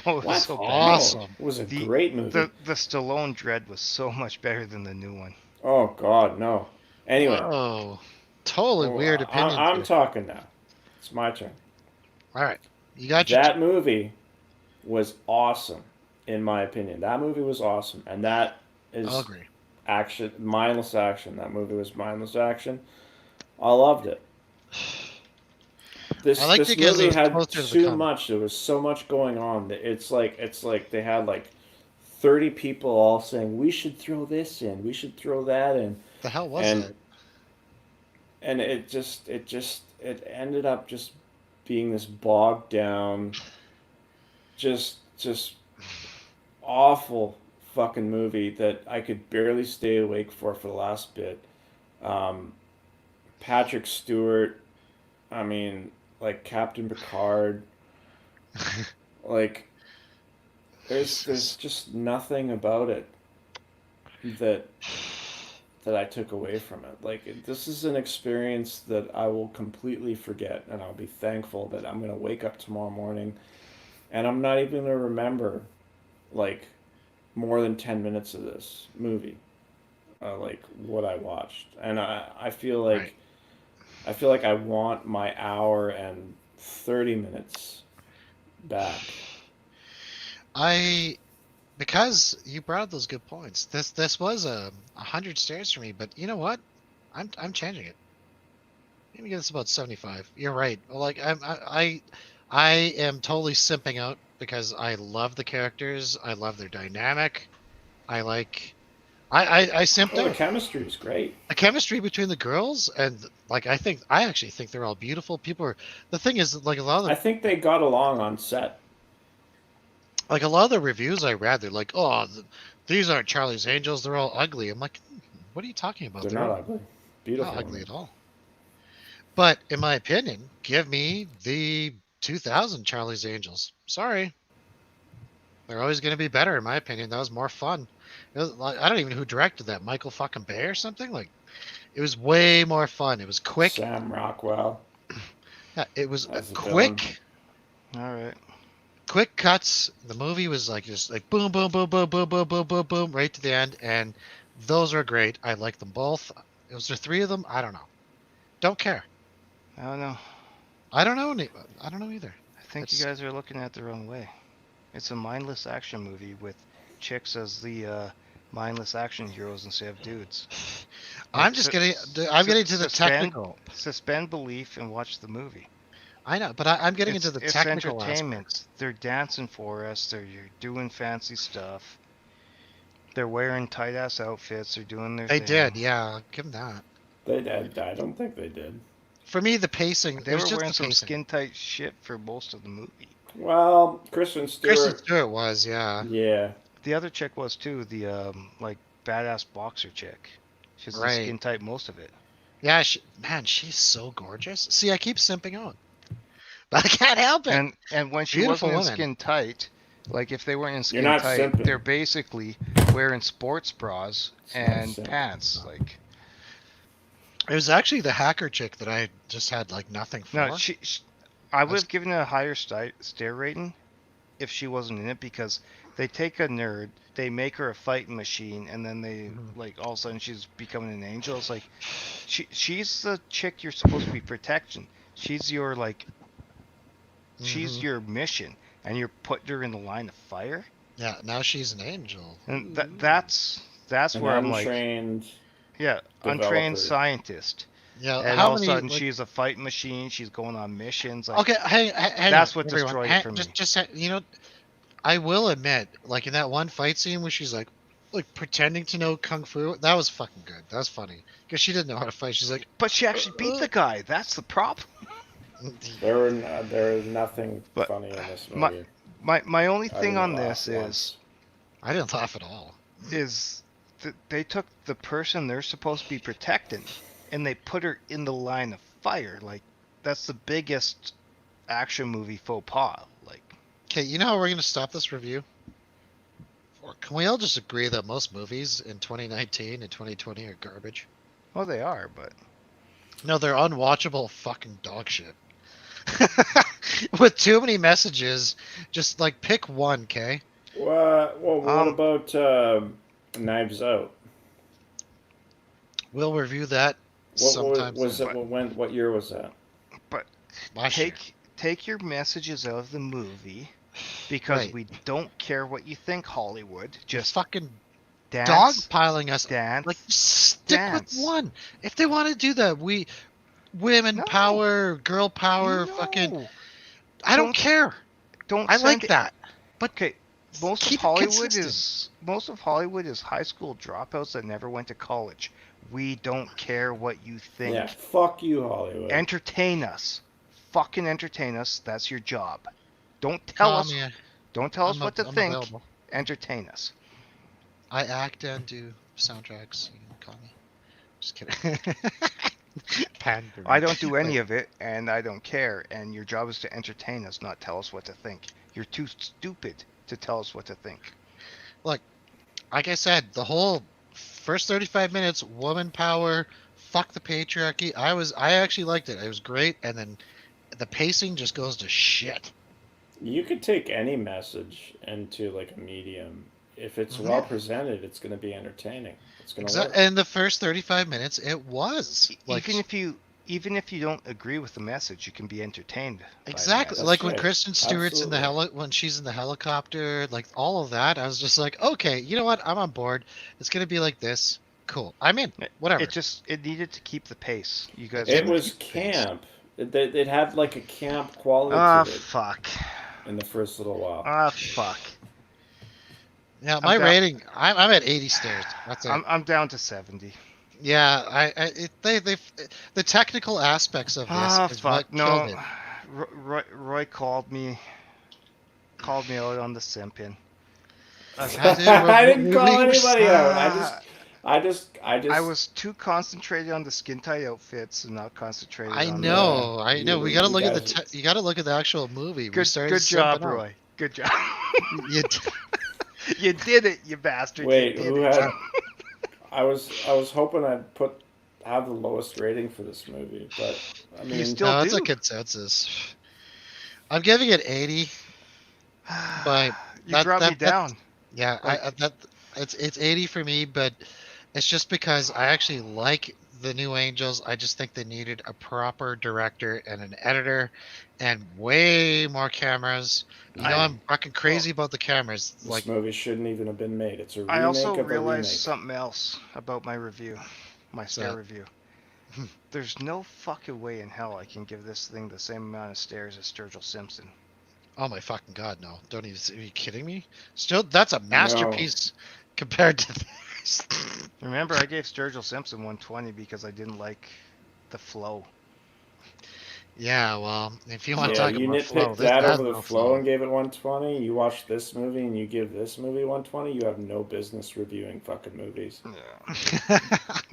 No, it was What? so bad. Awesome. No, it was a The- great movie. The Stallone Dread was so much better than the new one. Oh God, no. Anyway, Oh, totally weird opinion. I'm talking now. It's my turn. All right, you got your. That movie was awesome, in my opinion. That movie was awesome, and that is I'll agree. action, mindless action. That movie was mindless action. I loved it. This I liked this it 'cause it movie was had closer to the too comic. much. There was so much going on. It's like they had like 30 people all saying we should throw this in, we should throw that in, The hell was and it? and it ended up just being this bogged down, just awful fucking movie that I could barely stay awake for the last bit. Um, Patrick Stewart, I mean, like Captain Picard, like there's just nothing about it that I took away from it. Like this is an experience that I will completely forget, and I'll be thankful that I'm gonna wake up tomorrow morning, and I'm not even gonna remember, like, more than 10 minutes of this movie, like what I watched, and I feel like. Right. I feel like I want my hour and 30 minutes back. Because you brought up those good points. This was 100 stairs for me, but you know what? I'm changing it. Maybe give this about 75. You're right. Like I am totally simping out because I love the characters. I love their dynamic. I simped Oh, the out. chemistry is great. The chemistry between the girls and like I actually think they're all beautiful. The thing is, like a lot of I think they got along on set. the reviews I read, they're like, oh, these aren't Charlie's Angels. They're all ugly. I'm like, what are you talking about? They're not ugly. Beautiful. Not ugly at all. But in my opinion, give me the 2000 Charlie's Angels. Sorry. They're always going to be better, in my opinion. That was more fun. It was, like, I don't even know who directed that. Michael fucking Bay or something? Like, it was way more fun. It was quick. Sam Rockwell. Yeah, it was As the quick. All right. Quick cuts. The movie was like just like boom, boom, boom, boom, boom, boom, boom, boom, boom, right to the end. And those are great. I like them both. Was there 3 of them? I don't know. Don't care. I don't know. I don't know. I don't know either. I think you guys are looking at it the wrong way. It's a mindless action movie with chicks as the mindless action heroes instead of dudes. I'm getting to the technical. Suspend belief and watch the movie. I know, but I'm getting into the technical It's entertainment. aspects. They're dancing for us. They're doing fancy stuff. They're wearing tight ass outfits. They're doing their They thing. did, yeah. I'll give them that. They did. I don't think they did. For me, the pacing. They it were was just wearing the some pacing. skin tight shit for most of the movie. Well, Kristen Stewart. Kristen Stewart was, yeah. Yeah. The other chick was too. The like badass boxer chick. She's Right. skin tight most of it. Yeah, she's so gorgeous. See, I keep simping out, but I can't help it. And when she Beautiful wasn't in women. skin tight, like if they weren't in skin You're not tight, simping. they're basically wearing sports bras and simping. pants. Like It was actually the hacker chick that I just had like nothing for. no, I would That's- have given it a higher stare rating if she wasn't in it, because they take a nerd, they make her a fighting machine, and then they like all of a sudden she's becoming an angel. It's like she's the chick you're supposed to be protecting. She's your she's Mhm. your mission, and you're putting her in the line of fire. Yeah, now she's an angel. And that's An where I'm like, untrained yeah, untrained developer. scientist. Yeah, And how all of a many sudden like? she's a fighting machine. She's going on missions. Like Okay, hang on, that's what everyone. destroyed it for me. You know, I will admit, like in that one fight scene where she's like pretending to know kung fu, that was fucking good. That was funny because she didn't know how to fight. She's like, But she actually beat the guy. That's the problem. There is nothing But funny in this my movie. my only I thing didn't on laugh this once. I didn't laugh at all. is that they took the person they're supposed to be protecting and they put her in the line of fire. Like that's the biggest action movie faux pas. Like Okay, you know how we're gonna stop this review? Or can we all just agree that most movies in 2019 and 2020 are garbage? oh, they are, but No, they're unwatchable fucking dog shit. With too many messages, just like pick one, okay? Well, what about Knives Out? We'll review that What sometime. was it? What year was that? but Last year. take your messages out of the movie because Right. we don't care what you think, Hollywood. Just fucking dance, dogpiling us. dance. Like, stick dance. with one. If they want to do that, women No. power, girl power, No. fucking. I don't care. Don't I send like it- that. But Okay, most keep of it Hollywood consistent. is high school dropouts that never went to college. We don't care what you think. Yeah, fuck you, Hollywood. Entertain us. Fucking entertain us. That's your job. Don't tell us. me. Don't tell us what to I'm think. available. Entertain us. I act and do soundtracks. You can call me. Just kidding. Pandering. I don't do any of it, and I don't care. And your job is to entertain us, not tell us what to think. You're too stupid to tell us what to think. Like I said, the whole first 35 minutes, woman power, fuck the patriarchy. I actually liked it. It was great, and then the pacing just goes to shit. You could take any message into like a medium. If it's Mhm. well presented, it's going to be entertaining. It's going to work. And the first 35 minutes, it was like Even if you don't agree with the message, you can be entertained. by the exactly message. like when right. Kristen Stewart's in the Absolutely. when she's in the helicopter, like all of that. I was just like, okay, you know what? I'm on board. It's gonna be like this. Cool. I'm in. Whatever. It needed to keep the pace. You guys. It was camp. It had like a camp quality Ah, to it fuck. in the first little while. Ah, fuck. Yeah, my down- rating. I'm at 80 stairs. That's it. I'm down to 70. Yeah, they the technical aspects of this Ah, is fuck. what No. killed it. Roy called me out on the simping. I didn't call anybody out. Ah. I just. I was too concentrated on the skin tight outfits and not concentrated I on know, I know. We you gotta look at guys- you gotta look at the actual movie. We Good started job, simping out. Roy. Good job. You You did it, you bastard. Wait, You did who it. had? I was hoping I'd have the lowest rating for this movie, but I mean, still no, it's a do. consensus. I'm giving it 80. But You that- dropped that- me down. Yeah, it's 80 for me, but it's just because I actually like the New Angels. I just think they needed a proper director and an editor and way more cameras. You know, I'm fucking crazy about the cameras. this Like, movie shouldn't even have been made. It's a remake I also of a realized remake. something else about my review, my stare that? review. There's no fucking way in hell I can give this thing the same amount of stares as Sturgill Simpson. oh my fucking god, no! Don't even. Are you kidding me? Still, that's a masterpiece compared to this. Remember, I gave Sturgill Simpson 120 because I didn't like the flow. Yeah, well, if you want to Yeah, talk you about flow, nitpicked this that has over the no flow and gave it 120. You watch this movie and you give this movie 120. You have no business reviewing fucking movies.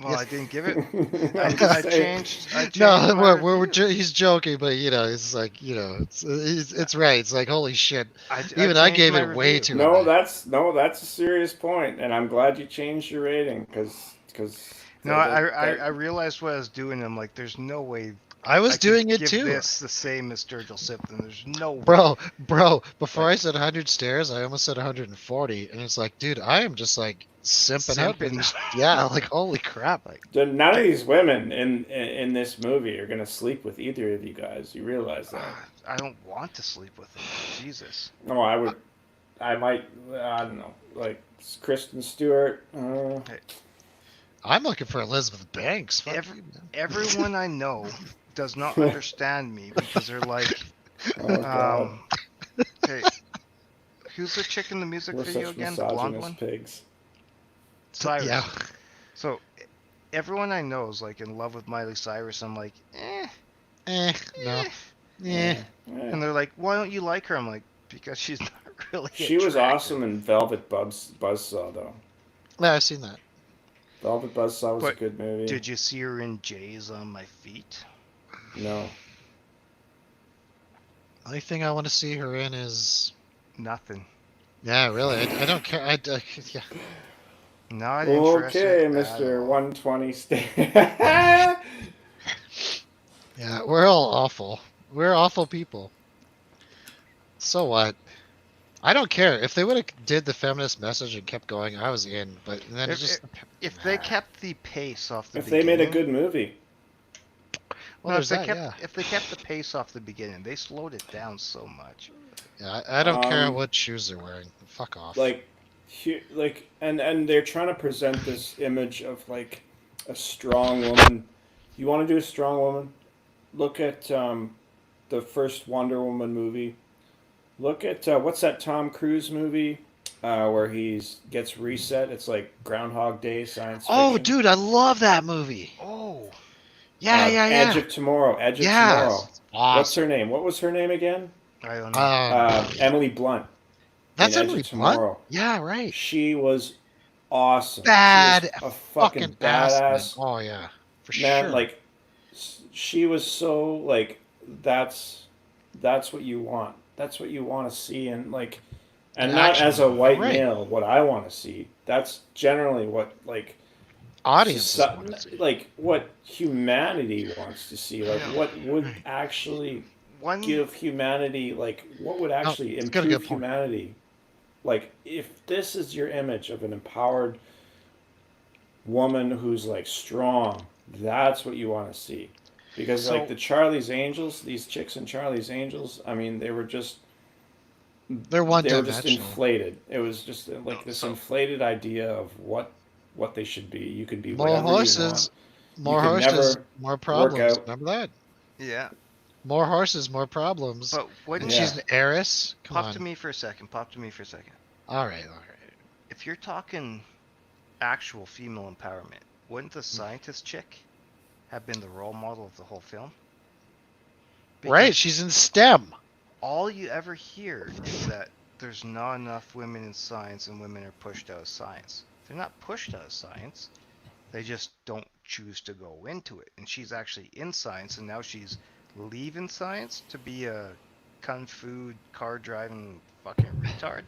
Well, I didn't give it. I'm I just saying. changed No, my we're review. he's joking, but you know, it's like it's right. It's like holy shit. Even I changed gave my it way review. too No, high. that's a serious point, and I'm glad you changed your rating because No, I realized what I was doing. I'm like, there's no way I was doing it give too. this the same as Sturgill Simpson. There's no way. Bro, before Like- I said 100 stairs, I almost said 140. And it's like, dude, I am just like simping out. Simping. Yeah, like, holy crap. Like, None of these women in this movie are gonna sleep with either of you guys. You realize that? I don't want to sleep with them. Jesus. No, I would. I might. I don't know. Like Kristen Stewart. I'm looking for Elizabeth Banks. Fuck Every- you, man. Everyone I know does not understand me because they're like, Oh God. hey, who's the chick in the music We're video such again? The blonde misogynist one? pigs. Cyrus. Yeah. So everyone I know is like in love with Miley Cyrus. I'm like, No. Yeah. And they're like, why don't you like her? I'm like, because she's not really. She was attractive." awesome in Velvet Buzzsaw, though. Yeah, I've seen that. Velvet Buzzsaw was a But good movie. Did you see her in Jay's on My Feet? No. Only thing I want to see her in is. Nothing. Yeah, really. I don't care. Yeah. Not interested. Okay, at Mr. all. 120 stay. Yeah, we're all awful. We're awful people. So what? I don't care. If they would have did the feminist message and kept going, I was in. But then it If- just. If they kept the pace off the If they beginning, made a good movie. Well, no, if there's they that, kept yeah. if they kept the pace off the beginning, they slowed it down so much. Yeah, I don't care Um, what shoes they're wearing. Fuck off. And they're trying to present this image of like a strong woman. You want to do a strong woman? Look at the first Wonder Woman movie. Look at what's that Tom Cruise movie where he's gets reset? It's like Groundhog Day science fiction. Oh, dude, I love that movie. Oh, Yeah, yeah, yeah. Edge of Tomorrow. Edge of Yes. Tomorrow. Awesome. What's her name? What was her name again? I don't know. Emily Blunt. That's in Edge Emily of Blunt? Tomorrow. Yeah, right. She was awesome. Bad She was a fucking ass, man. badass. Oh, yeah. For Man, sure. like she was so like that's what you want. That's what you want to see and like and And not action as a white great. male what I want to see. That's generally what like Audiences so- want to see. like what humanity wants to see. Like what would actually One give humanity like what would actually it's got a good improve point. humanity. Like if this is your image of an empowered woman who's like strong, that's what you want to see. Because like So- the Charlie's Angels, these chicks in Charlie's Angels, I mean they were just They're one they were just dimensional. inflated. It was just like this So- inflated idea of what they should be. You could be More whatever horses, more could horses, never more problems. out. Remember that? yeah, More horses, more problems. but what And Yeah. she's an heiress. Come pop on. to me for a second. Pop to me for a second. All right, all right. If you're talking actual female empowerment, wouldn't the scientist chick have been the role model of the whole film? Right, Because she's in STEM. all you ever hear is that there's not enough women in science and women are pushed out of science. They're not pushed out of science. They just don't choose to go into it. And she's actually in science and now she's leaving science to be a kung fu car driving fucking retard.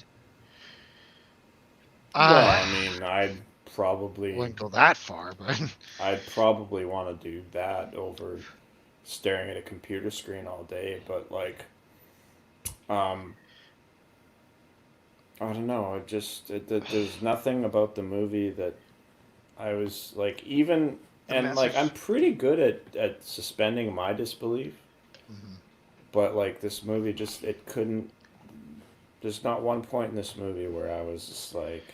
Well, I mean, I'd probably wouldn't go that far, but I'd probably want to do that over staring at a computer screen all day, but like I don't know, there's nothing about the movie that I was like even The and like message- I'm pretty good at suspending my disbelief, Mhm. but like this movie just it couldn't there's not one point in this movie where I was just like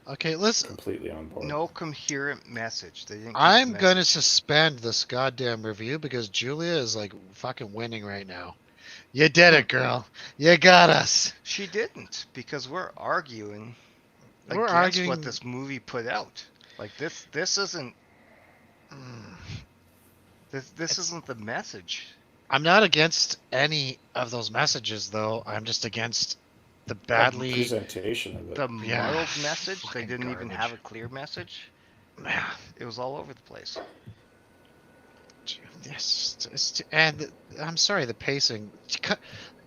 okay, let's. completely on board. No coherent message. They didn't. keep the I'm gonna message. suspend this goddamn review because Julia is like fucking winning right now. You did it, girl. You got us. She didn't because we're arguing We're against arguing- what this movie put out. Like this isn't this isn't the message. I'm not against any of those messages, though. I'm just against the badly. presentation of it. The Yeah, muddled message. They fucking didn't even have a garbage. clear message. Yeah, It was all over the place. yes, and I'm sorry, the pacing.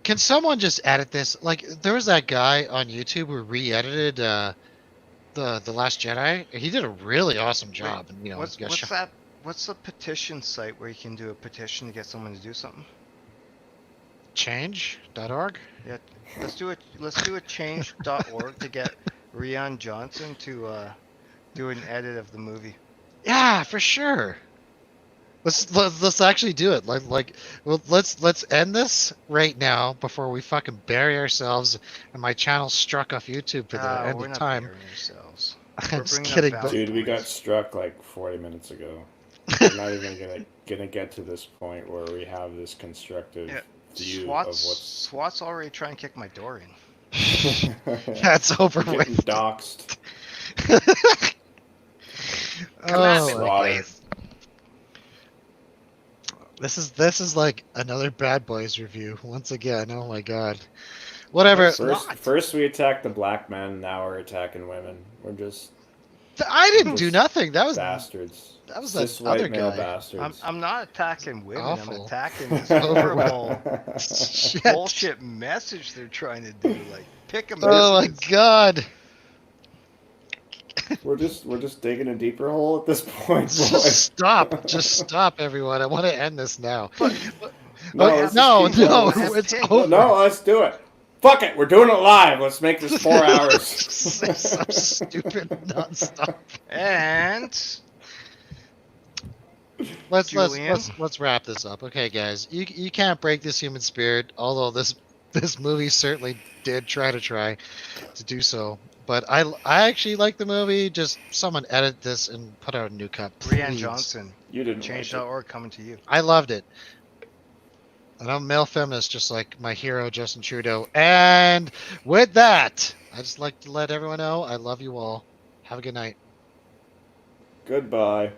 Can someone just edit this? Like, there was that guy on YouTube who re-edited the Last Jedi. He did a really awesome job. And, you know, What's got what's shot- that What's the petition site where you can do a petition to get someone to do something? Change.org? Yeah, let's do a change.org to get Rian Johnson to do an edit of the movie. Yeah, for sure. Let's actually do it. Well, let's end this right now before we fucking bury ourselves and my channel struck off YouTube for the end We're of not time. burying ourselves. I'm We're just bringing up kidding, valid but Dude, we got points. struck like 40 minutes ago. We're not even gonna get to this point where we have this constructive Yeah, view of what's. SWAT's already trying to kick my door in. that's over We're getting with. doxxed. Come at me, Oh, please. this is like another Bad Boys review once again. Oh my god. Whatever. First we attacked the black men, now we're attacking women. We're just I didn't do nothing. That was bastards. that was Cis that white other male guy. bastards. I'm not attacking women. Awful. I'm attacking this horrible Shit. bullshit message they're trying to do. Like, pick a message. Oh my god. We're just digging a deeper hole at this point. Just stop, everyone. I want to end this now. No, No, Let's it's take- over. No, let's do it. Fuck it, we're doing it live. Let's make this 4 hours. Say some stupid nonstop. And Let's wrap this up. Okay, guys, you can't break this human spirit. Although this movie certainly did try to do so. But I actually like the movie. Just someone edit this and put out a new cut, please. Rian Johnson, You didn't. change.org coming to you. I loved it. And I'm a male feminist, just like my hero Justin Trudeau. And with that, I just like to let everyone know I love you all. Have a good night. Goodbye.